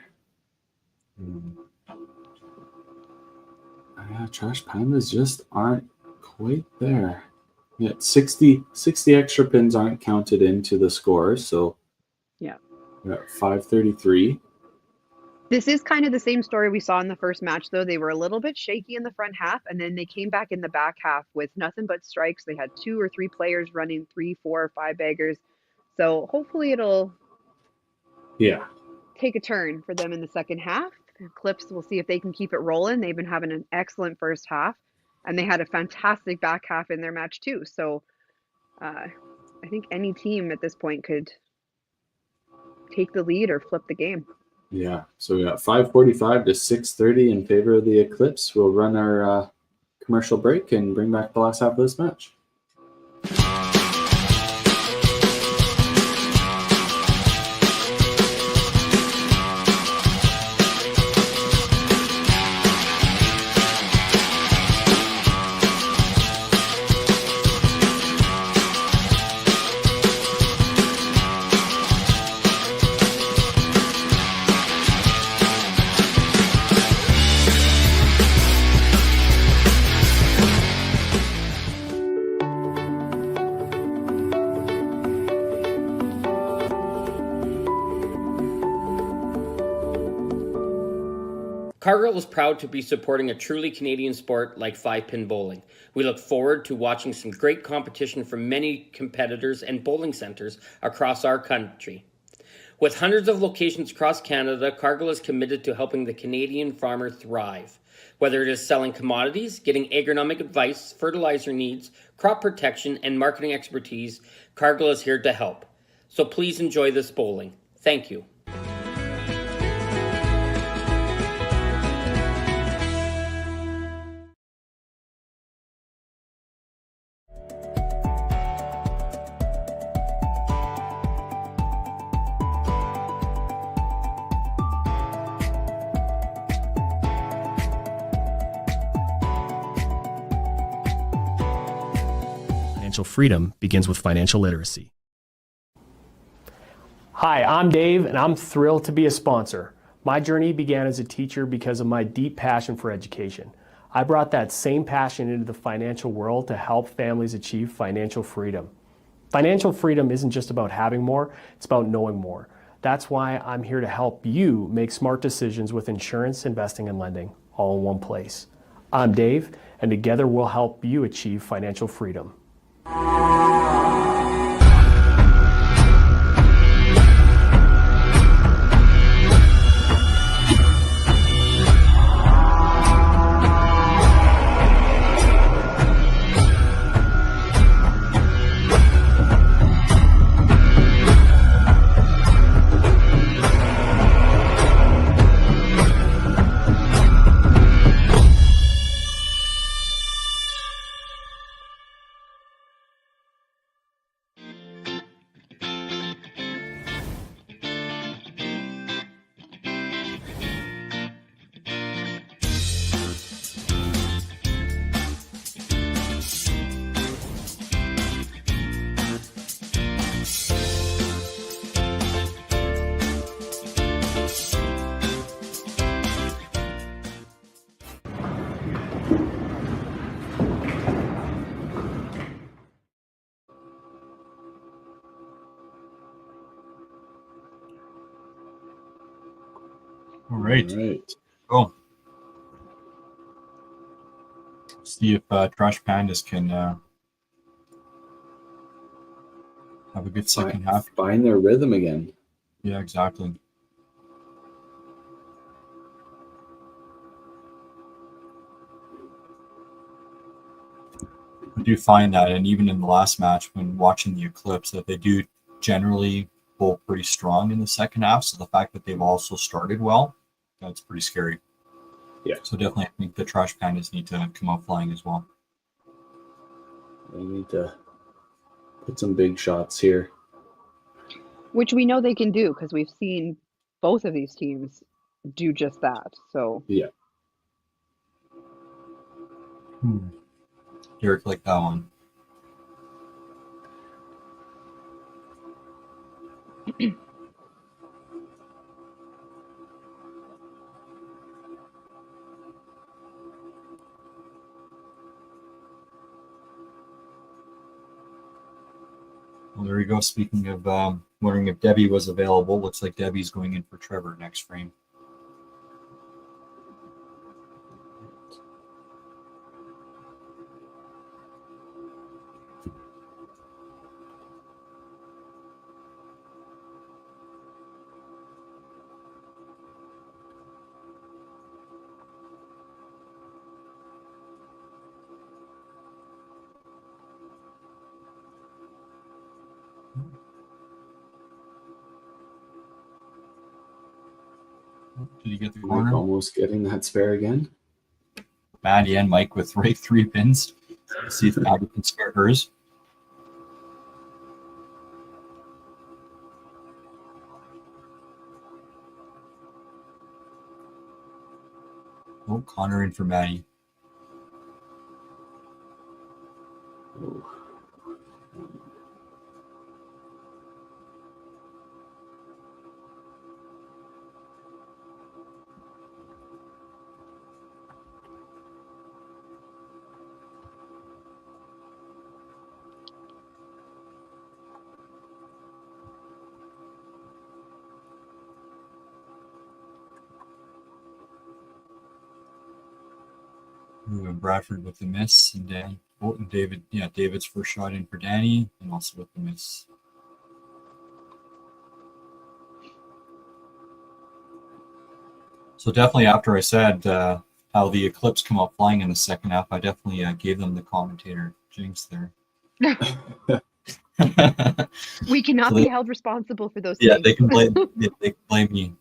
Yeah, Trash Pandas just aren't quite there. Yeah, 60 extra pins aren't counted into the score, so we're at 533. This is kind of the same story we saw in the first match, though. They were a little bit shaky in the front half, and then they came back in the back half with nothing but strikes. They had 2 or 3 players running 3, 4, or 5 baggers. So hopefully it'll take a turn for them in the second half. Eclipse, we'll see if they can keep it rolling. They've been having an excellent first half, and they had a fantastic back half in their match too. So I think any team at this point could take the lead or flip the game. Yeah, so we got 545 to 630 in favor of the Eclipse. We'll run our commercial break and bring back the last half of this match. Cargill is proud to be supporting a truly Canadian sport like 5-pin bowling. We look forward to watching some great competition from many competitors and bowling centers across our country. With hundreds of locations across Canada, Cargill is committed to helping the Canadian farmer thrive. Whether it is selling commodities, getting agronomic advice, fertilizer needs, crop protection, and marketing expertise, Cargill is here to help. So please enjoy this bowling. Thank you. Financial freedom begins with financial literacy. Hi, I'm Dave, and I'm thrilled to be a sponsor. My journey began as a teacher because of my deep passion for education. I brought that same passion into the financial world to help families achieve financial freedom. Financial freedom isn't just about having more, it's about knowing more. That's why I'm here to help you make smart decisions with insurance, investing, and lending, all in one place. I'm Dave, and together we'll help you achieve financial freedom. All right. All right. Cool. See if Trash Pandas can have a good second half. Find their rhythm again. Yeah, exactly. I do find that, and even in the last match, when watching the Eclipse, that they do generally bowl pretty strong in the second half. So the fact that they've also started well, that's pretty scary. Yeah. So definitely, I think the Trash Pandas need to come out flying as well. They need to put some big shots here. Which we know they can do because we've seen both of these teams do just that. So Yeah. Derek liked that one. Well, there you go. Speaking of wondering if Debbie was available, looks like Debbie's going in for Trevor next frame. Did he get the Mike corner? almost getting that spare again. Maddie and Mike with right 3 pins. Let's see if Maddie can spare hers. Oh, Connor in for Maddie. Ooh. Ooh, and Bradford with the miss, and and David, David's first shot in for Danny, and also with the miss. So definitely, after I said how the Eclipse come out flying in the second half, I definitely gave them the commentator jinx there. we cannot So be they- held responsible for those Yeah, things. they can blame. They can blame me.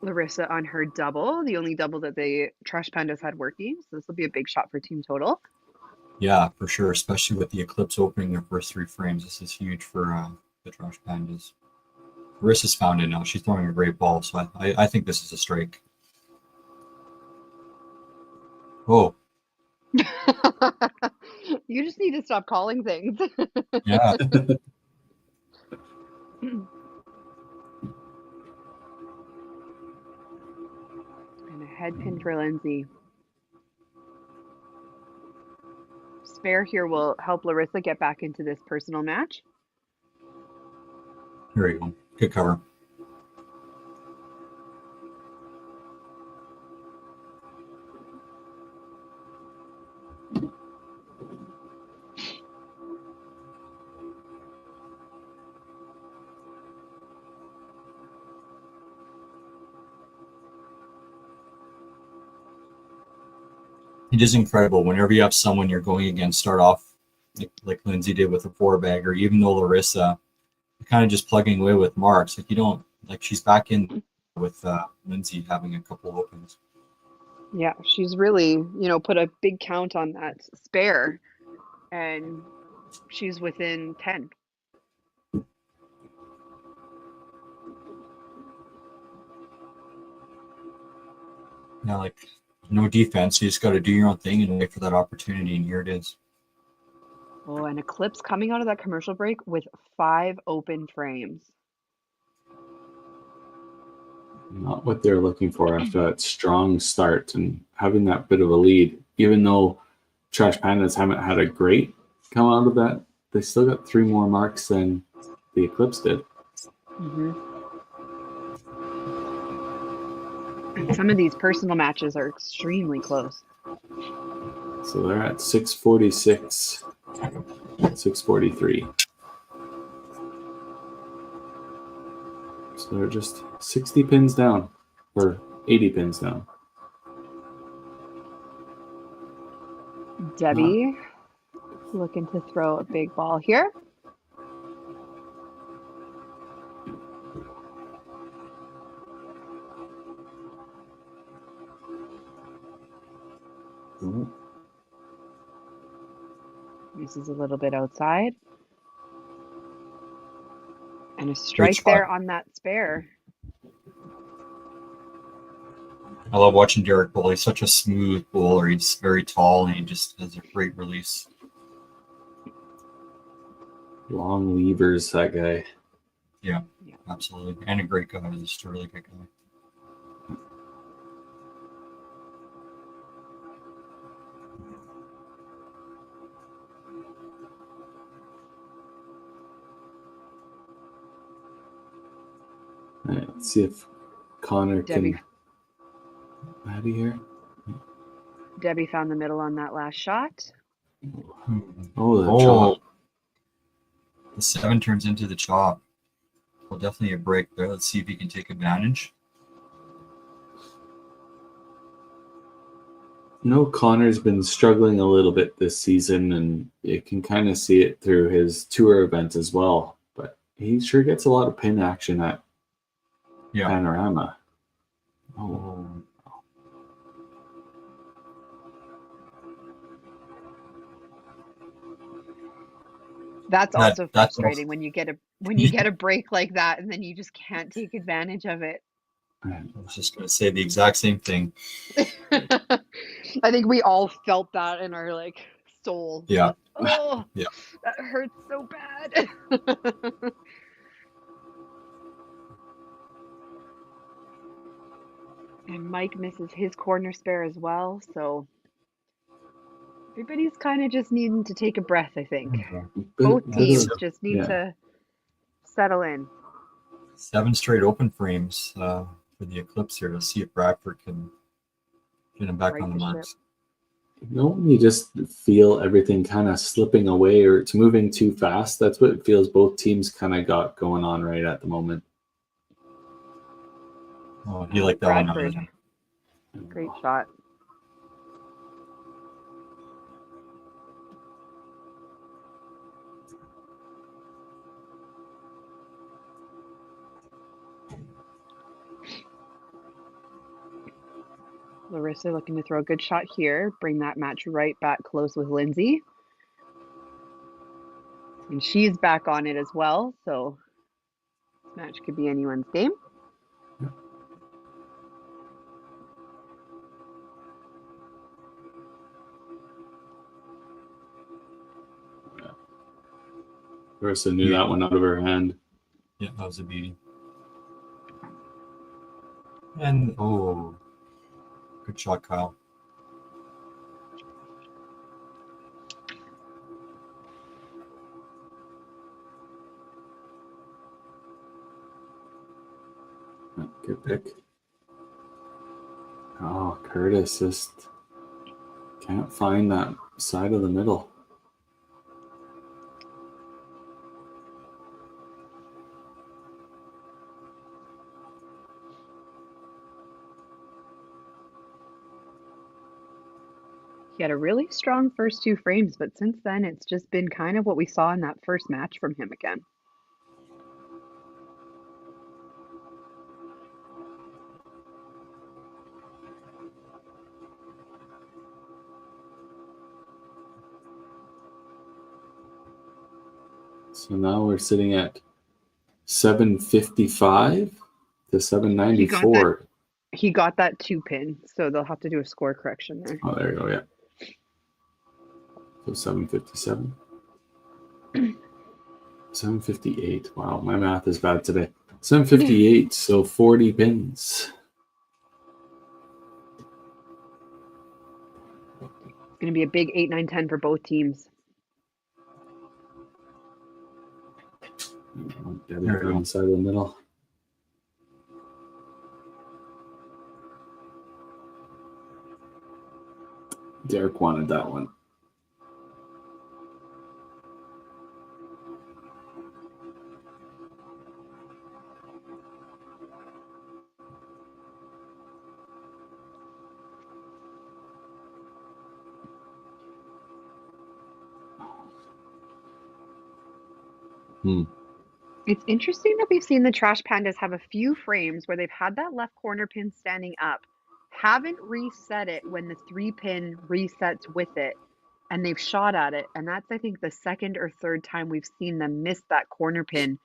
Larissa on her double, the only double that the Trash Pandas had working. So this will be a big shot for team total. Yeah, for sure. Especially with the Eclipse opening their first 3 frames, this is huge for the Trash Pandas. Marissa's found it now. She's throwing a great ball, so I think this is a strike. Oh, You just need to stop calling things. yeah. And a head pin for Lindsay. Spare here will help Larissa get back into this personal match. Here we go. Good cover. It is incredible whenever you have someone you're going against start off like Lindsay did with a 4-bagger, even though Larissa kind of just plugging away with marks. Like you don't like she's back in with Lindsay having a couple opens. Yeah, she's really, put a big count on that spare, and she's within 10. Yeah, like no defense. You just got to do your own thing and wait for that opportunity, and here it is. Oh, an Eclipse coming out of that commercial break with 5 open frames. Not what they're looking for after that strong start and having that bit of a lead. Even though Trash Pandas haven't had a great come out of that, they still got 3 more marks than the Eclipse did. Mm-hmm. And some of these personal matches are extremely close. So they're at 646, 643. So they're just 60 pins down, or 80 pins down. Debbie looking to throw a big ball here. Uses a little bit outside. And a strike there on that spare. I love watching Derek bowl. He's such a smooth bowler. He's very tall and he just has a great release. Long levers, that guy. Yeah, absolutely. And a great guy. He's just a really good guy. All right, let's see if Connor Debbie. can out of here. Debbie found the middle on that last shot. Oh, the chop. The 7 turns into the chop. Well, definitely a break there. Let's see if he can take advantage. No, Connor's been struggling a little bit this season, and you can kind of see it through his tour events as well. But he sure gets a lot of pin action at Panorama. Oh. That's also frustrating when you get a break like that and then you just can't take advantage of it. I was just going to say the exact same thing. I think we all felt that in our soul. Yeah. Oh, yeah. That hurts so bad. And Mike misses his corner spare as well, so everybody's kind of just needing to take a breath, I think. Both teams just need to settle in. 7 straight open frames for the Eclipse here. Let's see if Bradford can get him back on the marks. Don't you just feel everything kind of slipping away or it's moving too fast? That's what it feels both teams kind of got going on right at the moment. Oh, he liked that Bradford. one. Great shot. Larissa looking to throw a good shot here, bring that match right back close with Lindsay. And she's back on it as well, so this match could be anyone's game. Larissa knew that one out of her hand. Yeah, that was a beauty. And, good shot, Kyle. Good pick. Oh, Curtis just can't find that side of the middle. He had a really strong first 2 frames, but since then it's just been kind of what we saw in that first match from him again. So now we're sitting at 755 to 794. He got that 2 pin, so they'll have to do a score correction there. Oh, there you go, yeah. So 757. 758. Wow, my math is bad today. 758, so 40 pins. It's going to be a big 8, 9, 10 for both teams. Debbie on the side of the middle. Derek wanted that one. It's interesting that we've seen the Trash Pandas have a few frames where they've had that left corner pin standing up, haven't reset it when the 3-pin resets with it, and they've shot at it. And that's, I think, the second or third time we've seen them miss that corner pin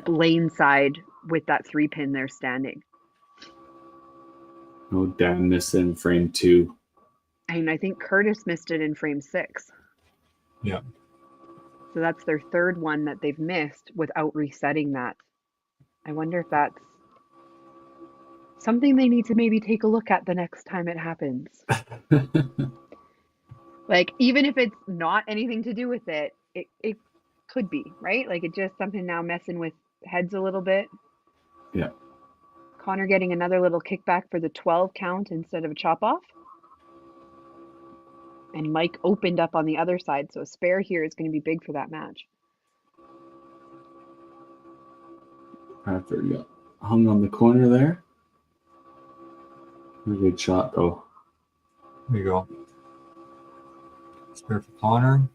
lane side with that 3-pin there standing. No, Dan missed in frame 2. And I think Curtis missed it in frame 6. Yeah. So that's their third one that they've missed without resetting that. I wonder if that's something they need to maybe take a look at the next time it happens. Like, even if it's not anything to do with it, it could be, right? Like, it's just something now messing with heads a little bit. Yeah. Connor getting another little kickback for the 12 count instead of a chop off. And Mike opened up on the other side, so a spare here is going to be big for that match. After you hung on the corner there. A good shot, though. There you go. Spare for Connor.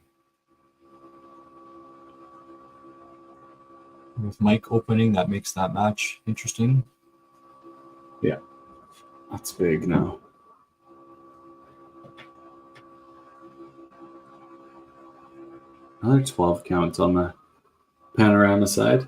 With Mike opening, that makes that match interesting. Yeah. That's big now. Another 12 counts on the panorama side.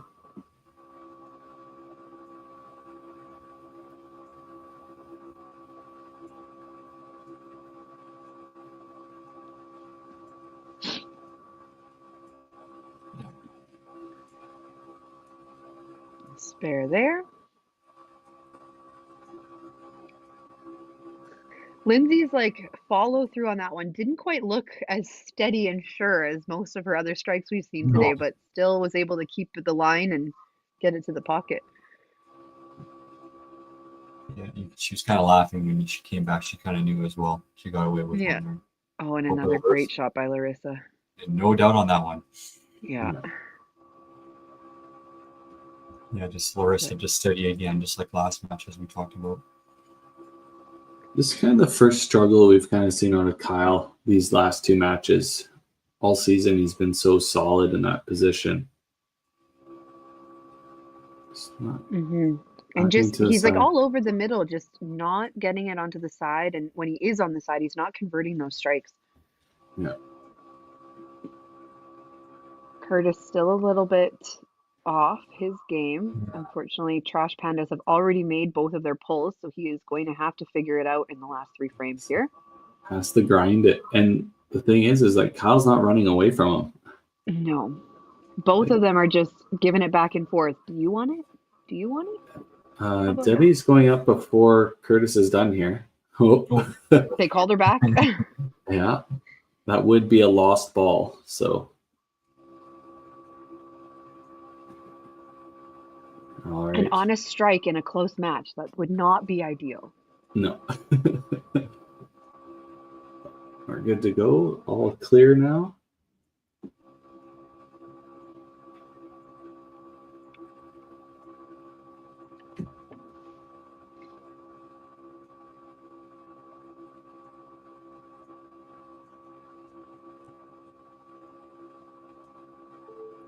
Spare there. Lindsay's like follow through on that one didn't quite look as steady and sure as most of her other strikes we've seen today, but still was able to keep the line and get it to the pocket. Yeah, she was kind of laughing when she came back. She kind of knew as well. She got away with Yeah. one. Oh, and another great shot by Larissa. No doubt on that one. Yeah. Yeah, just Larissa just steady again, just like last match as we talked about. This is kind of the first struggle we've kind of seen out of Kyle these last 2 matches. All season, he's been so solid in that position. And just, he's like all over the middle, just not getting it onto the side. And when he is on the side, he's not converting those strikes. Yeah. Curtis still a little bit off his game. Unfortunately, Trash Pandas have already made both of their pulls, so he is going to have to figure it out in the last 3 frames here. Has to grind it. And the thing is like Kyle's not running away from him. No. Both of them are just giving it back and forth. Do you want it? Do you want it? Debbie's going up before Curtis is done here. Oh. They called her back. Yeah. That would be a lost ball, so. All right. An honest strike in a close match. That would not be ideal. No. We're good to go. All clear now.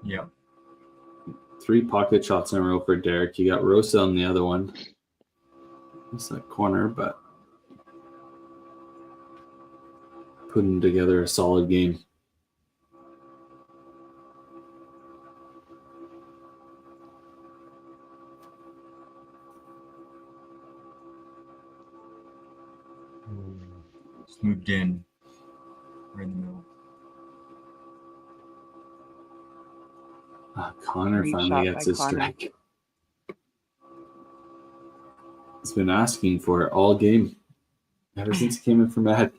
Yeah. 3 pocket shots in a row for Derek. You got Rosa on the other one. It's that corner, but putting together a solid game. It's moved in right in the middle. Connor Great finally shot gets by his Connor. strike. He's been asking for it all game. Ever since he came in from Ed.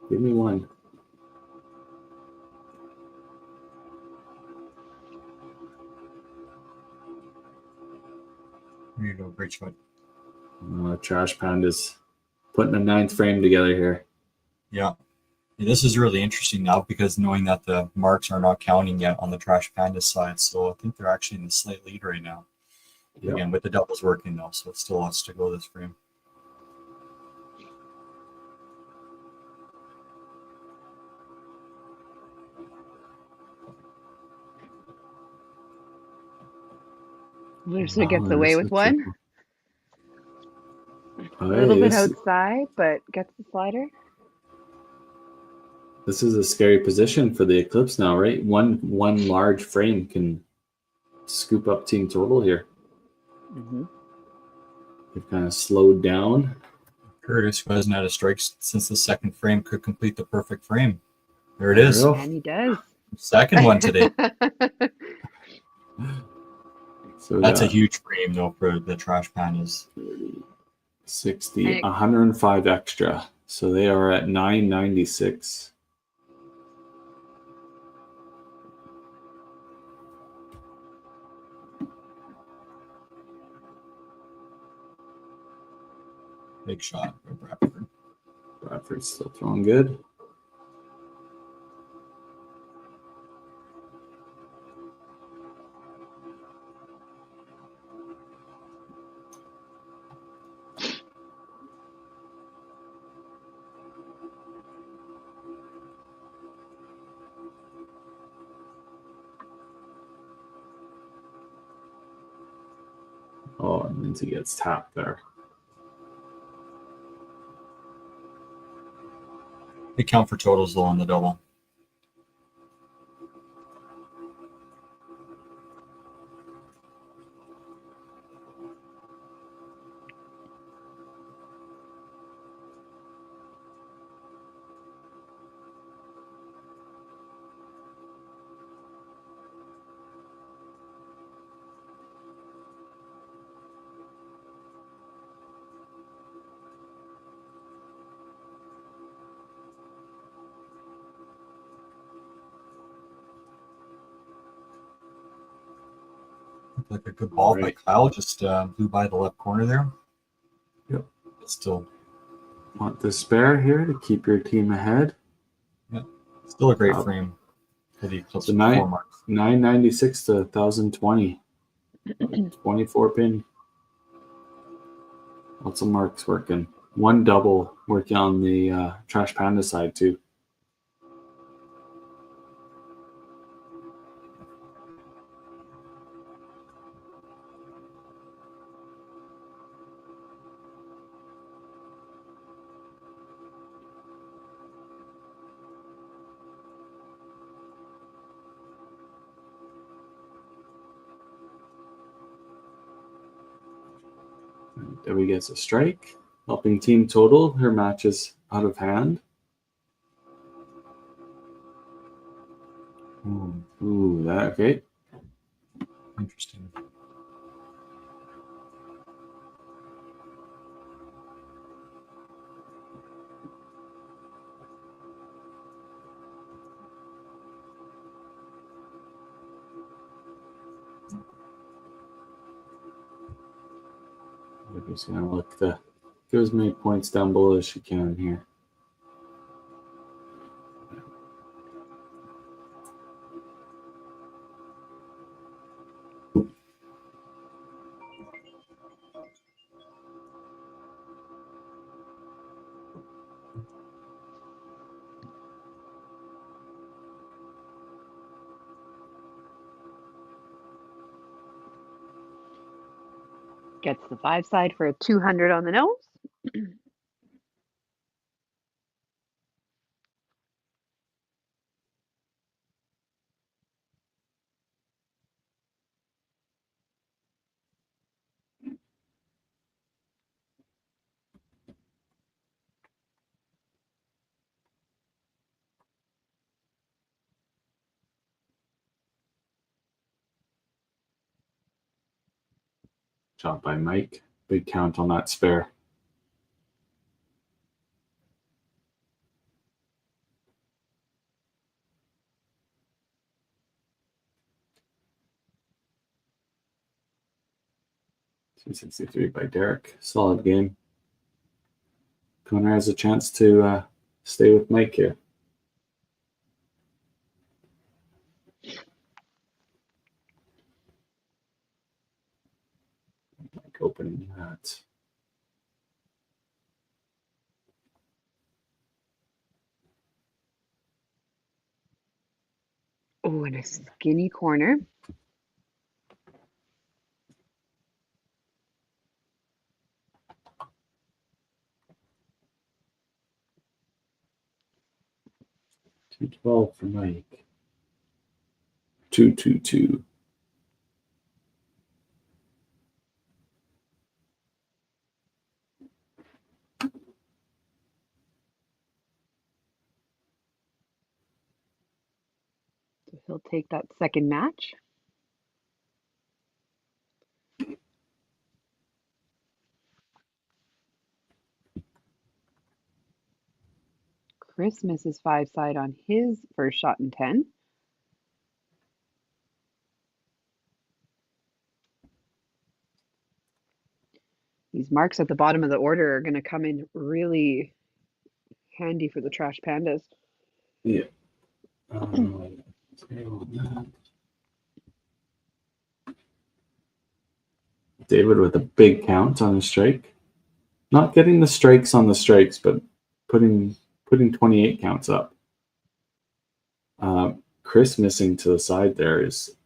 Give me one. There you go. Great shot. Trash Pandas putting a 9th frame together here. Yeah. This is really interesting now because knowing that the marks are not counting yet on the Trash Panda side. So I think they're actually in the slight lead right now. Yep. Again, with the doubles working though, so it still wants to go this frame. Lucy Oh, gets there's away a with one. triple. A little Hey, bit outside, but gets the slider. this is a scary position for the Eclipse now, right? One large frame can scoop up team total here. Mm-hmm. They've kind of slowed down. Curtis, who hasn't had a strike since the second frame, could complete the perfect frame. There it There we is. go. And he does. Second one today. So That's a huge frame though for the Trash Pandas. 60, And it- 105 extra. So they are at 996. Big shot for Bradford. Bradford's still throwing good. Oh, and Lindsay gets tapped there. They count for totals though on the double. Looked like a good ball by Kyle, just blew by the left corner there. Yep. But still, Want the spare here to keep your team ahead. still a great frame for the Eclipse. So with 4 marks. 996 to 1020. 24 pin. Lots of marks working. One double working on the Trash Panda side too. Debbie gets a strike, helping team total. Her match is out of hand. Ooh, that okay. Interesting. Debbie's gonna look to give as many points down below as she can here. Gets the 5 side for a 200 on the nose. Shot by Mike. Big count on that spare. $263 by Derek. Solid game. Connor has a chance to stay with Mike here. Mike opening that. Oh, and a skinny corner. $2.12 for Mike. 222. So he'll take that second match. Chris misses 5-side on his first shot in 10. These marks at the bottom of the order are going to come in really handy for the Trash Pandas. Yeah. David with a big count on his strike. Not getting the strikes on the strikes, but putting 28 counts up. Chris missing to the side there is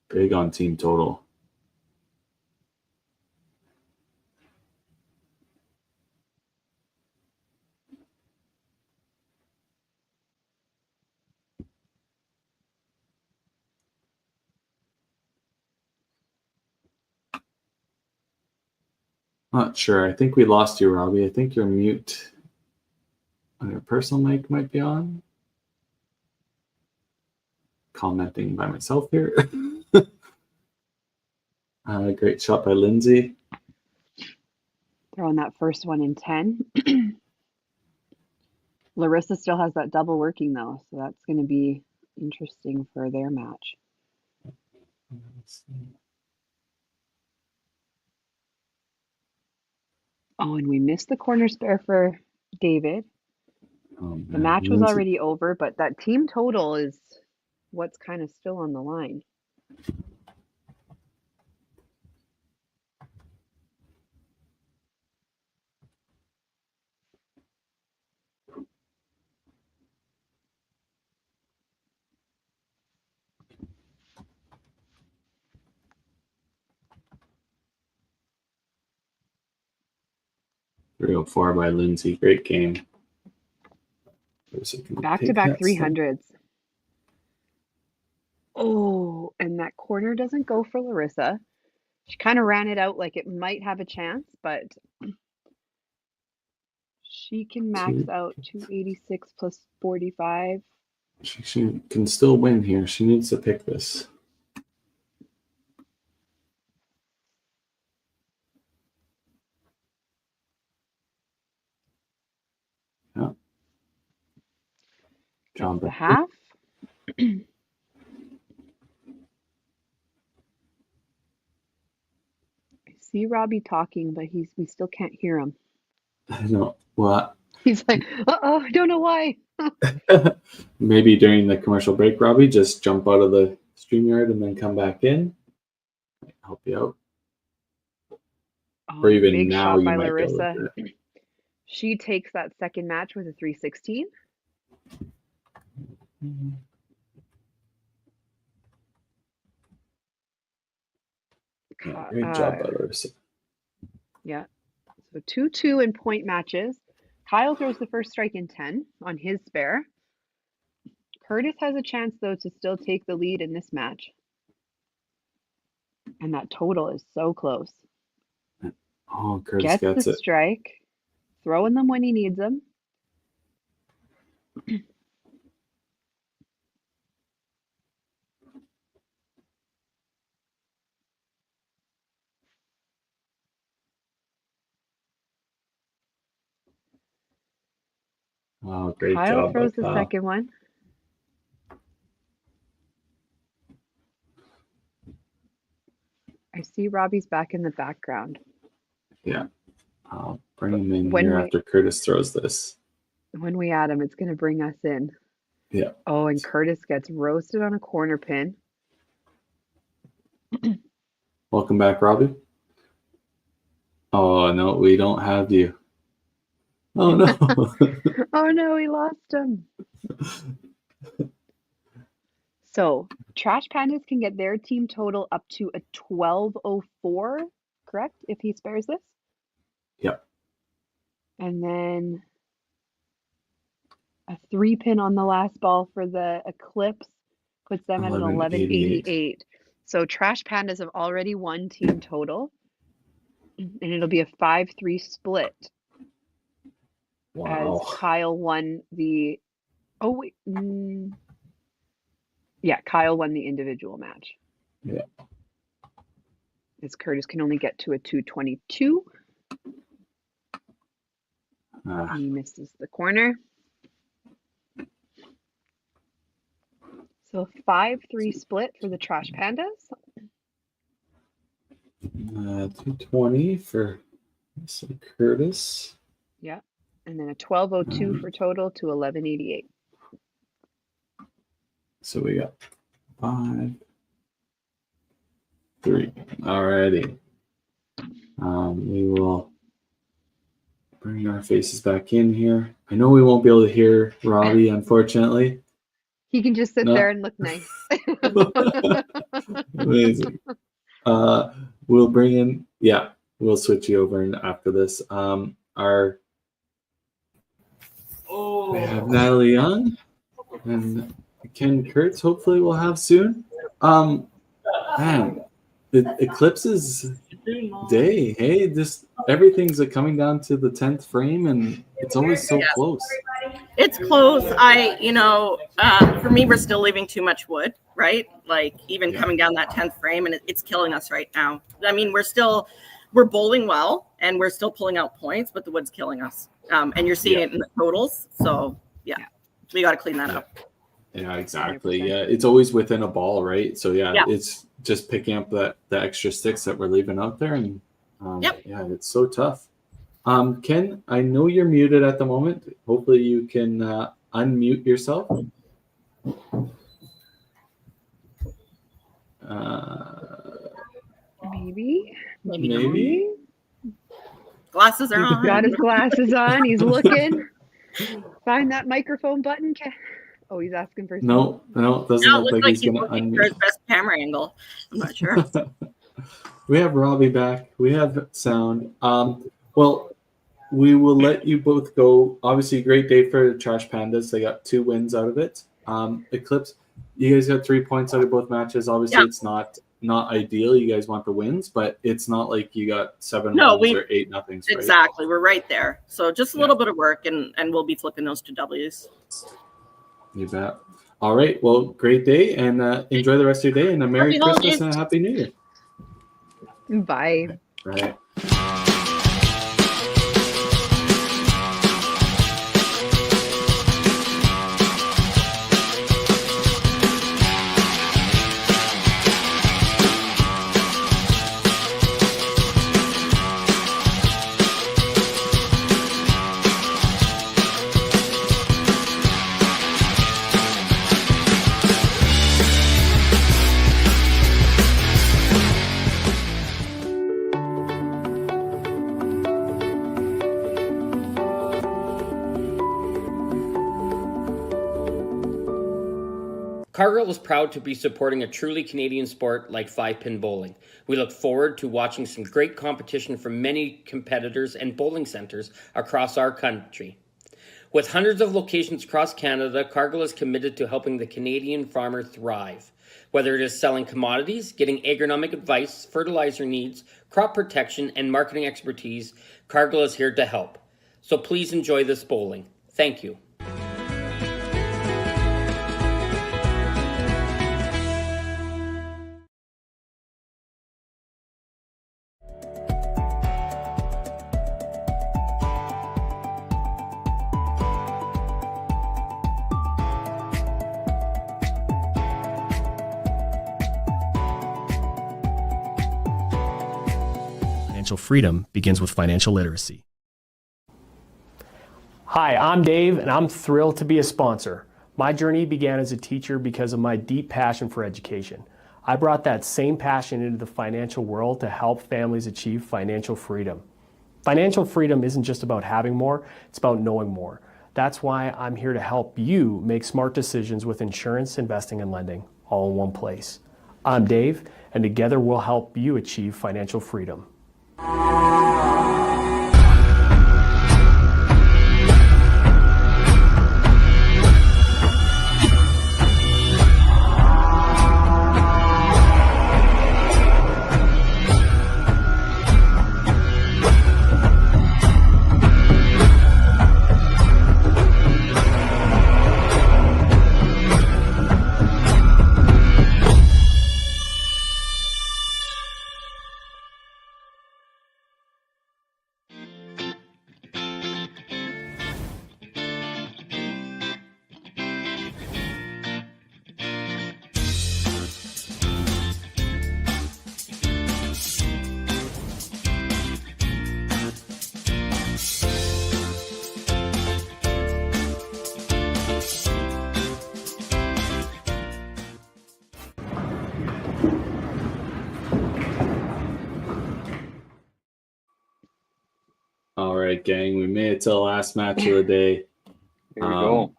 big on team total. Not sure. I think we lost you, Robbie. I think your mute on your personal mic might be on. Commenting by myself here. Great shot by Lindsay. Throwing that first one in 10. Larissa still has that double working though, so that's going to be interesting for their match. Oh, and we missed the corner spare for David. The match was already over, but that team total is what's kind of still on the line. .304 by Lindsay. Great game. Back-to-back 300s. Oh, and that corner doesn't go for Larissa. She kind of ran it out like it might have a chance, but she can max out 286 plus 45. She can still win here. She needs to pick this. Yeah. That's the half. I see Robbie talking, but we still can't hear him. I know. What? He's like, I don't know why. Maybe during the commercial break, Robbie, just jump out of the StreamYard and then come back in. Might help you out. Or even big now shot you by might Larissa. go with it. She takes that second match with a 316. Great job by Larissa. Yeah. So 2-2 in point matches. Kyle throws the first strike in 10 on his spare. Curtis has a chance, though, to still take the lead in this match. And that total is so close. Oh, Curtis gets the it. Strike, throwing them when he needs them. Oh, great Kyle job throws by the Kyle. second one. I see Robbie's back in the background. Yeah. I'll bring him in When here we- after Curtis throws this. When we add him, it's going to bring us in. Yeah. Oh, and Curtis gets roasted on a corner pin. Welcome back, Robbie. Oh, no, we don't have you. Oh, no. Oh no, we lost him. So, Trash Pandas can get their team total up to a 1204, correct? If he spares this? Yep. And then a 3-pin on the last ball for the Eclipse puts them at an 1188. So, Trash Pandas have already won team total. And it'll be a 5-3 split. Wow. As Kyle won the Kyle won the individual match. Yeah. As Curtis can only get to a 222. He misses the corner. So 5-3 split for the Trash Pandas. 220 for Mr. Curtis. Yeah. And then a 1202 for total to 1188. So we got 5, 3. Alrighty. We will bring our faces back in here. I know we won't be able to hear Robbie, unfortunately. He can just sit there and look nice. Amazing. We'll bring in, we'll switch you over after this. We have Natalie Young and Ken Kurtz. Hopefully, we'll have soon. Man, the Eclipse's day. Hey, just everything's coming down to the 10th frame, and it's always so close. It's close. For me, we're still leaving too much wood, right? Like even coming down that 10th frame, and it's killing us right now. I mean, we're bowling well, and we're still pulling out points, but the wood's killing us. And you're seeing it in the totals. So we got to clean that up. Yeah, exactly. 100%. Yeah, it's always within a ball, right? So it's just picking up the extra sticks that we're leaving out there, and it's so tough. Ken, I know you're muted at the moment. Hopefully, you can unmute yourself. Maybe. Glasses are on. He's got his glasses on. He's looking. Find that microphone button. Oh, he's asking for. No, doesn't look like he's going to unmute. For his best camera angle. I'm not sure. We have Robbie back. We have sound. Well, we will let you both go. Obviously, great day for Trash Pandas. They got 2 wins out of it. Eclipse, you guys got 3 points out of both matches. Obviously, it's not ideal. You guys want the wins, but it's not like you got 7 wins or 8 nothings. Right? Exactly. We're right there. So just a little bit of work, and we'll be flipping those to W's. You bet. All right. Well, great day, and enjoy the rest of your day, and a Merry Christmas and a Happy New Year. Bye. Right. Cargill is proud to be supporting a truly Canadian sport like 5-pin bowling. We look forward to watching some great competition from many competitors and bowling centers across our country. With hundreds of locations across Canada, Cargill is committed to helping the Canadian farmer thrive. Whether it is selling commodities, getting agronomic advice, fertilizer needs, crop protection, and marketing expertise, Cargill is here to help. So please enjoy this bowling. Thank you. Financial freedom begins with financial literacy. Hi, I'm Dave, and I'm thrilled to be a sponsor. My journey began as a teacher because of my deep passion for education. I brought that same passion into the financial world to help families achieve financial freedom. Financial freedom isn't just about having more, it's about knowing more. That's why I'm here to help you make smart decisions with insurance, investing, and lending, all in one place. I'm Dave, and together we'll help you achieve financial freedom. All right, gang, we made it to the last match of the day. Here we go.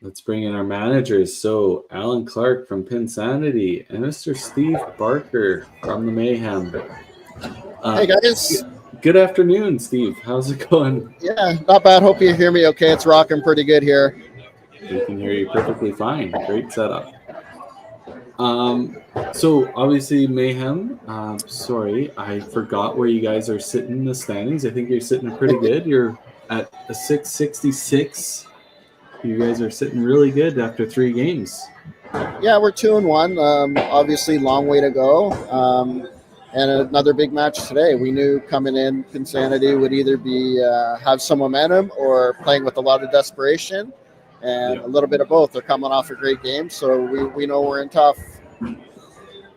Let's bring in our managers. So, Alan Clark from Pinsanity and Mr. Steve Barker from the Mayhem. Hey, guys. Good afternoon, Steve. How's it going? Yeah, not bad. Hope you hear me okay. It's rocking pretty good here. We can hear you perfectly fine. Great setup. So obviously Mayhem, sorry, I forgot where you guys are sitting in the standings. I think you're sitting pretty good. You're at a 666. You guys are sitting really good after 3 games. Yeah, we're 2-1. Obviously, long way to go. And another big match today. We knew coming in, Pinsanity would either be have some momentum or playing with a lot of desperation, and a little bit of both. They're coming off a great game, so we know we're in tough.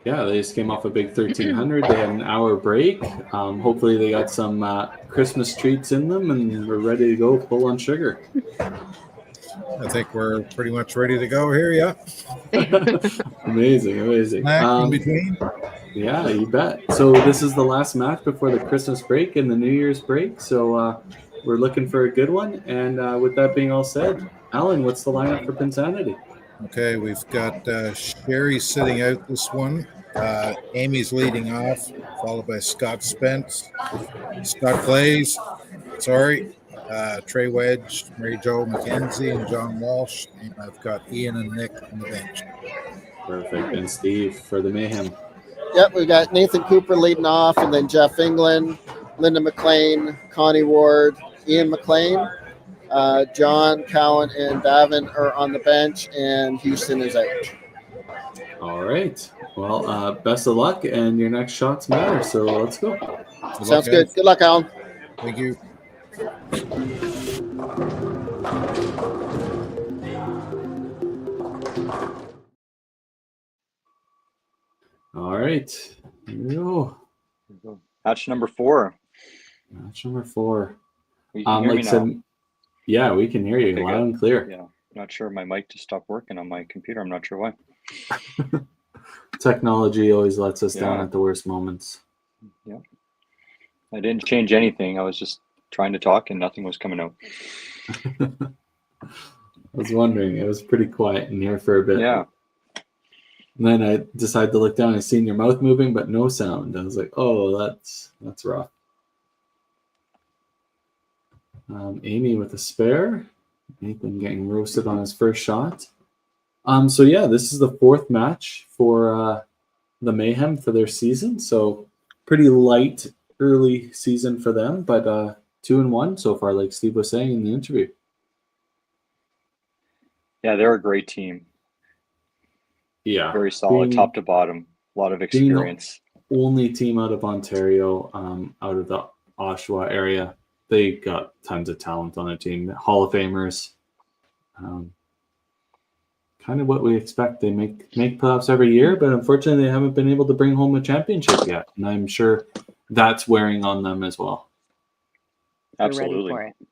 Yeah, they just came off a big 1,300. They had an hour break. Hopefully they got some Christmas treats in them, and we're ready to go full on sugar. I think we're pretty much ready to go here, yeah. Amazing. In between. Yeah, you bet. So this is the last match before the Christmas break and the New Year's break. So we're looking for a good one. And with that being all said, Alan, what's the lineup for Pinsanity? Okay, we've got Sherry sitting out this one. Amy's leading off, followed by Scott Spence, Scott Clays, Trey Wedge, Mary Jo McKenzie, and John Walsh. And I've got Ian and Nick on the bench. Perfect. And Steve for the Mayhem. Yep, we got Nathan Cooper leading off, and then Jeff England, Linda McLean, Connie Ward, Ian McLean, John, Cowan, and Davin are on the bench, and Houston is out. All right. Well, best of luck, and your next shots matter. So let's go. Sounds good. Good luck, Alan. Thank you. All right. Here we go. Match number 4. Match number 4. You can hear me now. Yeah, we can hear you Okay, loud good. and clear. Yeah, not sure my mic just stopped working on my computer. I'm not sure why. Technology always lets us down Yeah. at the worst moments. Yeah, I didn't change anything. I was just trying to talk and nothing was coming out. I was wondering. It was pretty quiet in here for a bit. Yeah. And then I decided to look down and seen your mouth moving, but no sound. I was like, oh, that's rough. Amy with a spare. Nathan getting roasted on his first shot. So yeah, this is the 4th match for the Mayhem for their season. So pretty light early season for them, but 2-1 so far, like Steve was saying in the interview. Yeah, they're a great team. Yeah. Very solid, top to bottom. A lot of experience. Only team out of Ontario, out of the Oshawa area. They got tons of talent on their team. Hall of Famers. Kind of what we expect. They make playoffs every year, but unfortunately they haven't been able to bring home a championship yet. And I'm sure that's wearing on them as well. Absolutely. Ready for it.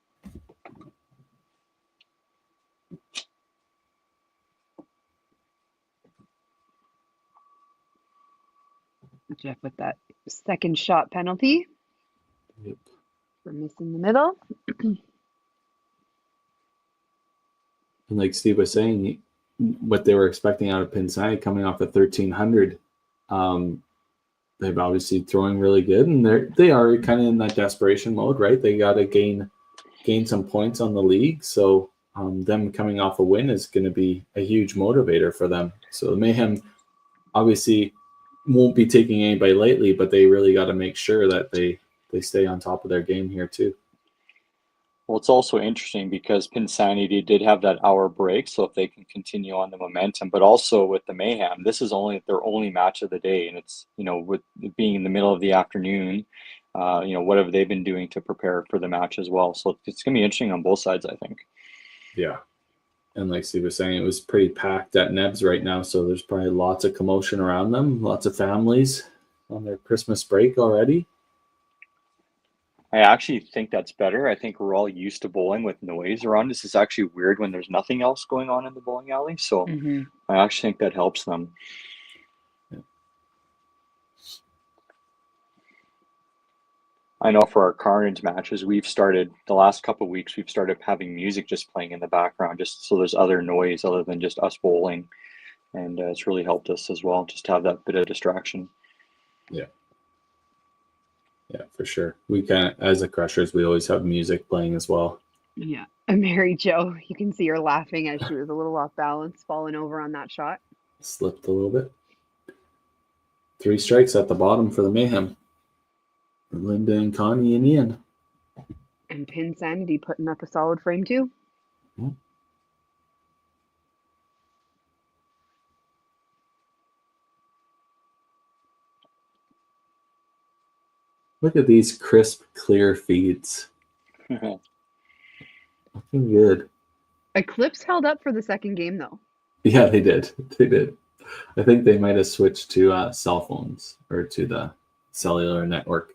Jeff with that second shot penalty Yep. for missing the middle. And like Steve was saying, what they were expecting out of Pinsanity coming off at 1,300, they've obviously throwing really good, and they are kind of in that desperation mode, right? They got to gain some points on the league, so them coming off a win is going to be a huge motivator for them. So the Mayhem obviously won't be taking anybody lightly, but they really got to make sure that they stay on top of their game here too. Well, it's also interesting because Pinsanity did have that hour break, so if they can continue on the momentum, but also with the Mayhem, this is only their only match of the day, and it's, you know, with it being in the middle of the afternoon, you know, what have they been doing to prepare for the match as well? So it's going to be interesting on both sides, I think. Yeah. And like Steve was saying, it was pretty packed at Nebs right now, so there's probably lots of commotion around them, lots of families on their Christmas break already. I actually think that's better. I think we're all used to bowling with noise around us. It's actually weird when there's nothing else going on in the bowling alley. So I actually think that helps them. Yeah. I know for our Carnage matches, we've started the last couple of weeks, we've started having music just playing in the background, just so there's other noise other than just us bowling. And it's really helped us as well, just to have that bit of distraction. Yeah. Yeah, for sure. We kind of, as the Crushers, we always have music playing as well. Yeah. And Mary Jo, you can see her laughing as she was a little off balance, falling over on that shot. Slipped a little bit. 3 strikes at the bottom for the Mayhem. Linda and Connie and Ian. And Pinsanity putting up a solid frame too. Yeah. Look at these crisp, clear feeds. Looking good. Eclipse held up for the second game though. Yeah, they did. They did. I think they might have switched to cell phones or to the cellular network.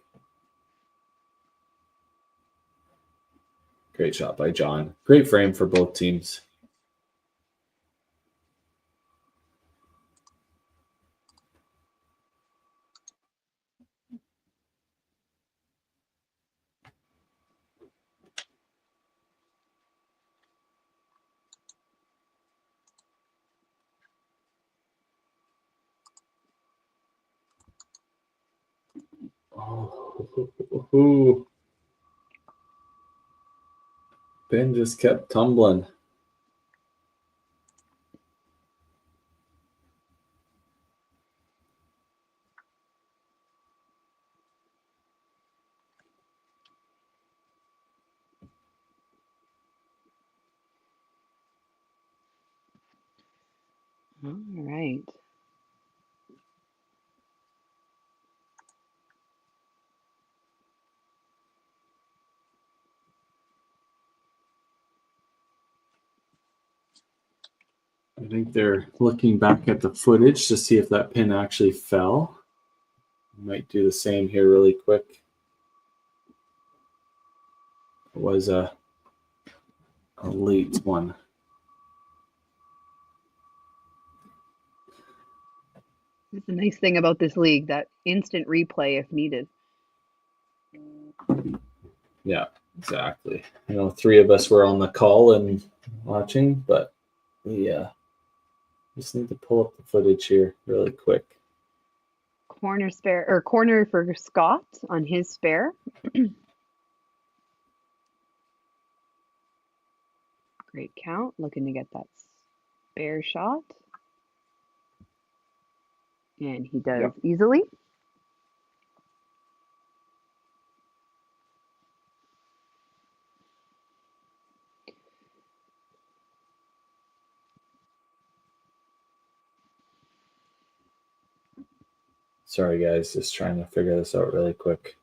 Great shot by John. Great frame for both teams. Oh, Ben just kept tumbling. All right. I think they're looking back at the footage to see if that pin actually fell. Might do the same here really quick. It was a late one. It's a nice thing about this league, that instant replay if needed. Yeah, exactly. You know, 3 of us were on the call and watching, but we just need to pull up the footage here really quick. Corner spare or corner for Scott on his spare. Great count. Looking to get that spare shot. And he does easily. Sorry, guys, just trying to figure this out really quick.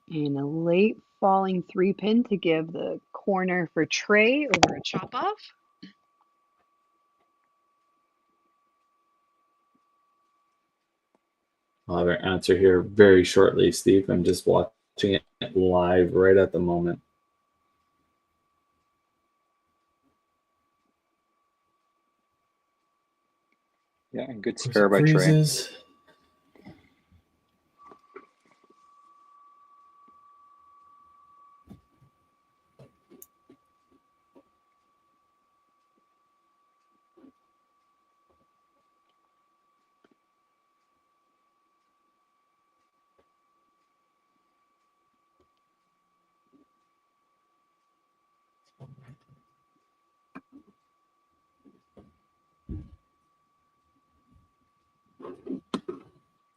And a late falling 3-pin to give the corner for Trey over a chop off. I'll have an answer here very shortly, Steve. I'm just watching it live right at the moment. Yeah, and good spare by Trey. Freezes.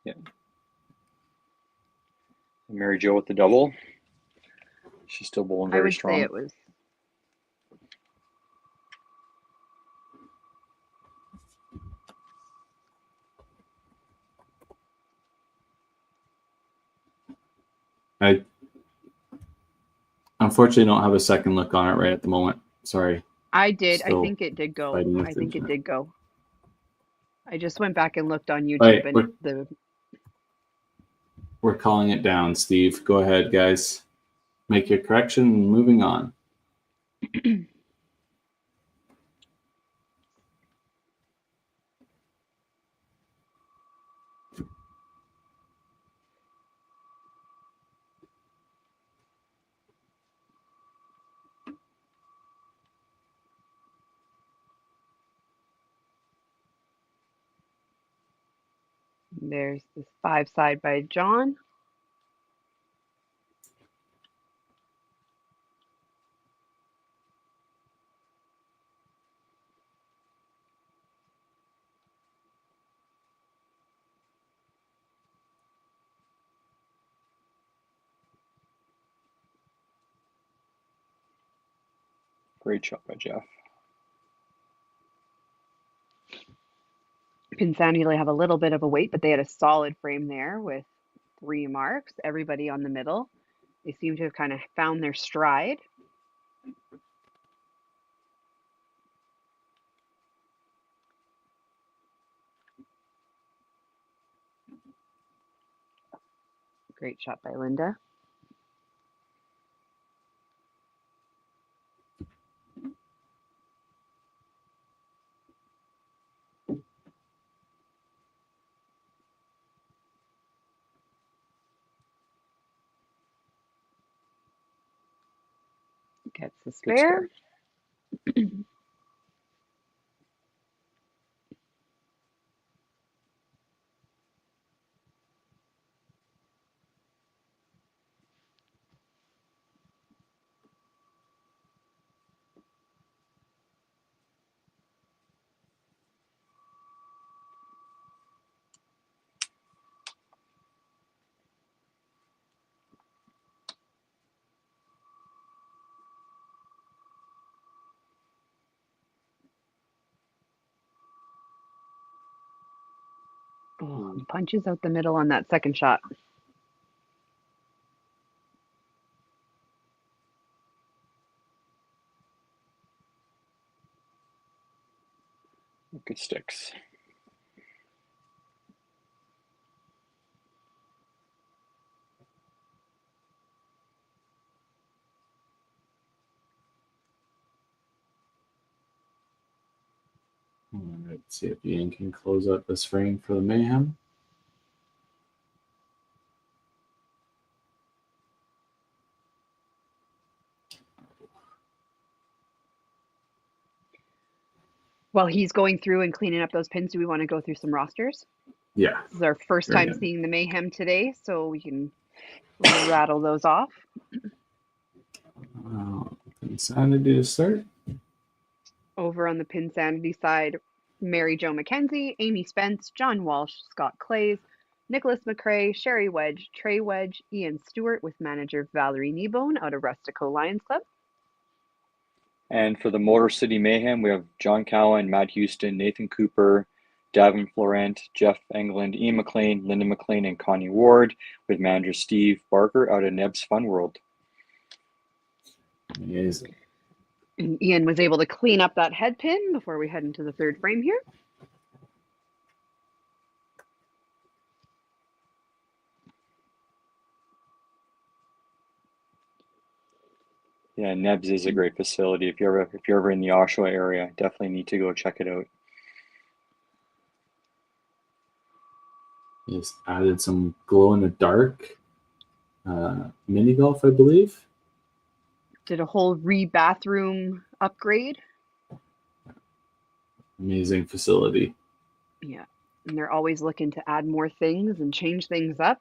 Yeah. Mary Jo with the double. She's still bowling I very would strong. say it was. I unfortunately don't have a second look on it right at the moment. Sorry. I did. I Still think it did go. fighting with I think it it. did go. I just went back and looked on YouTube Right, and the we're calling it down, Steve. Go ahead, guys. Make your correction and moving on. there's this 5 side by John. Great shot by Jeff. Pinsanity will have a little bit of a wait, but they had a solid frame there with 3 marks. Everybody on the middle. They seem to have kind of found their stride. Great shot by Linda. Gets the Good spare. Oh, he punches out the middle on that second shot. Good sticks. All right, see if Ian can close out this frame for the Mayhem. While he's going through and cleaning up those pins, do we want to go through some rosters? Yeah. This is our first Very time good. seeing the Mayhem today, so we can rattle those off. Insanity to start. Over on the Pinsanity side, Mary Jo McKenzie, Amy Spence, John Walsh, Scott Clays, Nicholas McCrae, Sherry Wedge, Trey Wedge, Ian Stewart with manager Valerie Kneebone out of Rustico Lions Club. And for the Motor City Mayhem, we have John Cowan, Matt Houston, Nathan Cooper, Davin Florent, Jeff England, Ian McLean, Linda McLean, and Connie Ward with manager Steve Barker out of Neb's Fun World. Amazing. And Ian was able to clean up that head pin before we head into the third frame here. Yeah, Neb's is a great facility. If you're ever in the Oshawa area, definitely need to go check it out. It's added some glow in the dark mini golf, I believe. Did a whole bathroom upgrade. Amazing facility. Yeah. And they're always looking to add more things and change things up.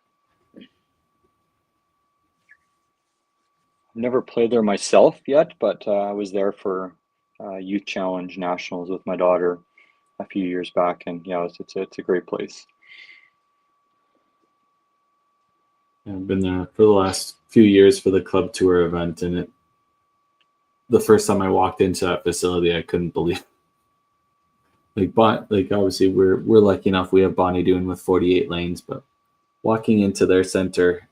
Never played there myself yet, but I was there for Youth Challenge Nationals with my daughter a few years back, and yeah, it's a great place. Yeah, I've been there for the last few years for the club tour event, and the first time I walked into that facility, I couldn't believe. Like obviously we're lucky enough we have Bonnie doing with 48 lanes, but walking into their center,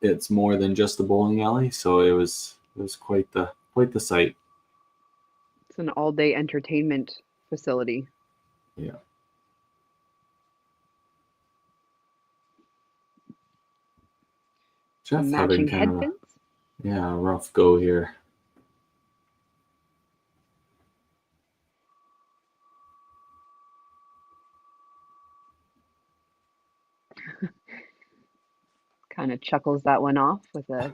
it's more than just a bowling alley. So it was quite the sight. It's an all-day entertainment facility. Yeah. Jeff Matching having kind of headpins. a rough go here. Kind of chuckles that one off with a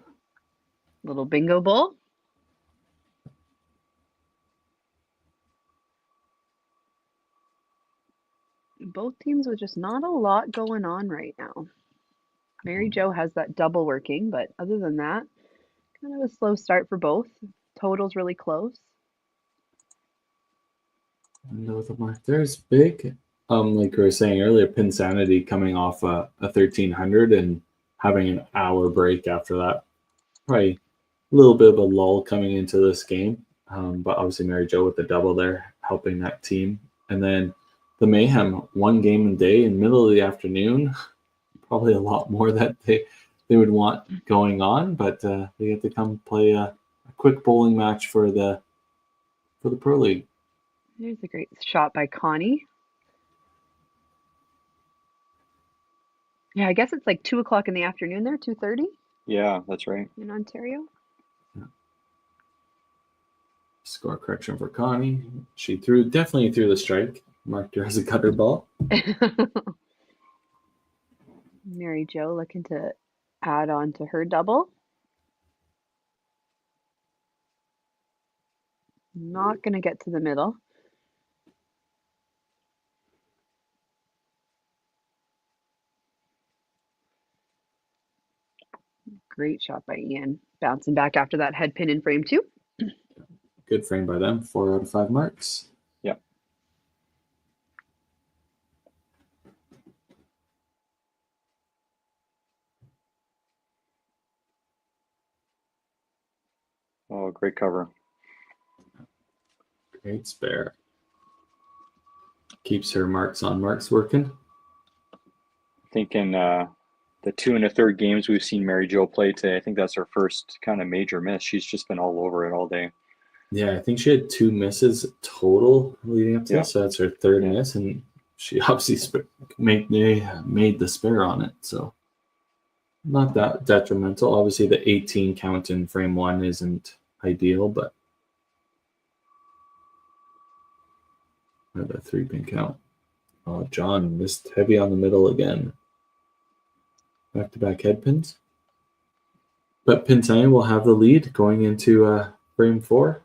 little bingo bowl. Both teams with just not a lot going on right now. Mary Jo has that double working, but other than that, kind of a slow start for both. Total's really close. Window the mark there's big. Like we were saying earlier, Pinsanity coming off a 1300 and having an hour break after that. Probably a little bit of a lull coming into this game. But obviously Mary Jo with the double there, helping that team. And then the Mayhem, one game a day in middle of the afternoon. Probably a lot more that they would want going on, but they get to come play a quick bowling match for the Pro League. There's a great shot by Connie. Yeah, I guess it's like 2 o'clock in the afternoon there, 2:30 Yeah, that's right. in Ontario. Score correction for Connie. She definitely threw the strike. Marked her as a gutter ball. Mary Jo looking to add on to her double. Not going to get to the middle. Great shot by Ian. Bouncing back after that head pin in frame 2. Good frame by them. 4 out of 5 marks. Yep. Oh, great cover. Great spare. Keeps her marks on marks working. I think in the 2 1/3 games we've seen Mary Jo play today, I think that's her first kind of major miss. She's just been all over it all day. Yeah, I think she had 2 misses total leading up to Yeah. this, so that's her third miss, and she obviously made the spare on it, so not that detrimental. Obviously, the 18 count in frame 1 isn't ideal, but the 3-pin count. Oh, John missed heavy on the middle again. Back-to-back head pins. But Pinsanity will have the lead going into frame 4.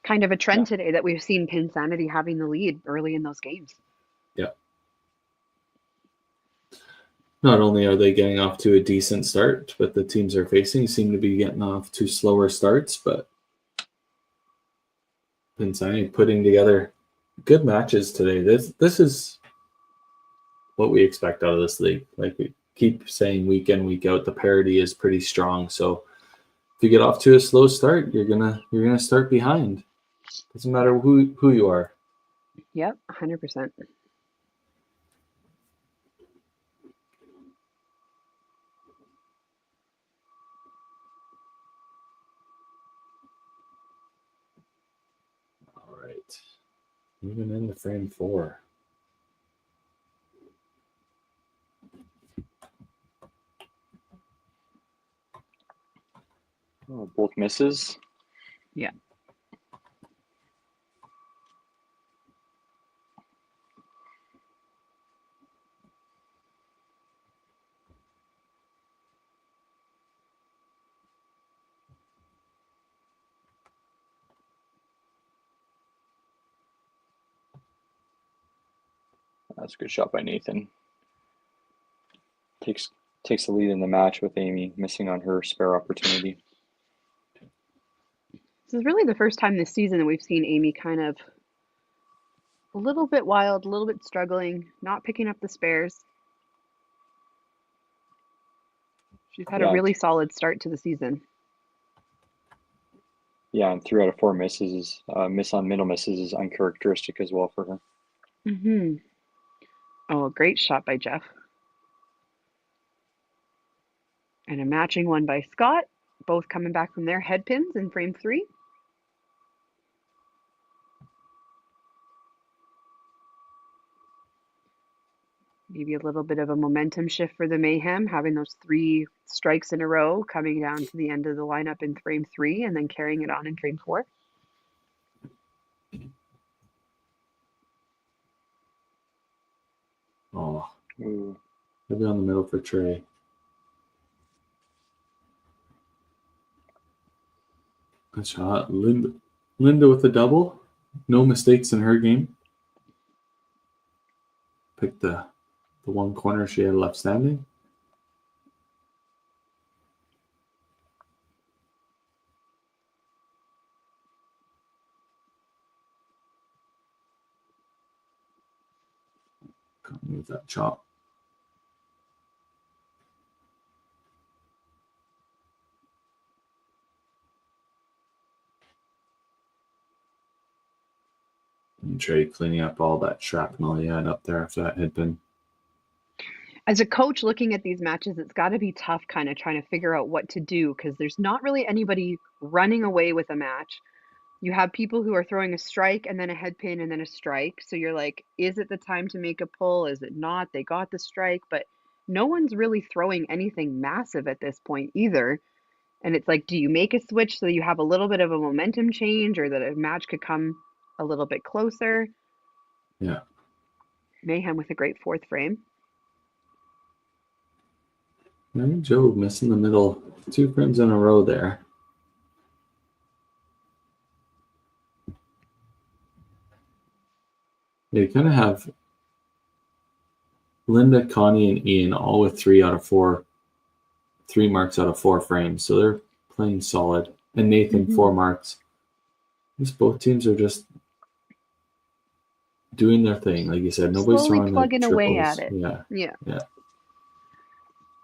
Kind of a trend today that we've seen Pinsanity having the lead early in those games. Yeah. Not only are they getting off to a decent start, but the teams they're facing seem to be getting off to slower starts, but Pinsanity putting together good matches today. This is what we expect out of this league. Like we keep saying week in, week out, the parity is pretty strong. So if you get off to a slow start, you're gonna start behind. Doesn't matter who you are. Yep, 100%. All right. Moving into frame 4. Oh, both misses. Yeah. That's a good shot by Nathan. Takes the lead in the match with Amy missing on her spare opportunity. This is really the first time this season that we've seen Amy kind of a little bit wild, a little bit struggling, not picking up the spares. She's had a really solid start to the season. Yeah, and 3 out of 4 misses, miss on middle misses is uncharacteristic as well for her. Mm-hmm. Oh, a great shot by Jeff. And a matching one by Scott, both coming back from their head pins in frame 3. Maybe a little bit of a momentum shift for the Mayhem, having those 3 strikes in a row coming down to the end of the lineup in frame 3 and then carrying it on in frame 4. Oh, Ooh. maybe on the middle for Trey. Good shot. Linda with a double. No mistakes in her game. Picked the one corner she had left standing. Can't move that chop. And Trey cleaning up all that shrapnel he had up there after that had been. As a coach looking at these matches, it's got to be tough kind of trying to figure out what to do because there's not really anybody running away with a match. You have people who are throwing a strike and then a head pin and then a strike. So you're like, is it the time to make a pull? Is it not? They got the strike, but no one's really throwing anything massive at this point either. And it's like, do you make a switch so you have a little bit of a momentum change or that a match could come a little bit closer? Yeah. Mayhem with a great 4th frame. Maybe Joe missing the middle 2 frames in a row there. Yeah, you kind of have Linda, Connie, and Ian all with 3 marks out of 4 frames. So they're playing solid. And Nathan, 4 marks. These both teams are just doing their thing. Like you said, nobody's Slowly throwing plugging like away triples. at it. Yeah.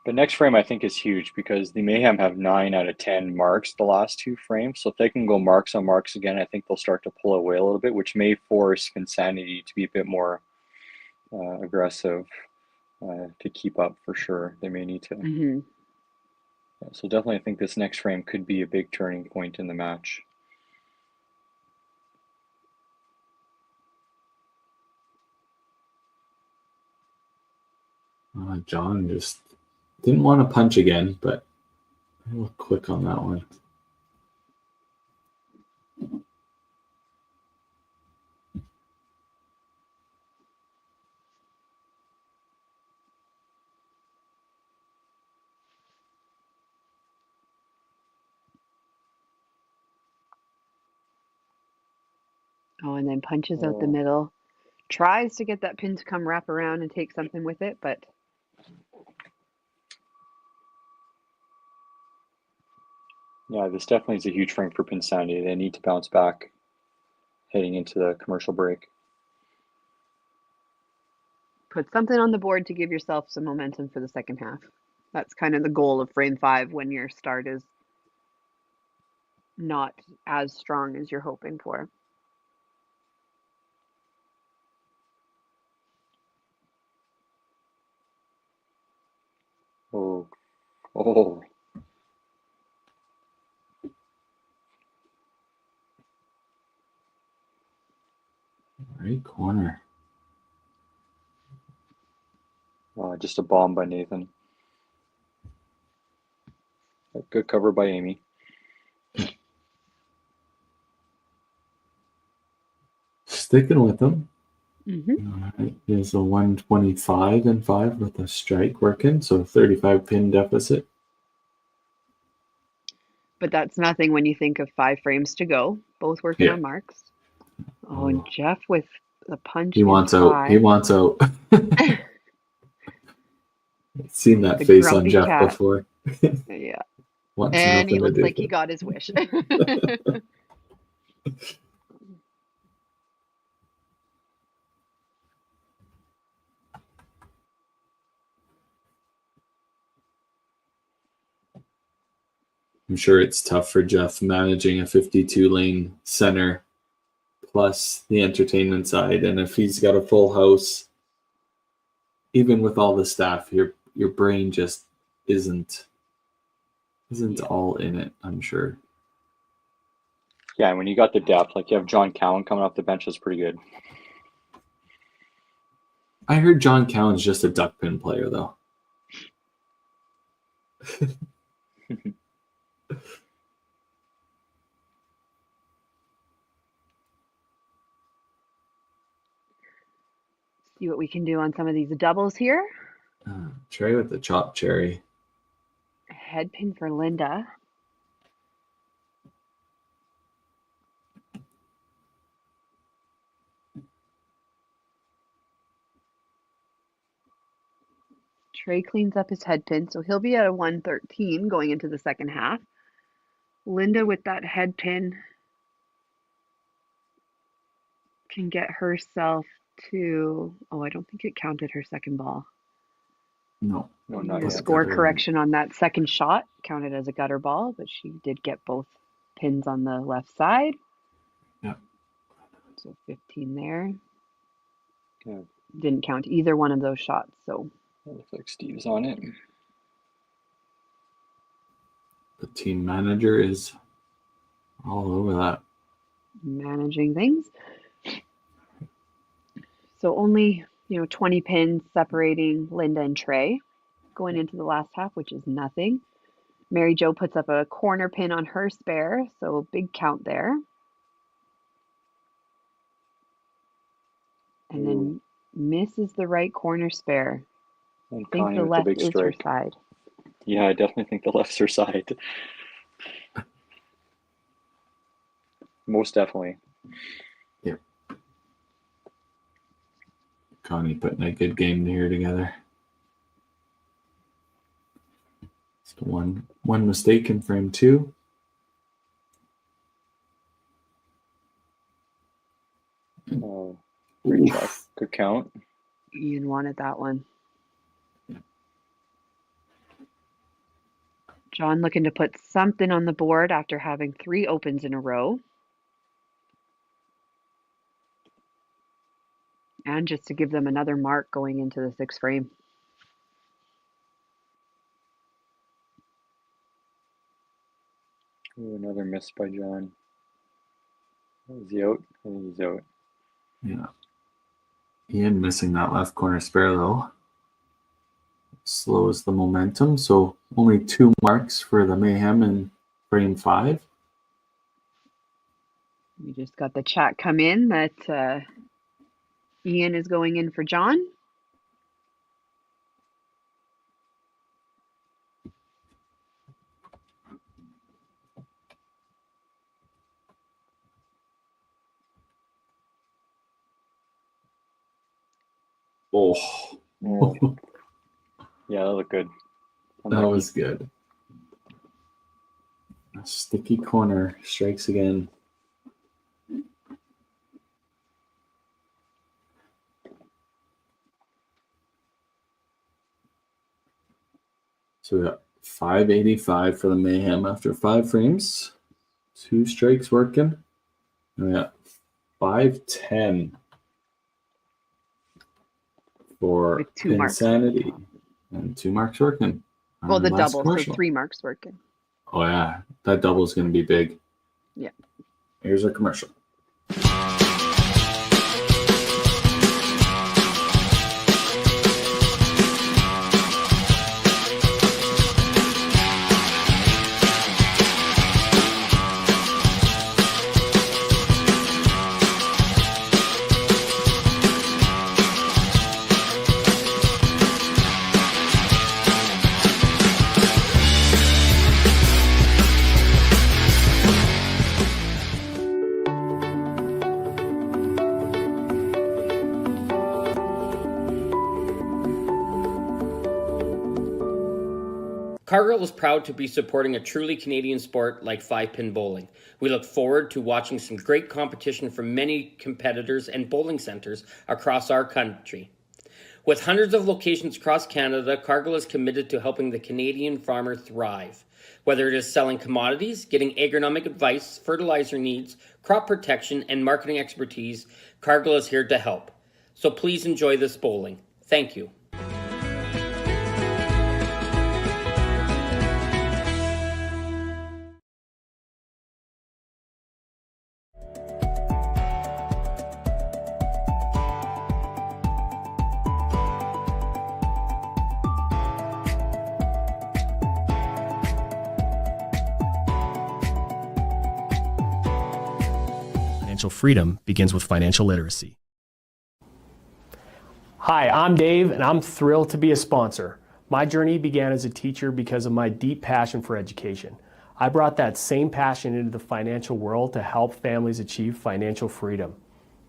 But next frame I think is huge because the Mayhem have 9 out of 10 marks the last 2 frames. So if they can go marks on marks again, I think they'll start to pull away a little bit, which may force Pinsanity to be a bit more aggressive to keep up for sure. They may need to. Mm-hmm. Yeah, so definitely I think this next frame could be a big turning point in the match. John just didn't want to punch again, but a little quick on that one. Oh, and then punches out the middle. Tries to get that pin to come wrap around and take something with it, but Yeah, this definitely is a huge frame for Pinsanity. They need to bounce back heading into the commercial break. put something on the board to give yourself some momentum for the second half. That's kind of the goal of frame 5 when your start is not as strong as you're hoping for. Oh. Right corner. Just a bomb by Nathan. A good cover by Amy. Sticking with them. Mm-hmm. All right. There's a 125 and 5 with a strike working, so 35 pin deficit. But that's nothing when you think of 5 frames to go, both working on marks. Oh, and Jeff with The punch. He wants out. He wants out. Seen that The face on grumpy Jeff cat. before. Yeah. Wants And he nothing to looks do like with he it. got his wish. I'm sure it's tough for Jeff managing a 52 lane center plus the entertainment side. And if he's got a full house, even with all the staff, your brain just isn't all in it, I'm sure. Yeah, and when you got the depth, like you have John Cowan coming off the bench, that's pretty good. I heard John Cowan's just a duck pin player, though. See what we can do on some of these doubles here. Cherry with the chopped cherry. Head pin for Linda. Trey cleans up his head pin, so he'll be at a 113 going into the second half. Linda with that head pin can get herself to, oh, I don't think it counted her second ball. No, not The yet. score correction on that second shot counted as a gutter ball, but she did get both pins on the left side. Yeah. So 15 there. Yeah. Didn't count either one of those shots, so. Looks like Steve's on it. The team manager is all over that. Managing things. So only, 20 pins separating Linda and Trey going into the last half, which is nothing. Mary Jo puts up a corner pin on her spare, so big count there. And then misses the right corner spare. And I think Connie the with left big is her strike. side. Yeah, I definitely think the left's her side. Most definitely. Yeah. Connie putting a good game here together. So one mistake in frame 2. Oh, great shot. Good count. Ian wanted that one. John looking to put something on the board after having 3 opens in a row. And just to give them another mark going into the 6th frame. Ooh, another miss by John. Is he out? I think he's out. Yeah. Ian missing that left corner spare though. Slows the momentum. So only 2 marks for the Mayhem in frame 5. We just got the chat come in that Ian is going in for John. Oh. Yeah, that looked good. That was good. A sticky corner strikes again. So we got 585 for the Mayhem after 5 frames. 2 strikes working. And we got 510 for With 2 marks. Insanity. And 2 marks working. Well, the Last double, commercial. so 3 marks working. Oh, yeah. That double is going to be big. Yeah. Here's a commercial. Cargill is proud to be supporting a truly Canadian sport like 5-pin bowling. We look forward to watching some great competition from many competitors and bowling centers across our country. With hundreds of locations across Canada, Cargill is committed to helping the Canadian farmer thrive. Whether it is selling commodities, getting agronomic advice, fertilizer needs, crop protection, and marketing expertise, Cargill is here to help. So please enjoy this bowling. Thank you. Financial freedom begins with financial literacy. Hi, I'm Dave, and I'm thrilled to be a sponsor. My journey began as a teacher because of my deep passion for education. I brought that same passion into the financial world to help families achieve financial freedom.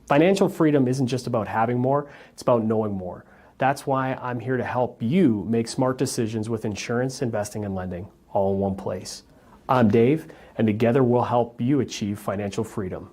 Financial freedom isn't just about having more, it's about knowing more. That's why I'm here to help you make smart decisions with insurance, investing, and lending, all in one place. I'm Dave, and together we'll help you achieve financial freedom.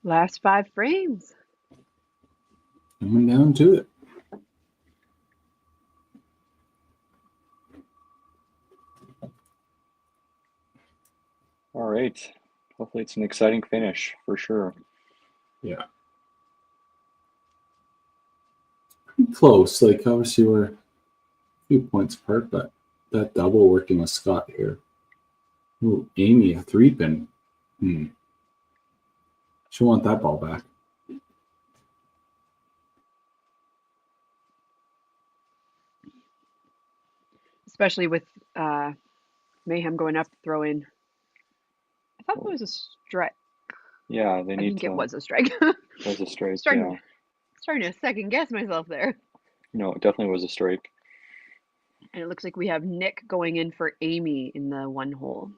Last 5 frames. Coming down to it. All right. Hopefully it's an exciting finish for sure. Yeah. Close. Like, obviously, we're a few points apart, but that double working with Scott here. Ooh, Amy, a 3-pin. She'll want that ball back. Especially with Mayhem going up, throwing. I thought it was a strike. Yeah, they I need think to. it was a strike. It was a strike, yeah. Starting to second guess myself there. No, it definitely was a strike. And it looks like we have Nick going in for Amy in the 1 hole.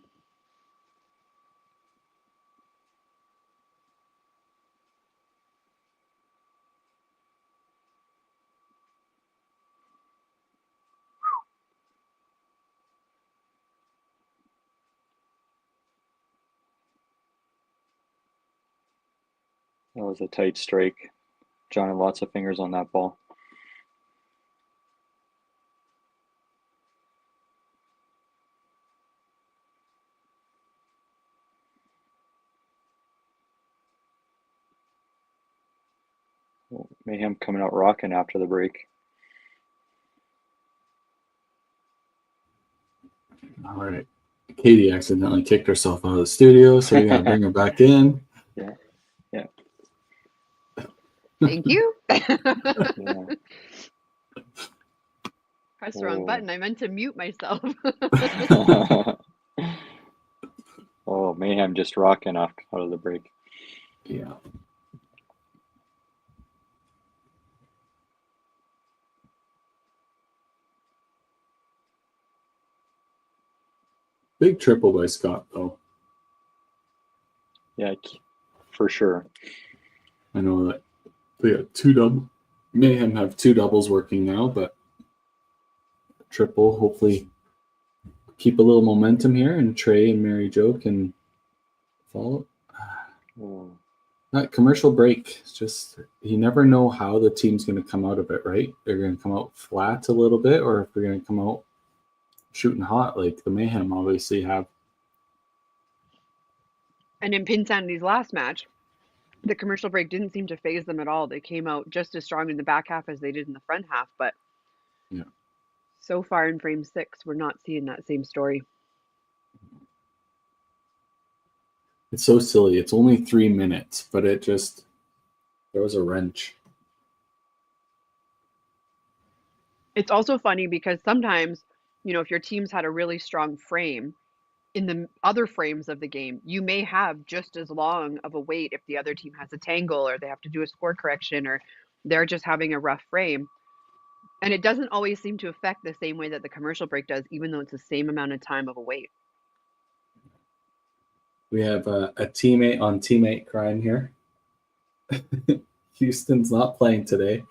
That was a tight strike. John had lots of fingers on that ball. Well, Mayhem coming out rocking after the break. All right. Katie accidentally kicked herself out of the studio, so we got to bring her back in. Yeah. Yeah. Thank you. Yeah. Press the wrong button. I meant to mute myself. Oh, Mayhem just rocking out of the break. Yeah. Big triple by Scott, though. Yeah, for sure. I know that they got 2 double. Mayhem have 2 doubles working now, but triple, hopefully keep a little momentum here, and Trey and Mary Jo can follow. Oh. That commercial break, it's just you never know how the team's going to come out of it, right? They're going to come out flat a little bit, or if they're going to come out shooting hot like the Mayhem obviously have. And in Pinsanity's last match, the commercial break didn't seem to phase them at all. They came out just as strong in the back half as they did in the front half. But Yeah. so far in frame 6, we're not seeing that same story. It's so silly. It's only 3 minutes, but it just throws a wrench. It's also funny because sometimes, if your team's had a really strong frame, in the other frames of the game, you may have just as long of a wait if the other team has a tangle or they have to do a score correction or they're just having a rough frame. And it doesn't always seem to affect the same way that the commercial break does, even though it's the same amount of time of a wait. We have a teammate on teammate crime here. Houston's not playing today.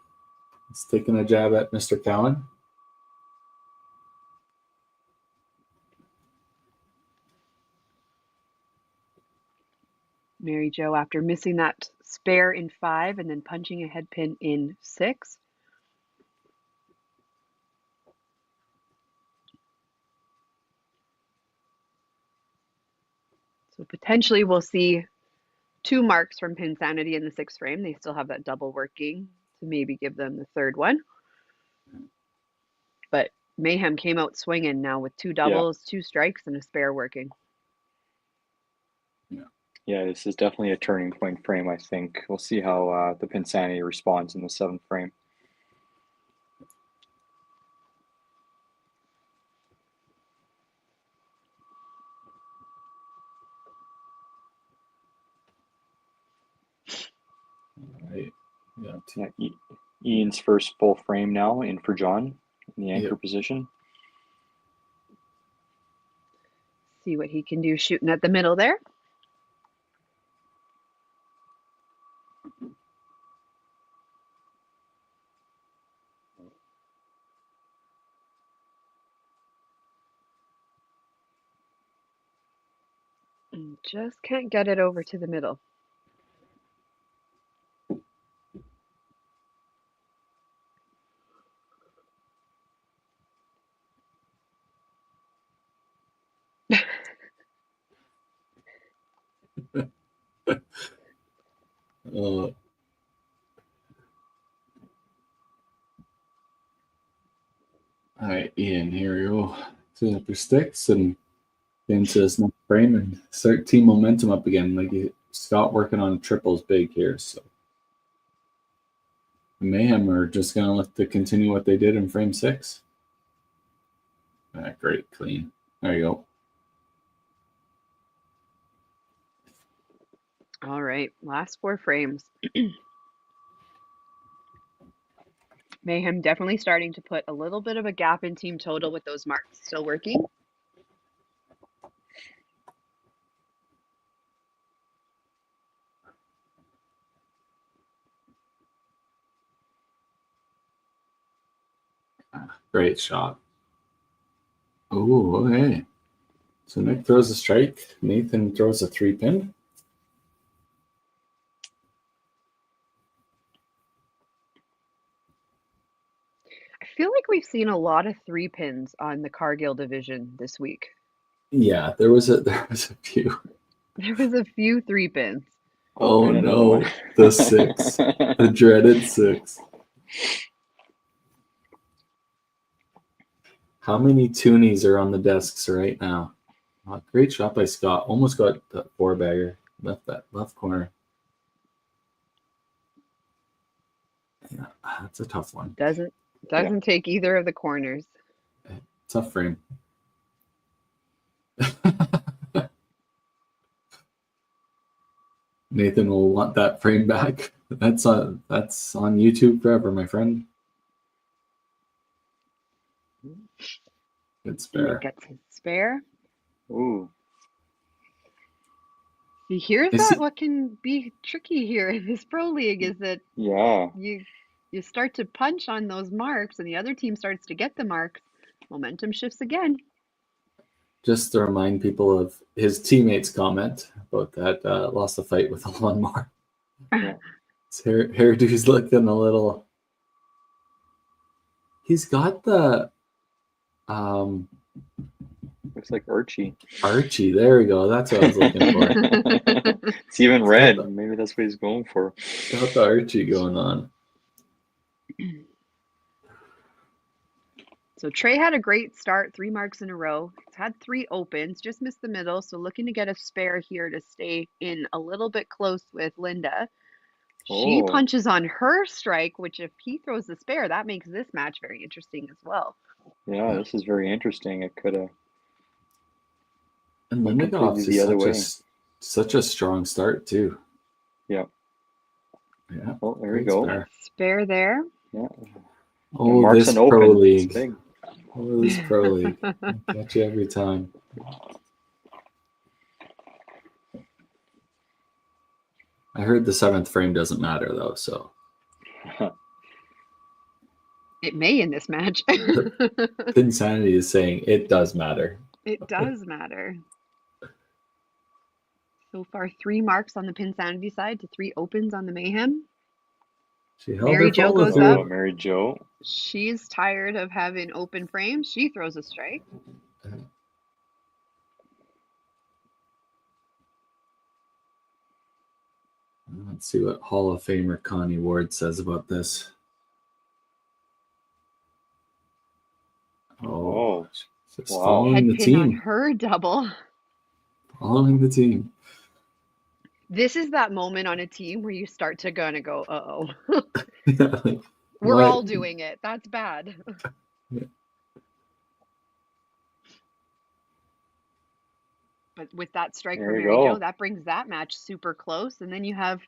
He's taking a jab at Mr. Cowan. Mary Jo, after missing that spare in 5 and then punching a head pin in 6. So potentially we'll see 2 marks from Pinsanity in the 6th frame. They still have that double working to maybe give them the 3rd one. But Mayhem came out swinging now with 2 doubles, 2 strikes, and a spare working. Yeah, this is definitely a turning point frame, I think. We'll see how the Pinsanity responds in the 7th frame. Right. Yeah, Ian's first full frame now in for John in the anchor position. See what he can do shooting at the middle there. And just can't get it over to the middle. All right, Ian, here we go. Setting up your sticks and get into this next frame and start team momentum up again. Like Scott working on triples big here. So Mayhem are just going to look to continue what they did in frame 6. Great, clean. There you go. All right, last 4 frames. Mayhem definitely starting to put a little bit of a gap in team total with those marks still working. Great shot. Oh, okay. So Nick throws a strike. Nathan throws a 3-pin. I feel like we've seen a lot of 3-pins on the Cargill division this week. Yeah, there was a few. There was a few 3-pins. Oh no, the 6. The dreaded 6. How many toonies are on the desks right now? Oh, great shot by Scott. Almost got that 4-bagger. Left that left corner. Yeah, that's a tough one. Doesn't take either of the corners. Tough frame. Nathan will want that frame back. That's on YouTube forever, my friend. Good spare. Gets his spare. Ooh. See, here's what can be tricky here in this pro league is that you start to punch on those marks and the other team starts to get the marks. Momentum shifts again. Just to remind people of his teammates' comment about that lost the fight with a lawnmower. His hairdo's looking a little. He's got the Looks like Archie. Archie. There we go. That's what I was looking for. It's even red. Maybe that's what he's going for. Got the Archie going on. So Trey had a great start, 3 marks in a row. He's had 3 opens, just missed the middle. So looking to get a spare here to stay in a little bit close with Linda. She Oh. punches on her strike, which if he throws the spare, that makes this match very interesting as well. Yeah, this is very interesting. It could have. And went Linda got off completely to the other way. such a strong start too. Yeah. Yeah. Oh, there we great go. spare. Spare there. Yeah. Oh, Marks this an pro open. It's league. big. Oh, this pro league. I'll catch you every time. I heard the 7th frame doesn't matter though, so It may in this match. Pinsanity is saying it does matter. It does matter. So far, 3 marks on the Pinsanity side to 3 opens on the Mayhem. She held Mary her Jo follow goes through. up. Oh, Mary Jo. She's tired of having open frames. She throws a strike. Let's see what Hall of Famer Connie Ward says about this. Oh, just wow. following Head the pin on team. her double. Following the team. This is that moment on a team where you start to go, uh-oh. Yeah, like, We're what? all doing it. That's bad. Yeah. But with that strike There from you Mary go. Jo, that brings that match super close. And then you have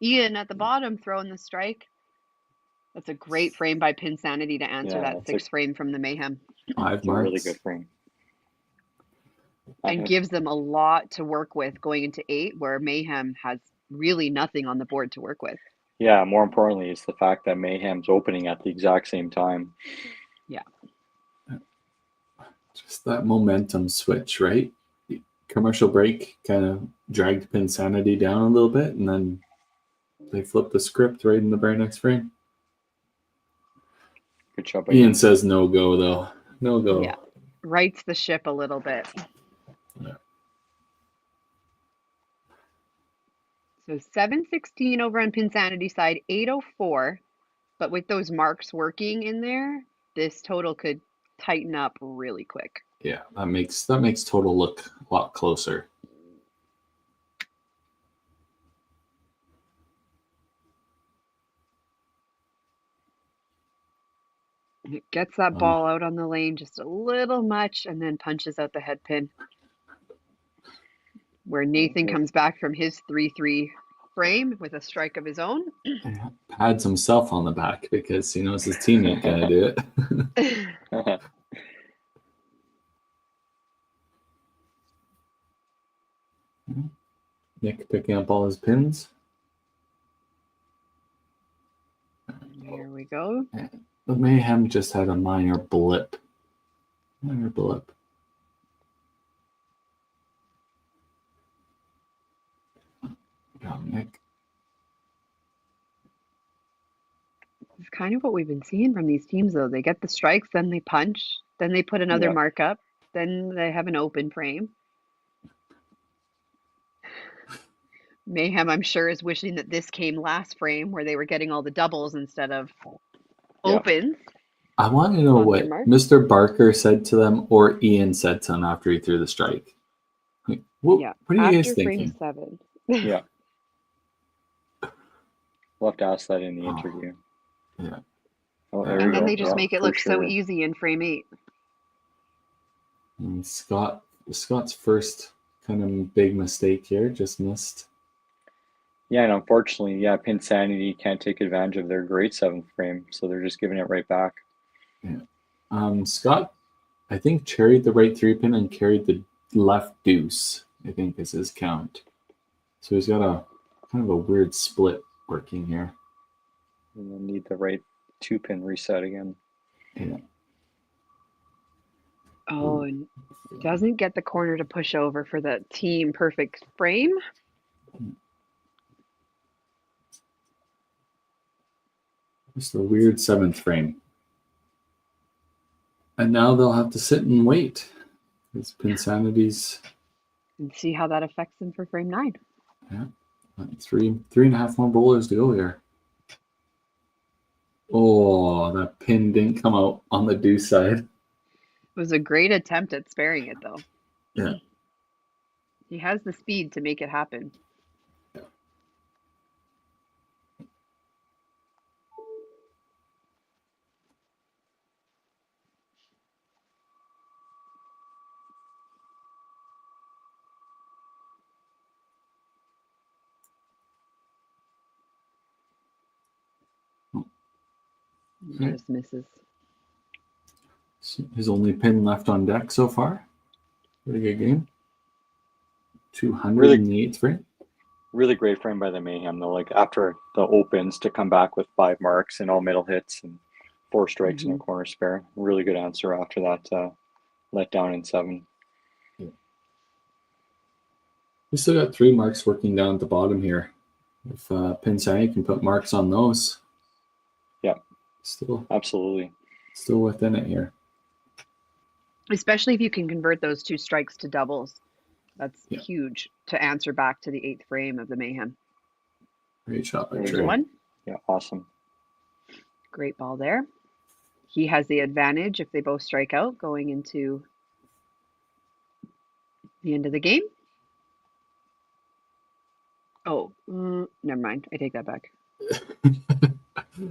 Ian at the bottom throwing the strike. That's a great frame by Pinsanity to answer Yeah, that that's 6th frame from the Mayhem. 5 It's a really marks. good frame. And gives them a lot to work with going into 8, where Mayhem has really nothing on the board to work with. Yeah, more importantly, it's the fact that Mayhem's opening at the exact same time. Yeah. Just that momentum switch, right? Commercial break kind of dragged Pinsanity down a little bit, and then they flipped the script right in the very next frame. Good job. Ian says no go, though. No go. Yeah. Rights the ship a little bit. Yeah. So 716 over on Pinsanity side, 804. But with those marks working in there, this total could tighten up really quick. Yeah, that makes total look a lot closer. It gets that ball out on the lane just a little much and then punches out the head pin. Where Nathan comes back from his 3-3 frame with a strike of his own. Yeah, pats himself on the back because he knows his team ain't gonna do it. Nick picking up all his pins. There we go. The Mayhem just had a minor blip. Minor blip. Nick. It's kind of what we've been seeing from these teams, though. They get the strikes, then they punch, then they put another mark up, then they have an open frame. Mayhem, I'm sure, is wishing that this came last frame where they were getting all the doubles instead of opens. I want to know what Mr. Barker said to them or Ian said to them after he threw the strike. Like, what are you guys thinking? After frame 7. Yeah. We'll have to ask that in the interview. Yeah. Oh, there And we then go. they just make it look so sure. easy in frame 8. And Scott's first kind of big mistake here, just missed. Yeah, and unfortunately, Pinsanity can't take advantage of their great 7th frame, so they're just giving it right back. Yeah. Scott, I think, cherried the right 3-pin and carried the left deuce, I think is his count. So he's got a kind of a weird split working here. And we'll need the right 2-pin reset again. Yeah. Oh, and doesn't get the corner to push over for the team perfect frame. Just a weird 7th frame. And now they'll have to sit and wait. It's Pinsanity's. And see how that affects them for frame 9. Yeah. 3.5 more bowlers to go here. Oh, that pin didn't come out on the deuce side. It was a great attempt at sparing it, though. Yeah. He has the speed to make it happen. Just misses. His only pin left on deck so far. Pretty good game. 208th frame. Really great frame by the Mayhem though. Like after the opens to come back with 5 marks and all middle hits and 4 strikes and a corner spare. Really good answer after that let down in 7. We still got 3 marks working down at the bottom here. If Pinsanity can put marks on those. Yeah. Still. Absolutely. Still within it here. Especially if you can convert those 2 strikes to doubles. That's huge to answer back to the 8th frame of the Mayhem. Great shot by There's Trey. one. Yeah, awesome. Great ball there. He has the advantage if they both strike out going into the end of the game. Oh, never mind. I take that back.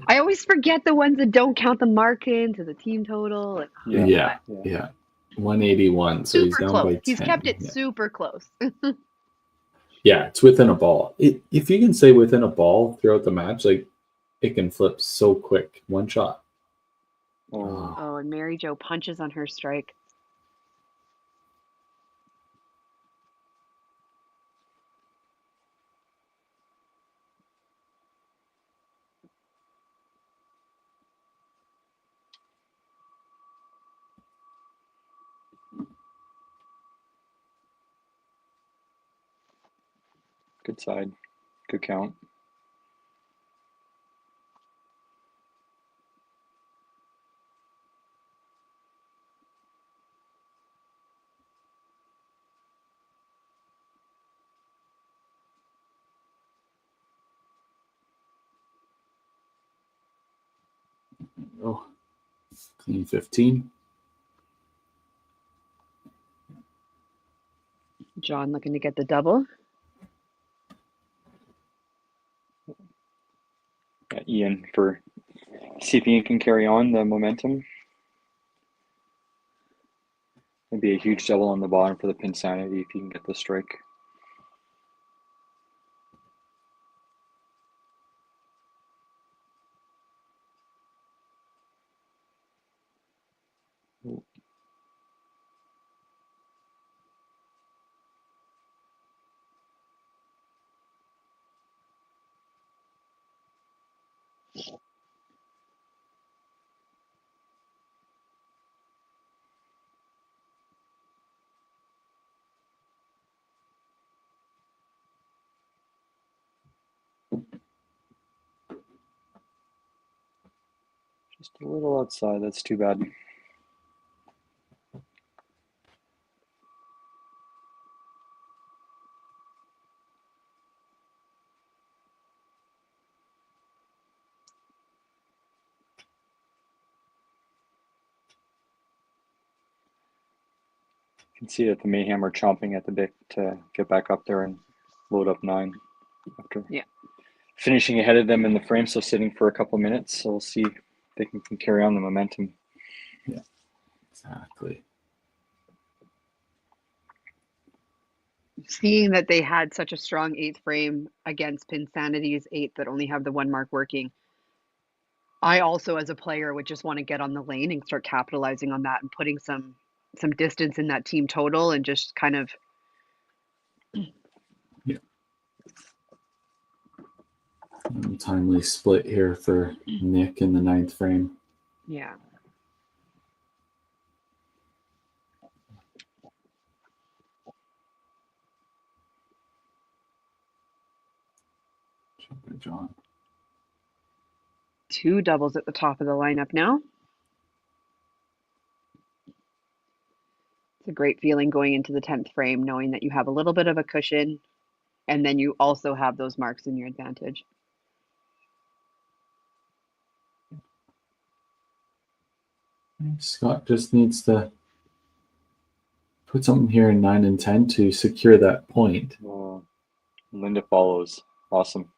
I always forget the ones that don't count the mark into the team total. Like, Yeah. 181. So he's super down close. by 10. He's kept it super close. Yeah, it's within a ball. If you can stay within a ball throughout the match, like it can flip so quick. One shot. Oh, and Mary Jo punches on her strike. Good side. Good count. Oh, clean 15. John looking to get the double. Ian for see if Ian can carry on the momentum. It'd be a huge double on the bottom for the Pinsanity if you can get the strike. Just a little outside. That's too bad. You can see that the Mayhem are chomping at the bit to get back up there and load up 9 after finishing ahead of them in the frame, so sitting for a couple minutes. So we'll see if they can carry on the momentum. Yeah, exactly. Seeing that they had such a strong 8th frame against Pinsanity's 8th that only have the 1 mark working, I also, as a player, would just want to get on the lane and start capitalizing on that and putting some distance in that team total and just kind of. Yeah. Timely split here for Nick in the 9th frame. Yeah. John. 2 doubles at the top of the lineup now. It's a great feeling going into the 10th frame, knowing that you have a little bit of a cushion, and then you also have those marks in your advantage. Scott just needs to put something here in 9 and 10 to secure that point. Well, Linda follows. Awesome.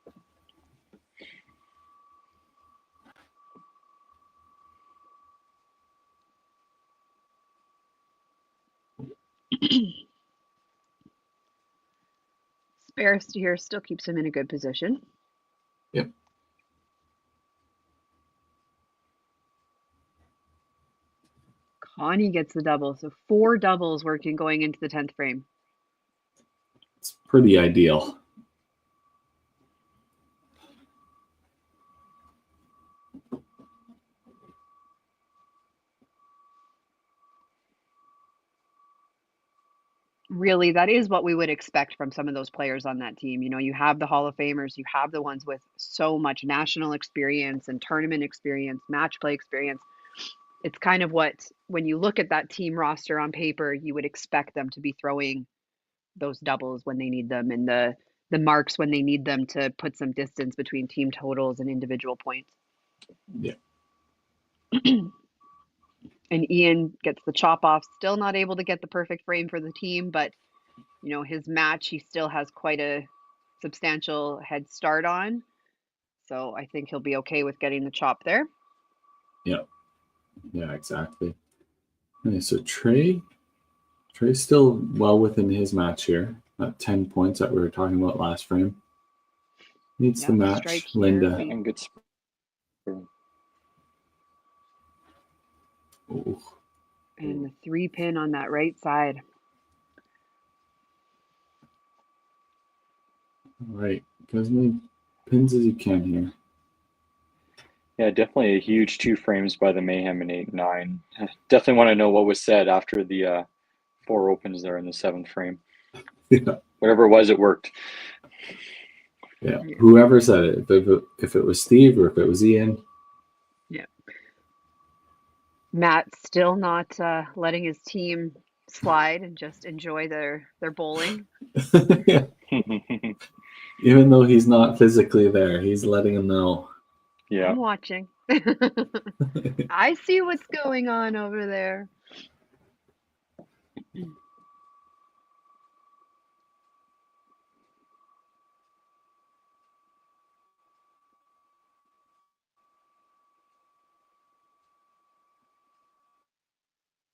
Spares here still keeps him in a good position. Yep. Connie gets the double, so 4 doubles working going into the 10th frame. It's pretty ideal. Really, that is what we would expect from some of those players on that team. You know, you have the Hall of Famers, you have the ones with so much national experience and tournament experience, match play experience. It's kind of what, when you look at that team roster on paper, you would expect them to be throwing those doubles when they need them, and the marks when they need them to put some distance between team totals and individual points. Yeah. And Ian gets the chop off, still not able to get the perfect frame for the team, but you know, his match, he still has quite a substantial head start on. So I think he'll be okay with getting the chop there. Yeah. Yeah, exactly. Okay, so Trey's still well within his match here. That 10 points that we were talking about last frame. Needs to match strike here. Linda. And good. Ooh. And the 3-pin on that right side. All right. Get as many pins as you can here. Yeah, definitely a huge 2 frames by the Mayhem in 8-9. Definitely want to know what was said after the 4 opens there in the 7th frame. Yeah. Whatever it was, it worked. Yeah. Whoever said it, if it was Steve or if it was Ian. Yeah. Matt still not letting his team slide and just enjoy their bowling. Yeah. Even though he's not physically there, he's letting him know. Yeah. I'm watching. I see what's going on over there.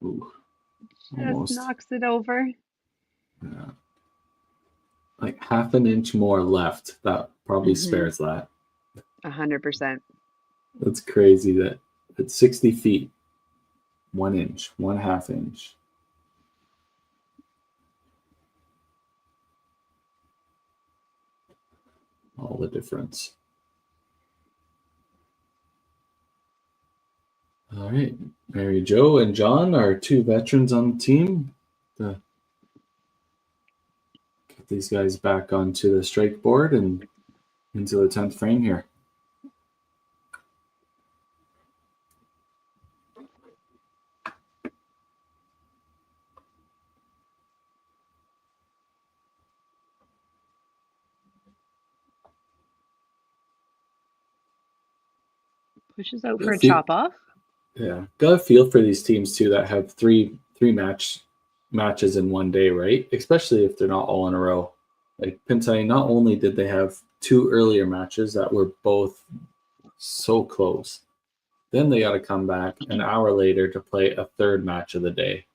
Ooh, Just almost. knocks it over. Yeah. Like half an inch more left. That probably spares that. 100%. That's crazy that at 60 feet, 1 inch, 1/2 inch. All the difference. All right. Mary Jo and John are 2 veterans on the team. Get these guys back onto the strike board and into the 10th frame here. Pushes out for a chop off. Yeah, got a feel for these teams too that have three matches in one day, right? Especially if they're not all in a row. Like Pinsanity, not only did they have 2 earlier matches that were both so close, then they got to come back an hour later to play a 3rd match of the day.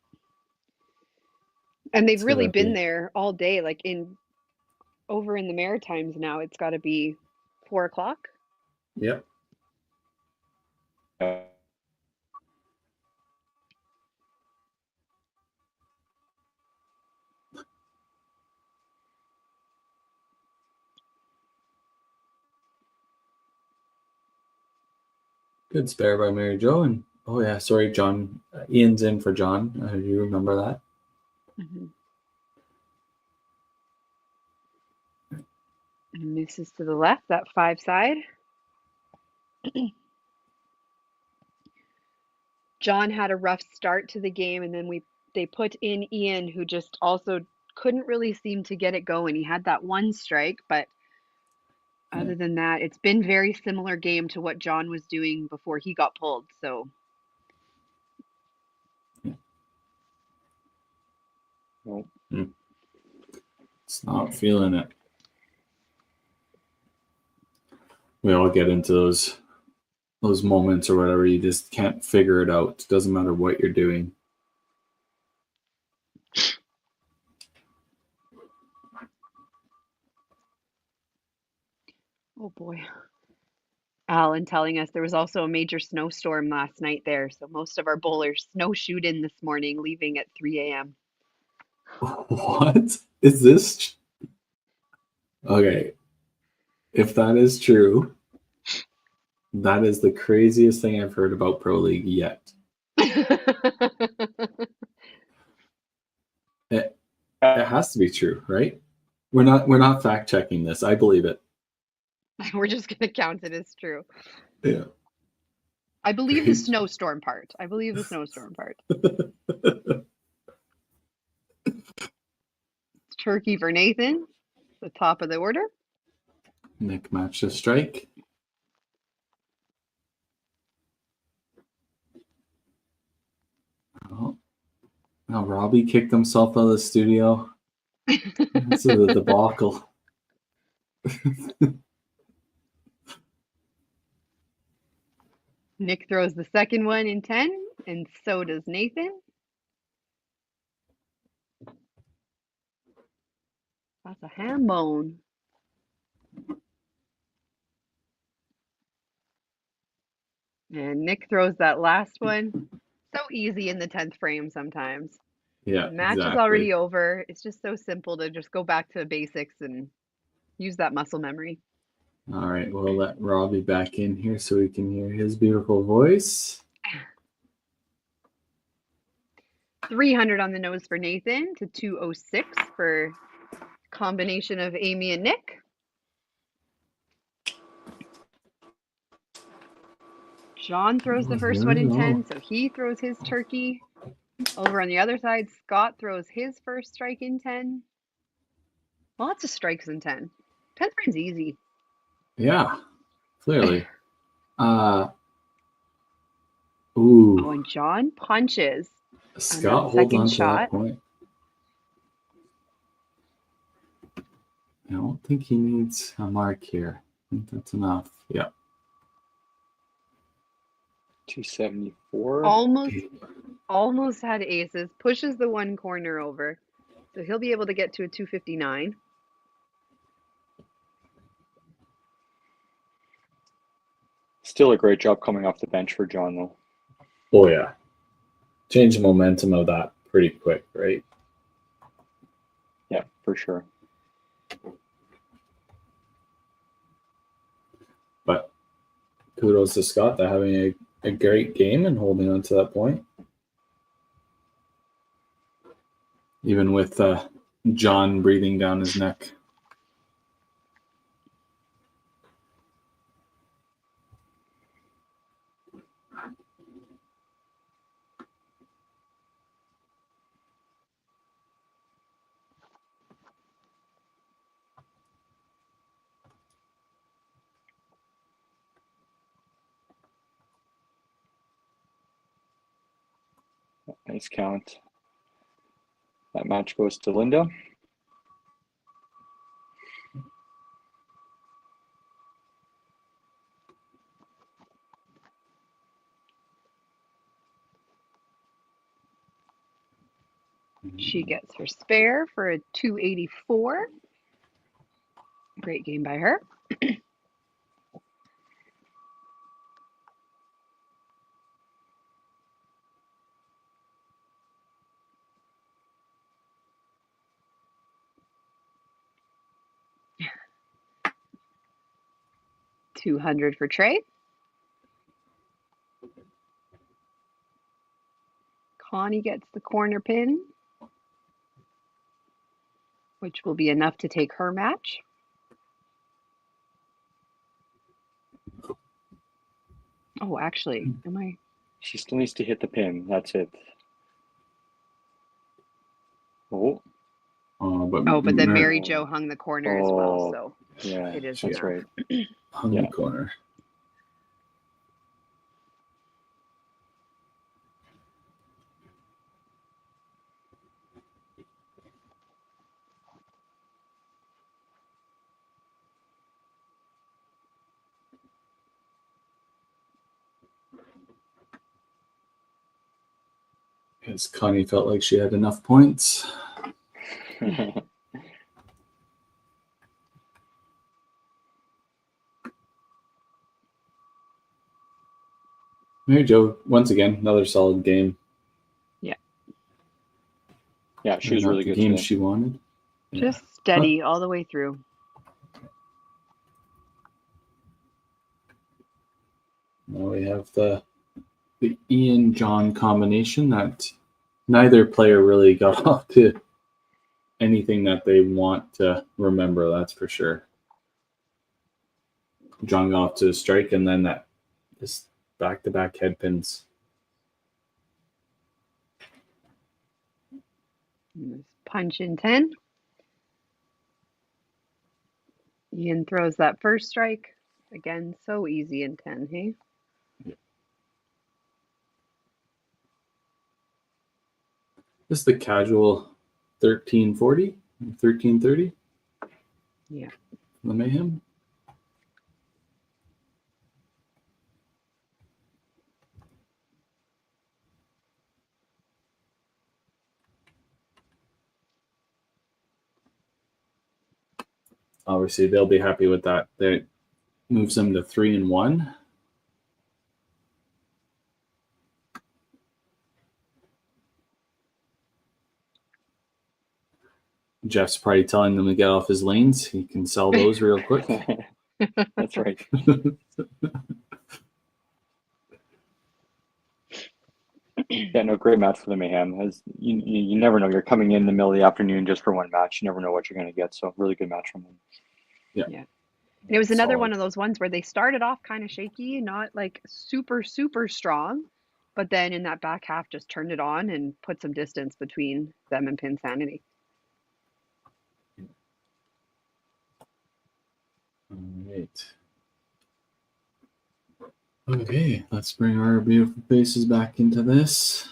And they've really been there all day. Like over in the Maritimes now, it's got to be 4 o'clock. Yep. Good spare by Mary Jo. And oh yeah, sorry, John. Ian's in for John. You remember that? And misses to the left, that 5 side. John had a rough start to the game, and then they put in Ian, who just also couldn't really seem to get it going. He had that one strike, but other than that, it's been very similar game to what John was doing before he got pulled. So Well, It's not feeling it. We all get into those moments or whatever. You just can't figure it out. It doesn't matter what you're doing. oh boy. Alan telling us there was also a major snowstorm last night there, so most of our bowlers snowshoed in this morning, leaving at 3 a.m. What is this? Okay, if that is true, that is the craziest thing I've heard about Pro League yet. It has to be true, right? We're not fact checking this. I believe it. We're just going to count it as true. Yeah. I believe the snowstorm part. I believe the snowstorm part. Turkey for Nathan, the top of the order. Nick matched a strike. Oh. Now Robbie kicked himself out of the studio. This is a debacle. Nick throws the second one in 10, and so does Nathan. That's a ham bone. And Nick throws that last one. So easy in the 10th frame sometimes. Yeah, The match is already over. It's just so simple to just go back to the basics and use that muscle memory. All right, we'll let Robbie back in here so we can hear his beautiful voice. 300 on the nose for Nathan to 206 for combination of Amy and Nick. John throws the first one in 10, so he throws his turkey. Over on the other side, Scott throws his first strike in 10. Lots of strikes in 10. 10th frame's easy. Yeah, clearly. Oh, and John punches. Scott holds on to that point. I don't think he needs a mark here. I think that's enough. Yeah. 274. Almost had aces. Pushes the one corner over. So he'll be able to get to a 259. Still a great job coming off the bench for John, though. Oh, yeah. Change the momentum of that pretty quick, right? Yeah, for sure. But kudos to Scott for having a great game and holding on to that point. Even with John breathing down his neck. Nice count. That match goes to Linda. She gets her spare for a 284. Great game by her. $200 for Trey. Connie gets the corner pin, which will be enough to take her match. Oh, actually, am I? She still needs to hit the pin. That's it. Oh. But then Mary Jo hung the corner as well, so yeah, it is. that's right. Hung the corner. Because Connie felt like she had enough points. Mary Jo, once again, another solid game. Yeah. Yeah, she was really good. The game today. she wanted. Just steady all the way through. Now we have the Ian John combination that neither player really got off to anything that they want to remember, that's for sure. John got off to a strike and then that just back-to-back head pins. Punch in 10. Ian throws that first strike. Again, so easy in 10, hey? This is the casual 1340, 1330. Yeah. The Mayhem. Obviously, they'll be happy with that. That moves them to 3-1. Jeff's probably telling them to get off his lanes. He can sell those real quick. That's right. Yeah, no, great match for the Mayhem. As you never know, you're coming in the middle of the afternoon just for one match. You never know what you're going to get. So really good match from them. Yeah. And it was another one of those ones where they started off kind of shaky, not like super, super strong, but then in that back half just turned it on and put some distance between them and Pinsanity. All right. Okay, let's bring our beautiful faces back into this.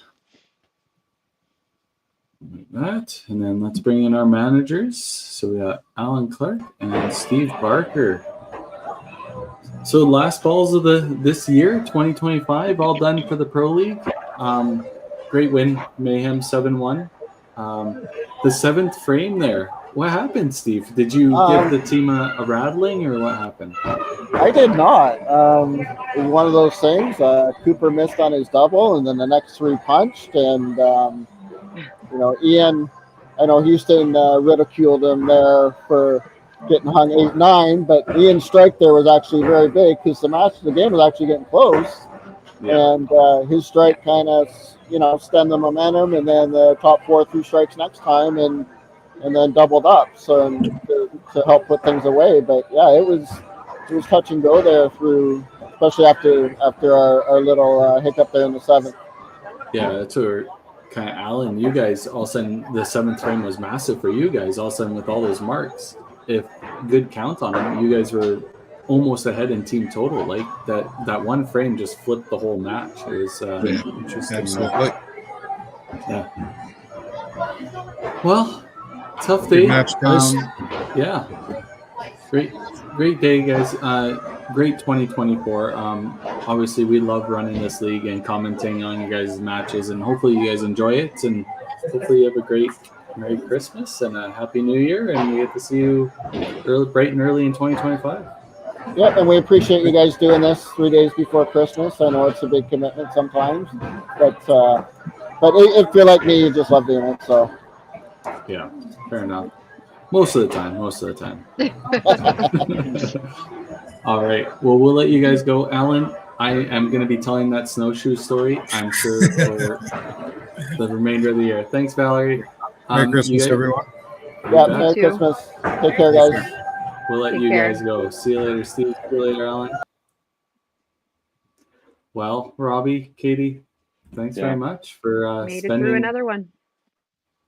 Like that. And then let's bring in our managers. So we got Alan Clark and Steve Barker. So last balls of this year, 2025, all done for the Pro League. Great win, Mayhem 7-1. The seventh frame there. What happened, Steve? Did you give the team a rattling or what happened? I did not. It was one of those things. Cooper missed on his double, and then the next three punched. And, Ian, I know Houston ridiculed him there for getting hung 8-9, but Ian's strike there was actually very big because the game was actually getting close. Yeah. And his strike kind of, stemmed the momentum, and then the top four threw strikes next time, and then doubled up to help put things away. But yeah, it was touch and go there through, especially after our little hiccup there in the seventh. Yeah, that's where kind of Alan, you guys all of a sudden the seventh frame was massive for you guys. All of a sudden with all those marks, if good count on them, you guys were almost ahead in team total. Like that one frame just flipped the whole match. It was interesting. Absolutely. Yeah. Well, tough day. Good match, guys. Yeah. Great day, guys. Great 2024. Obviously, we love running this league and commenting on you guys' matches, and hopefully you guys enjoy it, and hopefully you have a great Merry Christmas and a Happy New Year, and we get to see you bright and early in 2025. Yep, and we appreciate you guys doing this 3 days before Christmas. I know it's a big commitment sometimes, but if you're like me, you just love doing it. So yeah, fair enough. Most of the time. All right. Well, we'll let you guys go. Alan, I am going to be telling that snowshoe story, I'm sure, for the remainder of the year. Thanks, Valerie. Merry Christmas, everyone. Yeah, Merry Christmas. Take care, guys. We'll let you guys go. See you later, Steve. See you later, Alan. Well, Robbie, Katie, thanks very much for Made it through spending another one.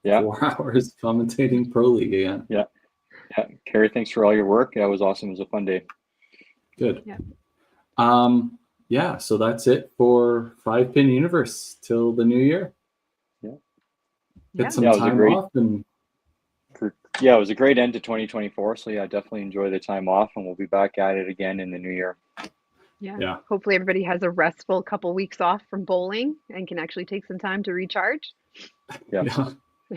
4 hours commentating Pro League again. Yeah. Carrie, thanks for all your work. That was awesome. It was a fun day. Good. Yeah. So that's it for 5-Pin Universe till the new year. Yeah. Get some Yeah, it was a time great- off and Yeah, it was a great end to 2024. So yeah, definitely enjoy the time off, and we'll be back at it again in the new year. Yeah. Hopefully everybody has a restful couple weeks off from bowling and can actually take some time to recharge. Yeah.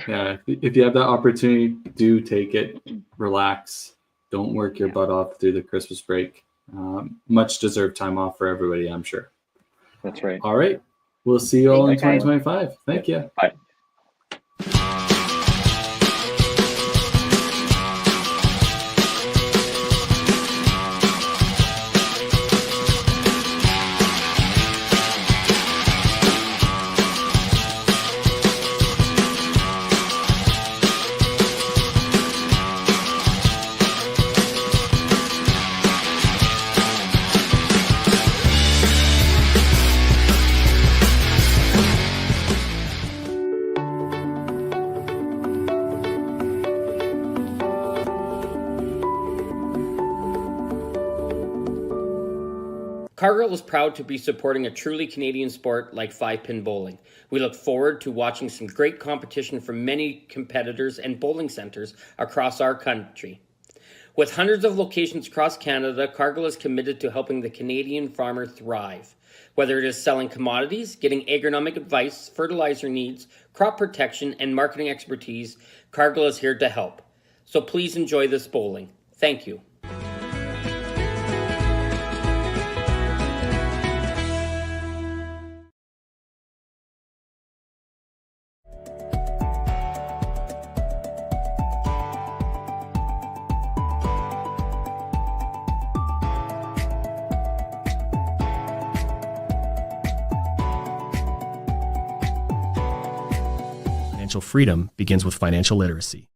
yeah, if you have that opportunity, do take it. Relax. Don't work your butt off through the Christmas break. Much deserved time off for everybody, I'm sure. That's right. All right. We'll see you all in Thanks, guys. 2025. Thank you. Bye. Cargill is proud to be supporting a truly Canadian sport like 5-pin bowling. We look forward to watching some great competition from many competitors and bowling centers across our country. With hundreds of locations across Canada, Cargill is committed to helping the Canadian farmer thrive. Whether it is selling commodities, getting agronomic advice, fertilizer needs, crop protection, and marketing expertise, Cargill is here to help. So please enjoy this bowling. Thank you. Financial freedom begins with financial literacy.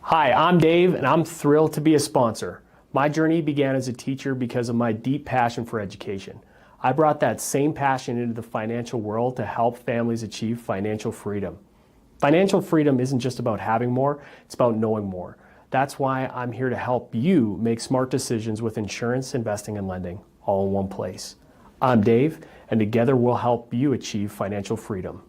Hi, I'm Dave, and I'm thrilled to be a sponsor. My journey began as a teacher because of my deep passion for education. I brought that same passion into the financial world to help families achieve financial freedom. Financial freedom isn't just about having more, it's about knowing more. That's why I'm here to help you make smart decisions with insurance, investing, and lending, all in one place. I'm Dave, and together we'll help you achieve financial freedom.